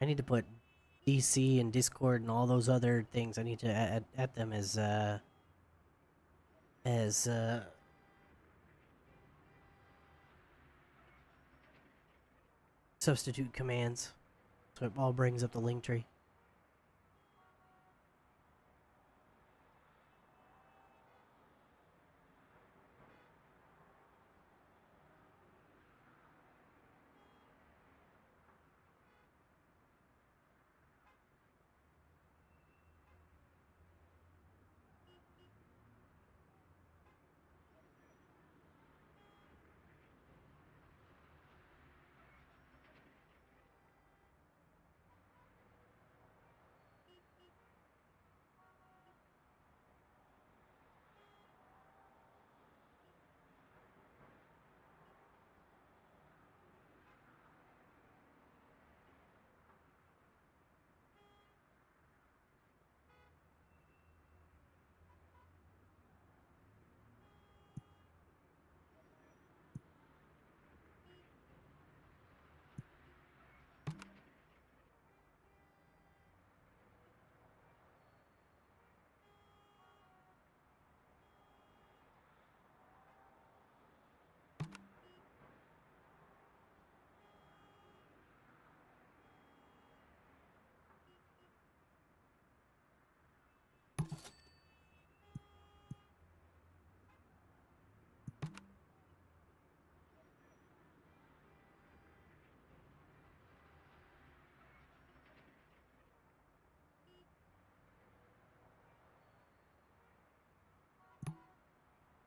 I need to put DC and Discord and all those other things. I need to add them as substitute commands, so it all brings up the link tree.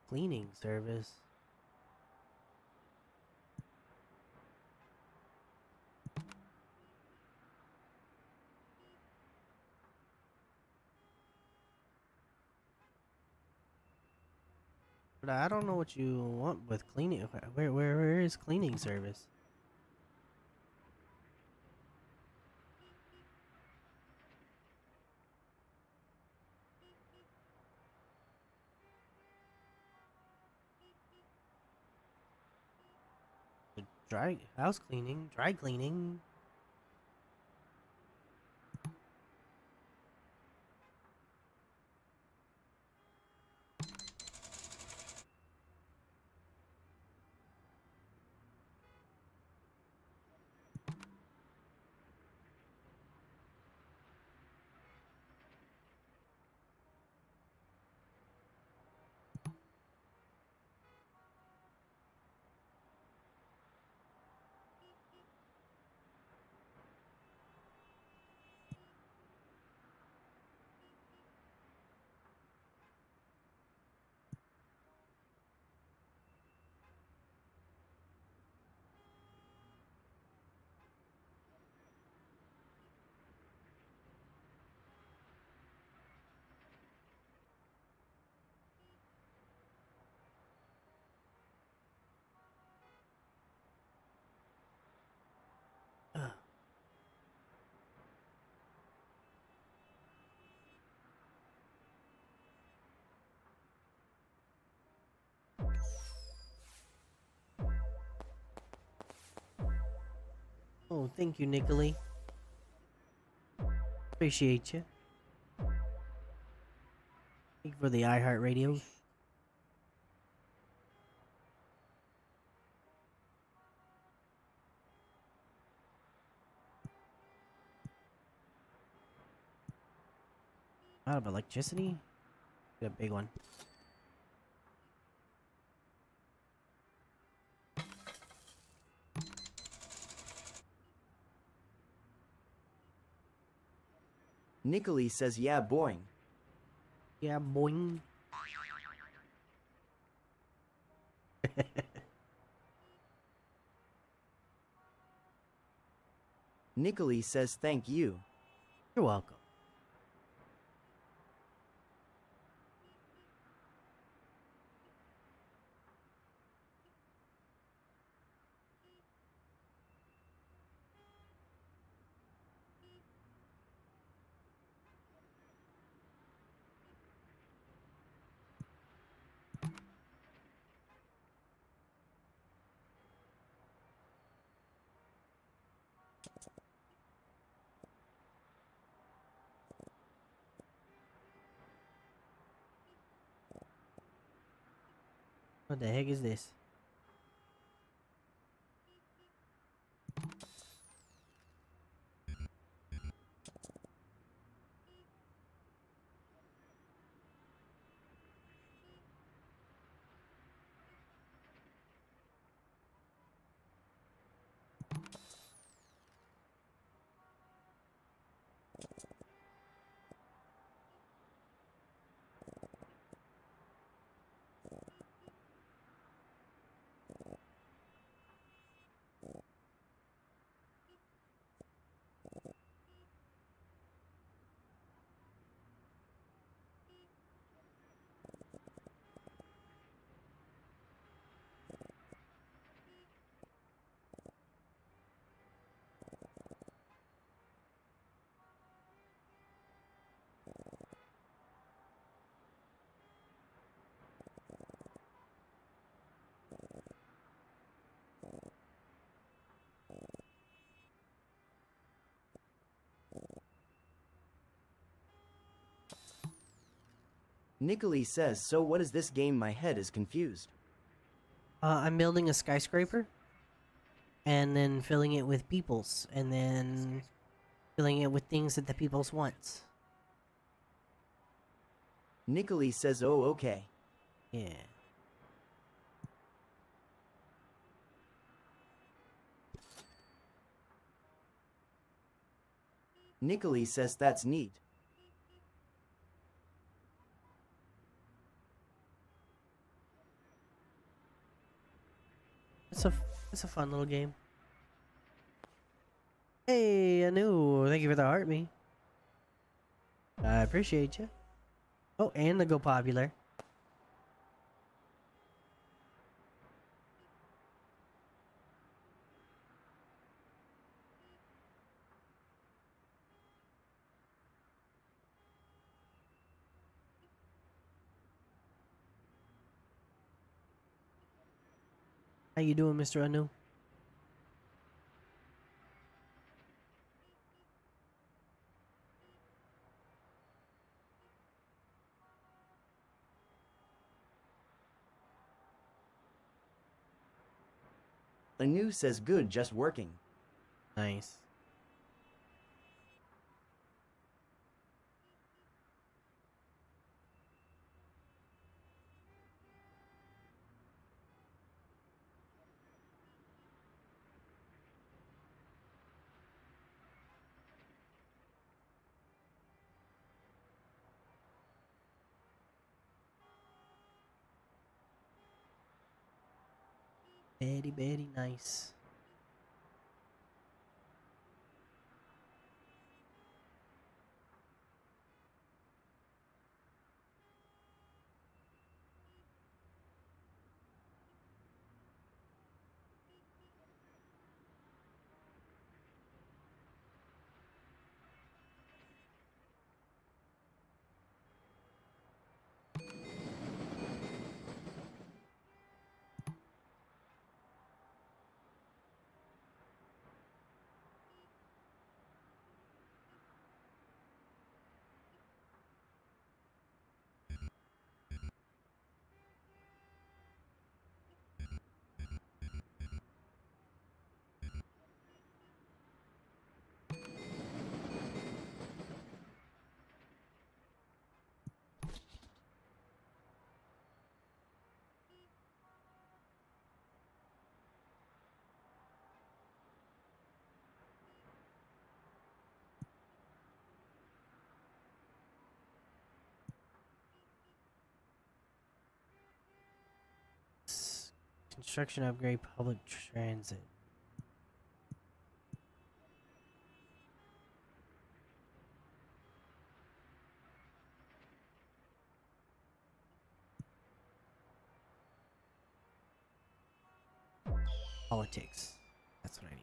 Cleaning service. But I don't know what you want with cleaning. Where is cleaning service? Dry house cleaning, dry cleaning. Oh, thank you, Nicolay. Appreciate you. Thank you for the iHeartRadio. Out of electricity? Get a big one. Nicholy says yeah boing. Yeah, boing. Nicholy says thank you. You're welcome. What the heck is this? Nicholy says so what is this game, my head is confused. I'm building a skyscraper. And then filling it with peoples. And then filling it with things that the peoples wants. Nicholy says oh okay. Yeah. Nicholy says that's neat. It's a fun little game. Hey, Anu, thank you for the heart me. I appreciate you. Oh, and the Go Popular. How you doing, Mr. Anu? Anu says good, just working. Nice. Very, very nice. Construction upgrade public transit. Politics. That's what I need.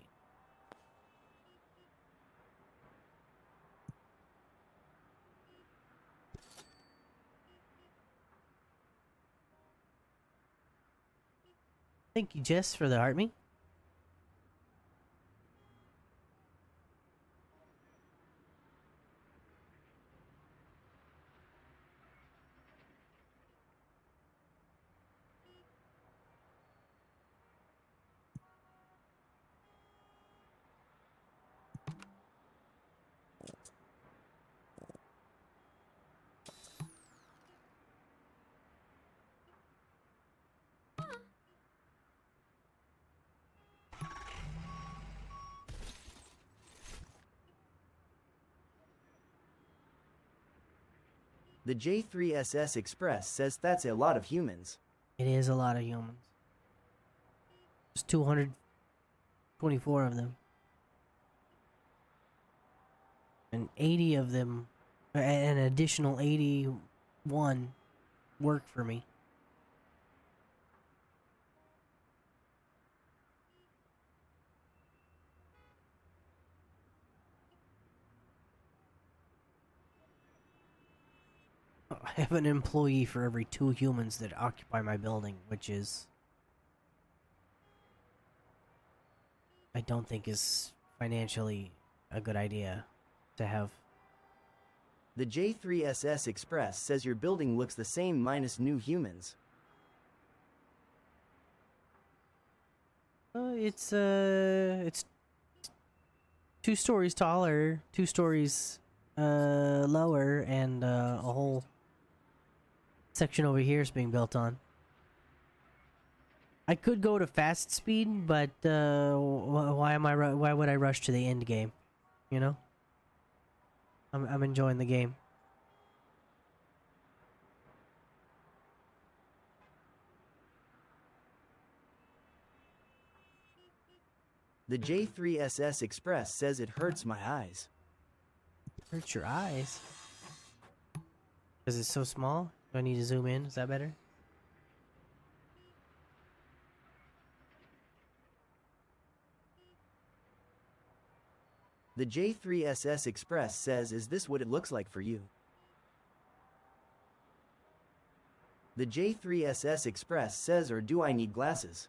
Thank you, Jess, for the army. The J3SS Express says that's a lot of humans. It is a lot of humans. There's 224 of them. And 80 of them, an additional 81 work for me. I have an employee for every 2 humans that occupy my building, which is... I don't think is financially a good idea to have. The J3SS Express says your building looks the same minus new humans. It's 2 stories taller, 2 stories lower, and a whole section over here is being built on. I could go to fast speed, but why would I rush to the end game? You know? I'm enjoying the game. The J3SS Express says it hurts my eyes. Hurts your eyes? Because it's so small? Do I need to zoom in? Is that better? The J3SS Express says, is this what it looks like for you? The J3SS Express says, or do I need glasses?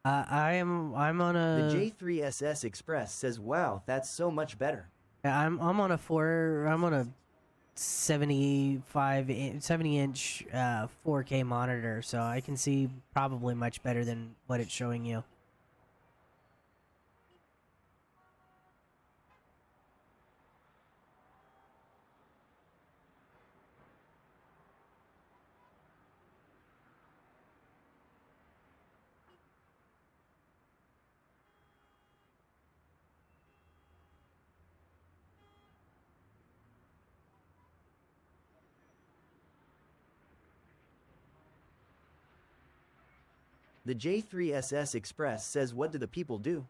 I'm on a... The J3SS Express says, wow, that's so much better. I'm on a 70 inch 4K monitor, so I can see probably much better than what it's showing you. The J3SS Express says, what do the people do?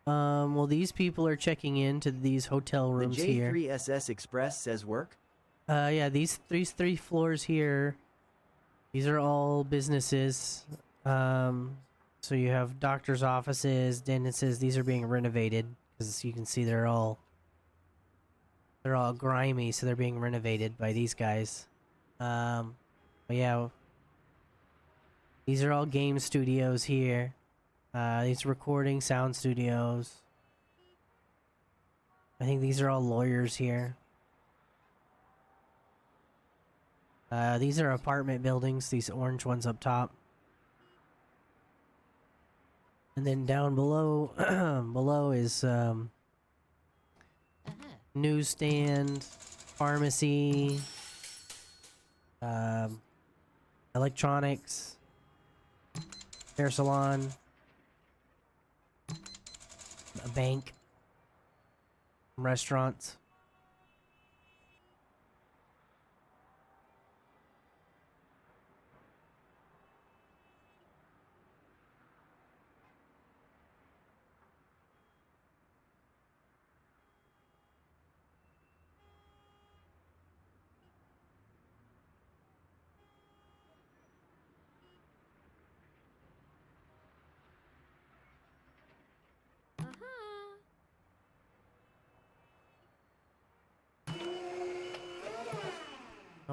Well, these people are checking into these hotel rooms here. The J3SS Express says work? Yeah, these 3 floors here, these are all businesses. So you have doctors' offices, dentists. These are being renovated, because you can see they're all grimy, so they're being renovated by these guys. But yeah, these are all game studios here. These recording sound studios. I think these are all lawyers here. These are apartment buildings, these orange ones up top. And then down below, below is newsstand, pharmacy, electronics, hair salon, a bank, restaurants.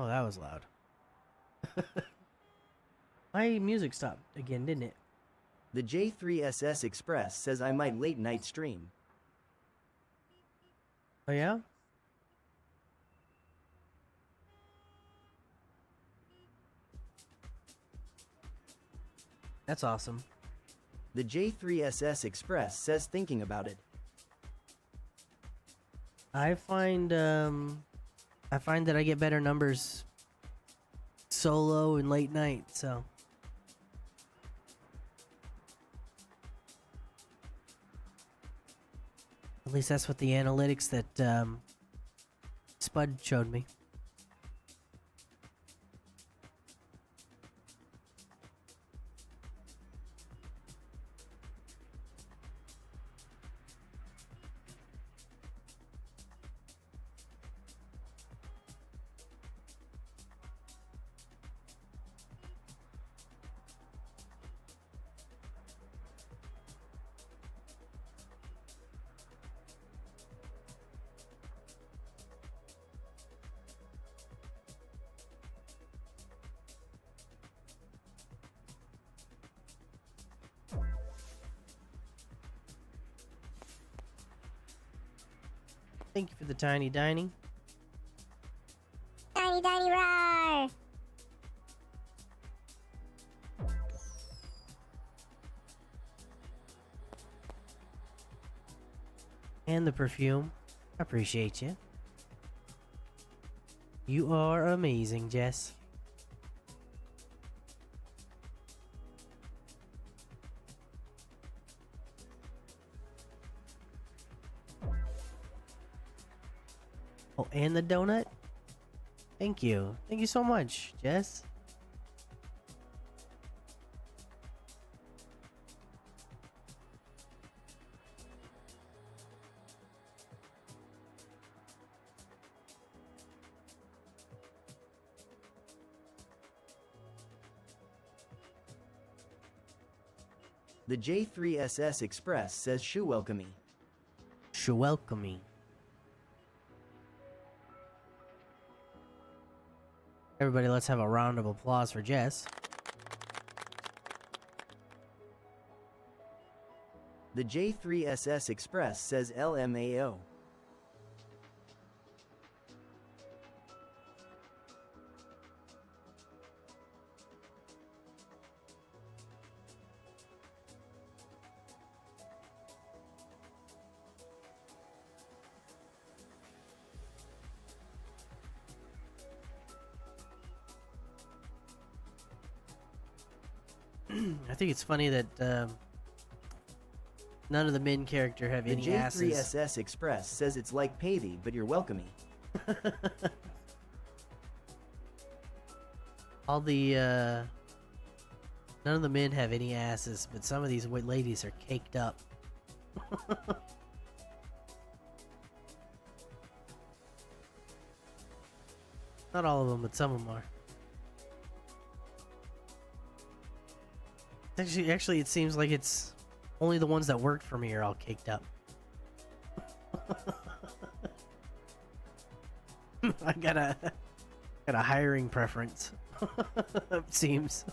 Oh, that was loud. My music stopped again, didn't it? The J3SS Express says I might late night stream. Oh, yeah? That's awesome. The J3SS Express says thinking about it. I find that I get better numbers solo and late night, so at least that's what the analytics that Spud showed me. Thank you for the tiny dining. Tiny, tiny roar! And the perfume. I appreciate you. You are amazing, Jess. Oh, and the donut? Thank you. Thank you so much, Jess. The J3SS Express says shoe welcome me. Shoe welcome me. Everybody, let's have a round of applause for Jess. The J3SS Express says LMAO. I think it's funny that none of the main character have The any asses. J3SS Express says it's like paythee, but you're welcome me. All the none of the men have any asses, but some of these ladies are caked up. Not all of them, but some of them are. Actually, it seems like it's only the ones that worked for me are all caked up. I got a hiring preference. It seems.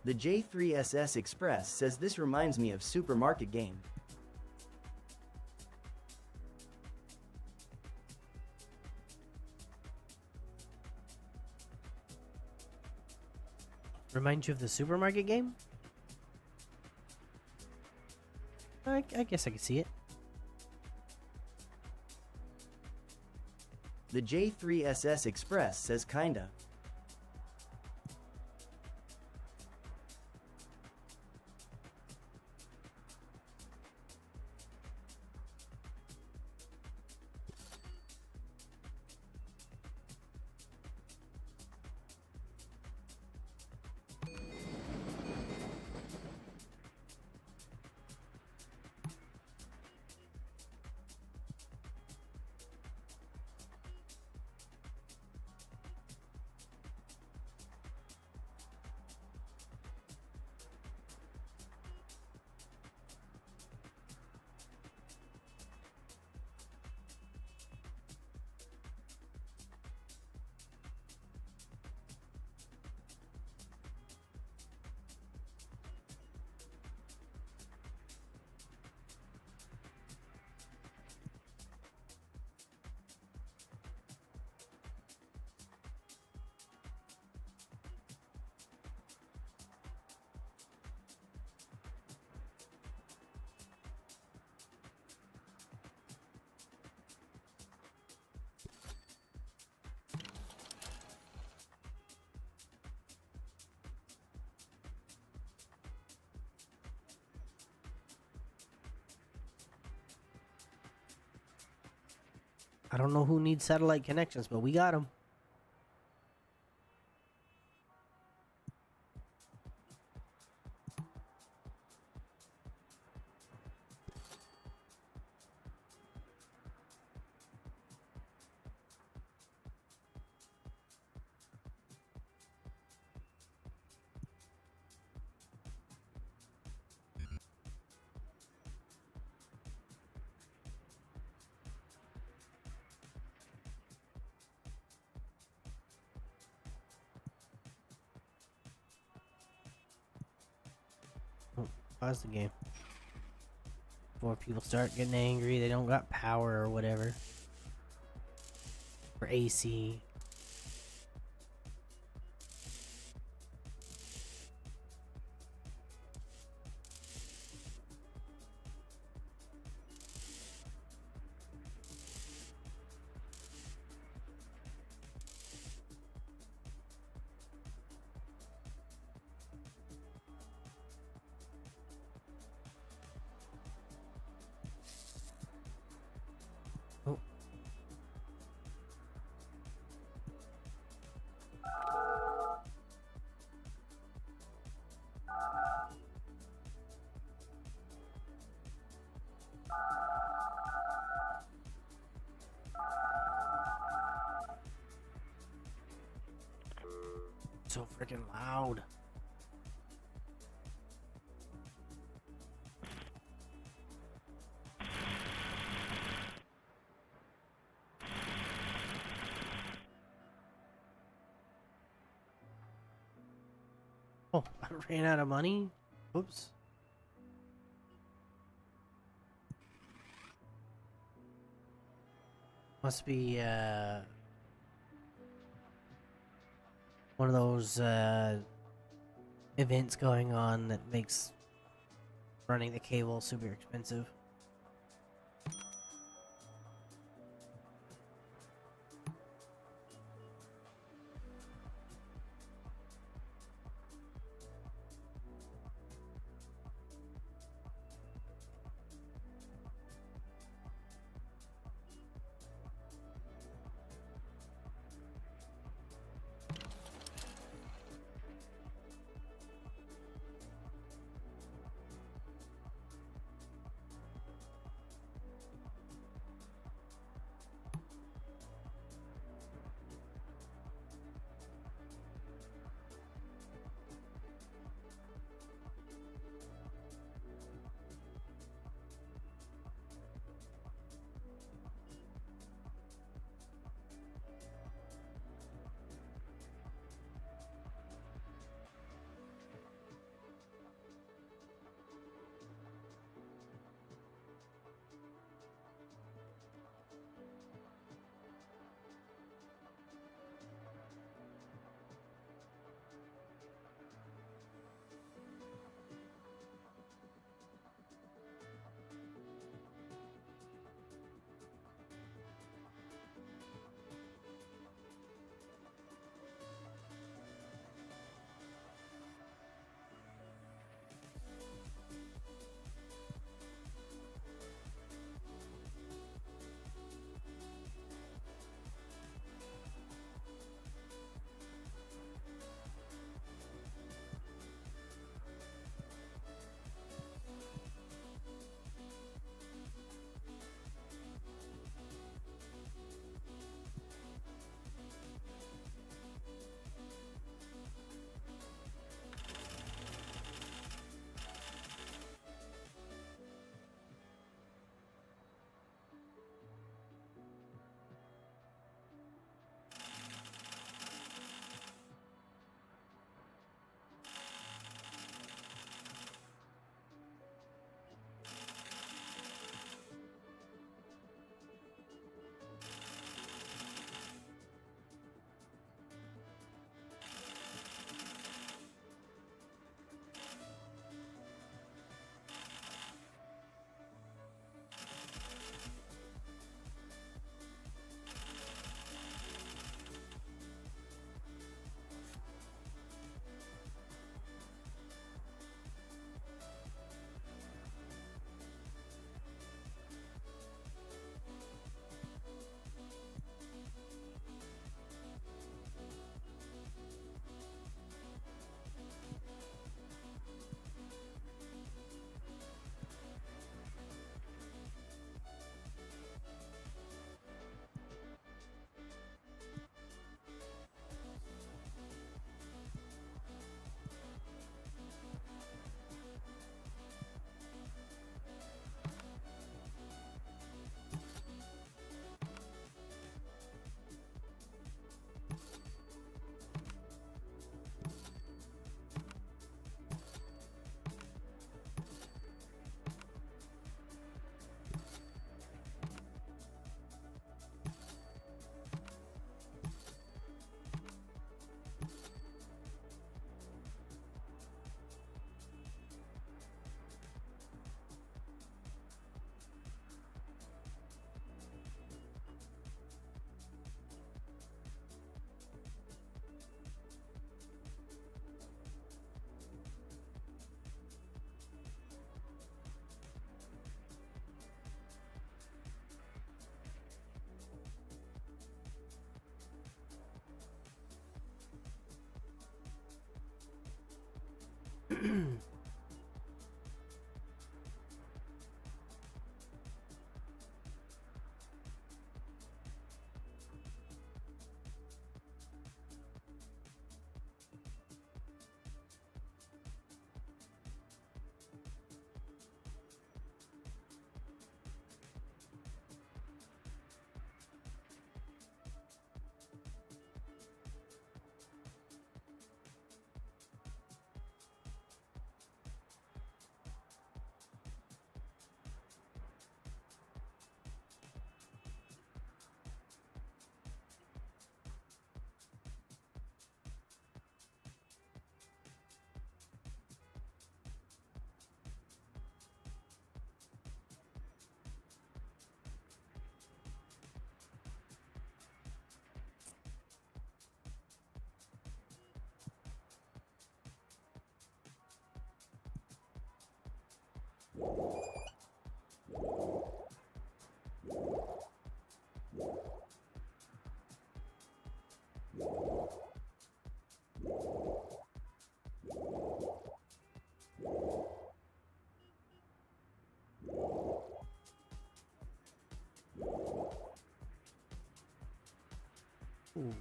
The J3SS Express says this reminds me of supermarket game. Remind you of the supermarket game? I guess I could see it. The J3SS Express says kinda. I don't know who needs satellite connections, but we got them. Pause the game. Before people start getting angry, they don't got power or whatever. Or AC. Oh. So freaking loud. Oh, I ran out of money? Oops. Must be, one of those, events going on that makes running the cable super expensive. Ooh.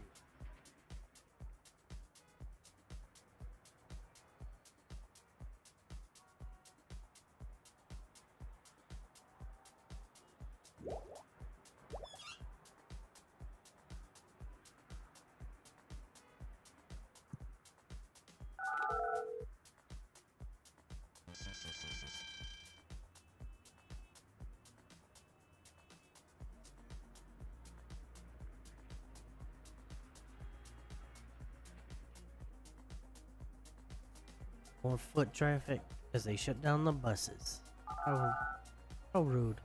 More foot traffic as they shut down the buses. How rude.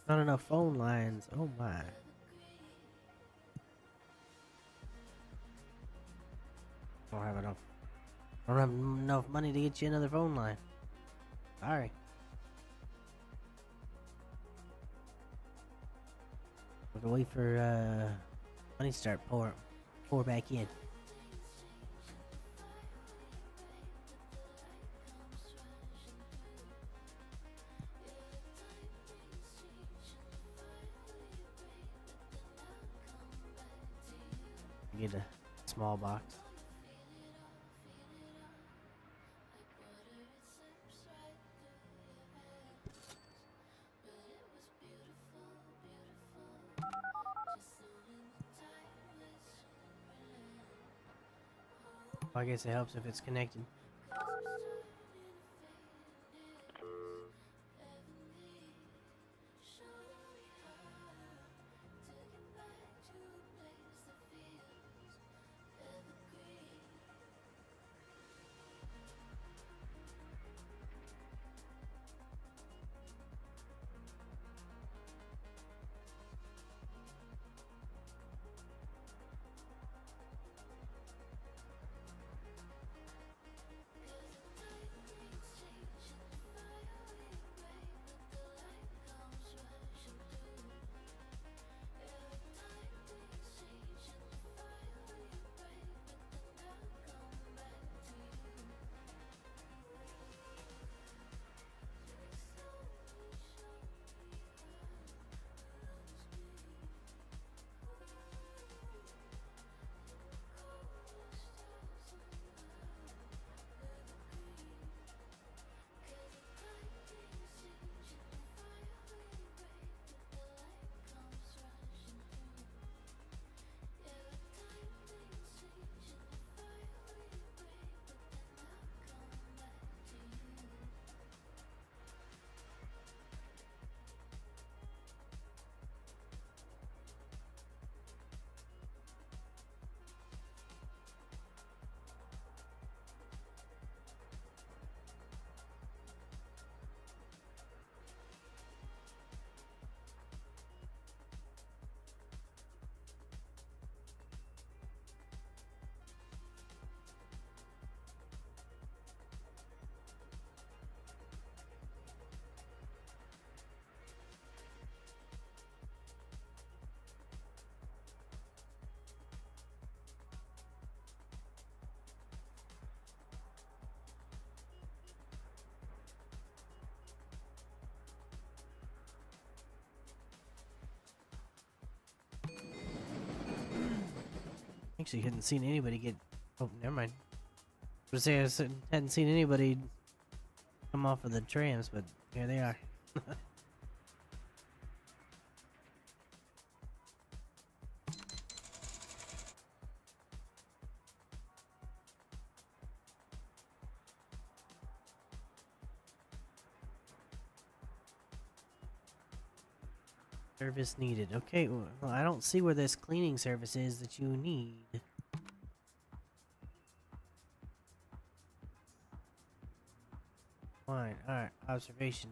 Not enough phone lines. Oh my. Don't have enough. Don't have enough money to get you another phone line. Sorry. Have to wait for money to start pour back in. Get a small box. I guess it helps if it's connected. Actually, hadn't seen anybody get. Oh, never mind. I was saying hadn't seen anybody come off of the trams, but here they are. Service needed. Okay, well, I don't see where this cleaning service is that you need. Fine. Alright, observation.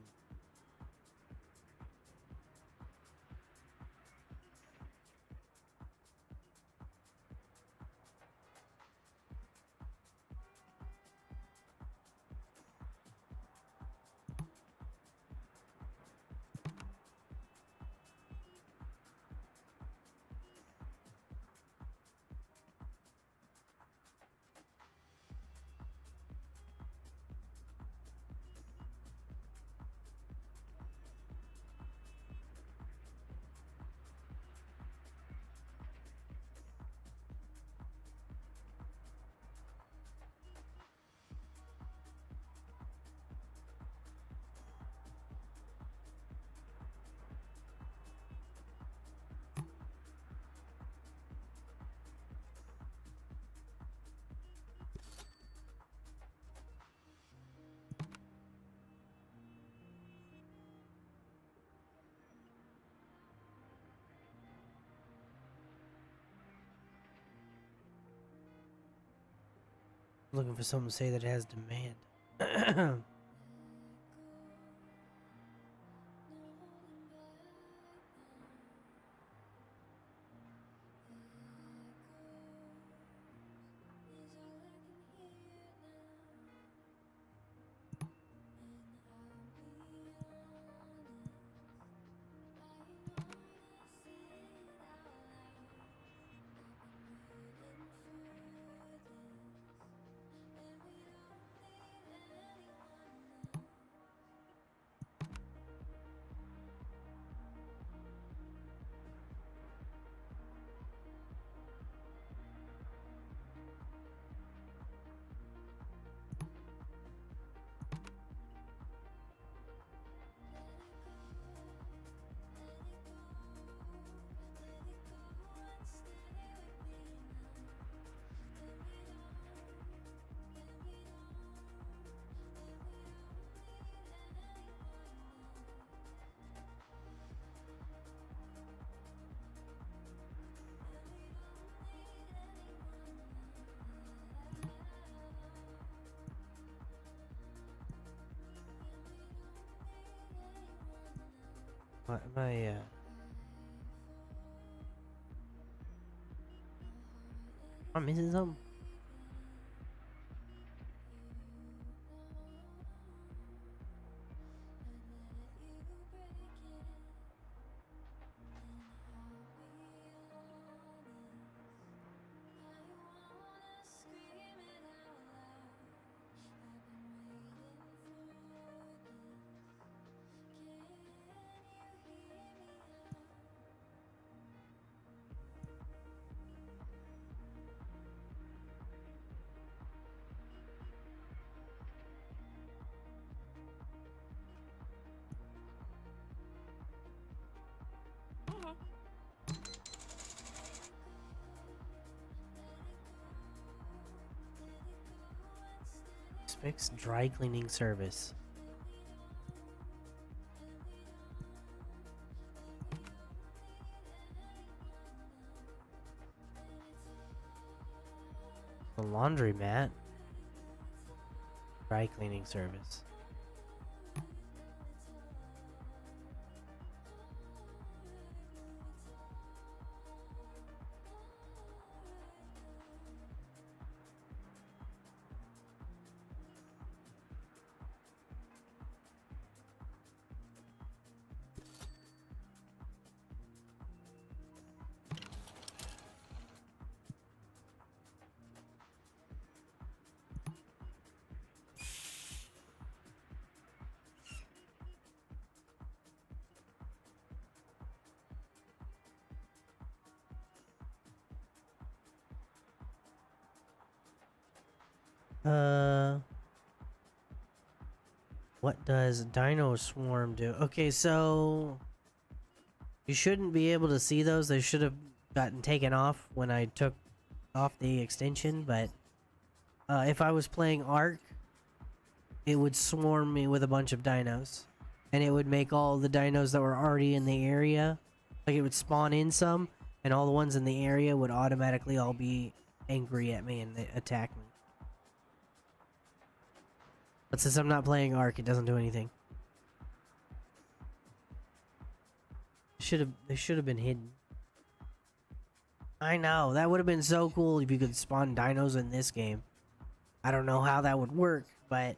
Looking for something to say that it has demand. My I'm missing something. Fix dry cleaning service. The laundromat. Dry cleaning service. What does Dino Swarm do? Okay, so you shouldn't be able to see those. They should have gotten taken off when I took off the extension, but if I was playing Ark, it would swarm me with a bunch of dinos. And it would make all the dinos that were already in the area, like it would spawn in some, and all the ones in the area would automatically all be angry at me and they attack me. But since I'm not playing Ark, it doesn't do anything. They should have been hidden. I know, that would have been so cool if you could spawn dinos in this game. I don't know how that would work, but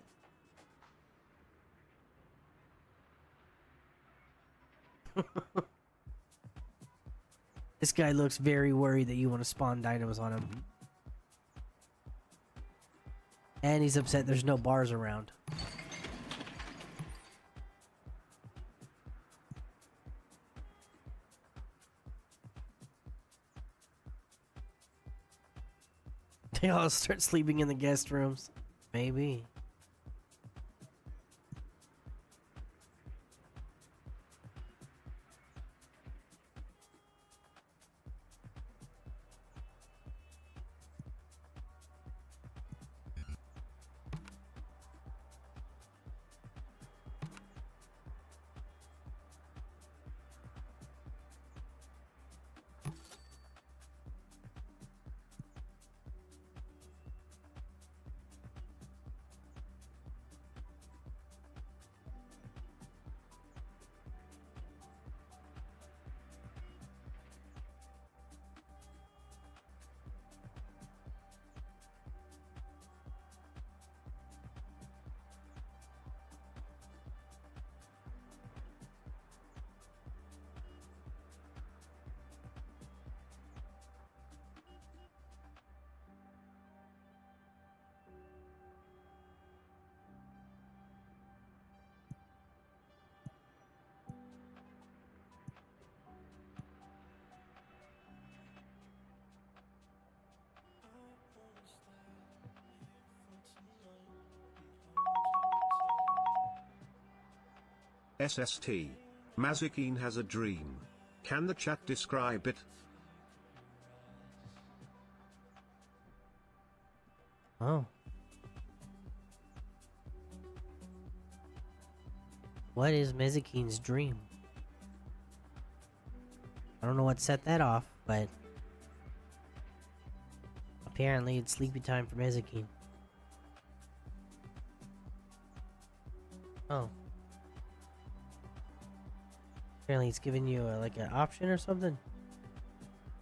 this guy looks very worried that you want to spawn dinos on him. And he's upset there's no bars around. They all start sleeping in the guest rooms. Maybe. SST. Mazikeen has a dream. Can the chat describe it? Oh. What is Mezikeen's dream? I don't know what set that off, but apparently it's sleepy time for Mezikeen. Oh. Apparently it's giving you like an option or something.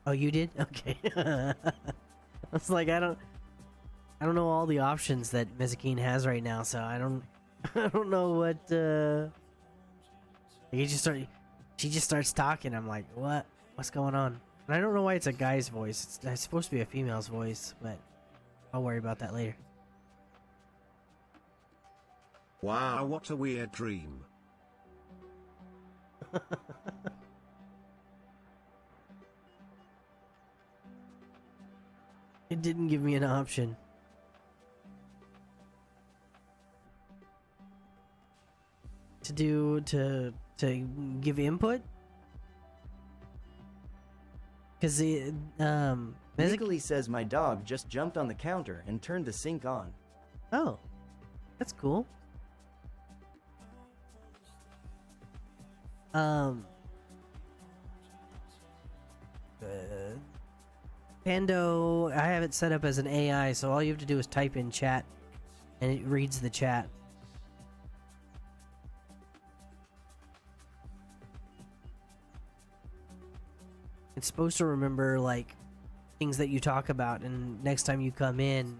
Oh, you did? Okay. I was like, I don't know all the options that Mezikeen has right now, so I don't know what she just starts talking. I'm like, what's going on? And I don't know why it's a guy's voice. It's supposed to be a female's voice, but I'll worry about that later. Wow, what a weird dream. It didn't give me an option. To give input? Because the Nicholy says my dog just jumped on the counter and turned the sink on. Oh, that's cool. Pando, I have it set up as an AI, so all you have to do is type in chat, and it reads the chat. It's supposed to remember, like, things that you talk about, and next time you come in,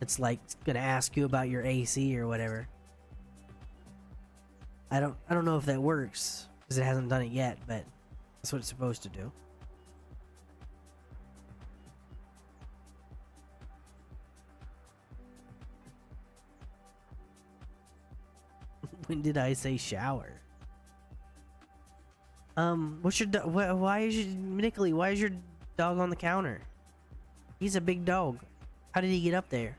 it's like gonna ask you about your AC or whatever. I don't know if that works because it hasn't done it yet, but that's what it's supposed to do. When did I say shower? What's your why is your Nicholy? Why is your dog on the counter? He's a big dog. How did he get up there?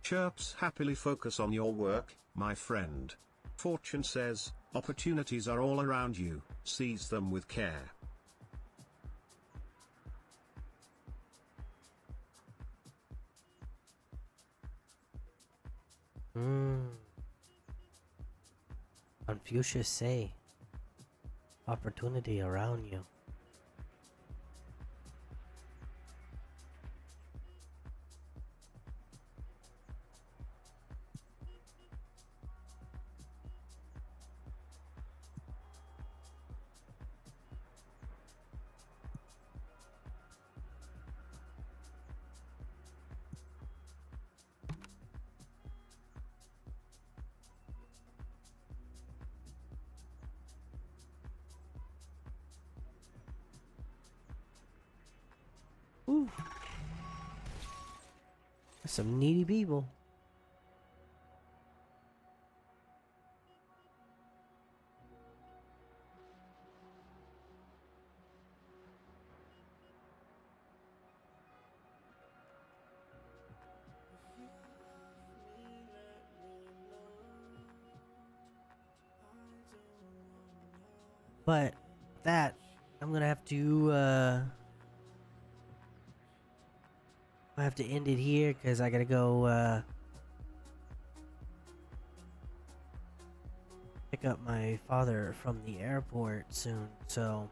Chirps happily focus on your work, my friend. Fortune says, opportunities are all around you, seize them with care. Confucius say, opportunity around you. Ooh. There's some needy people. But that I'm gonna have to I have to end it here because I gotta go pick up my father from the airport soon. So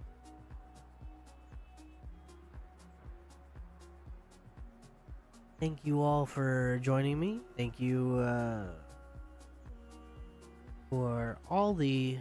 thank you all for joining me. Thank you for all the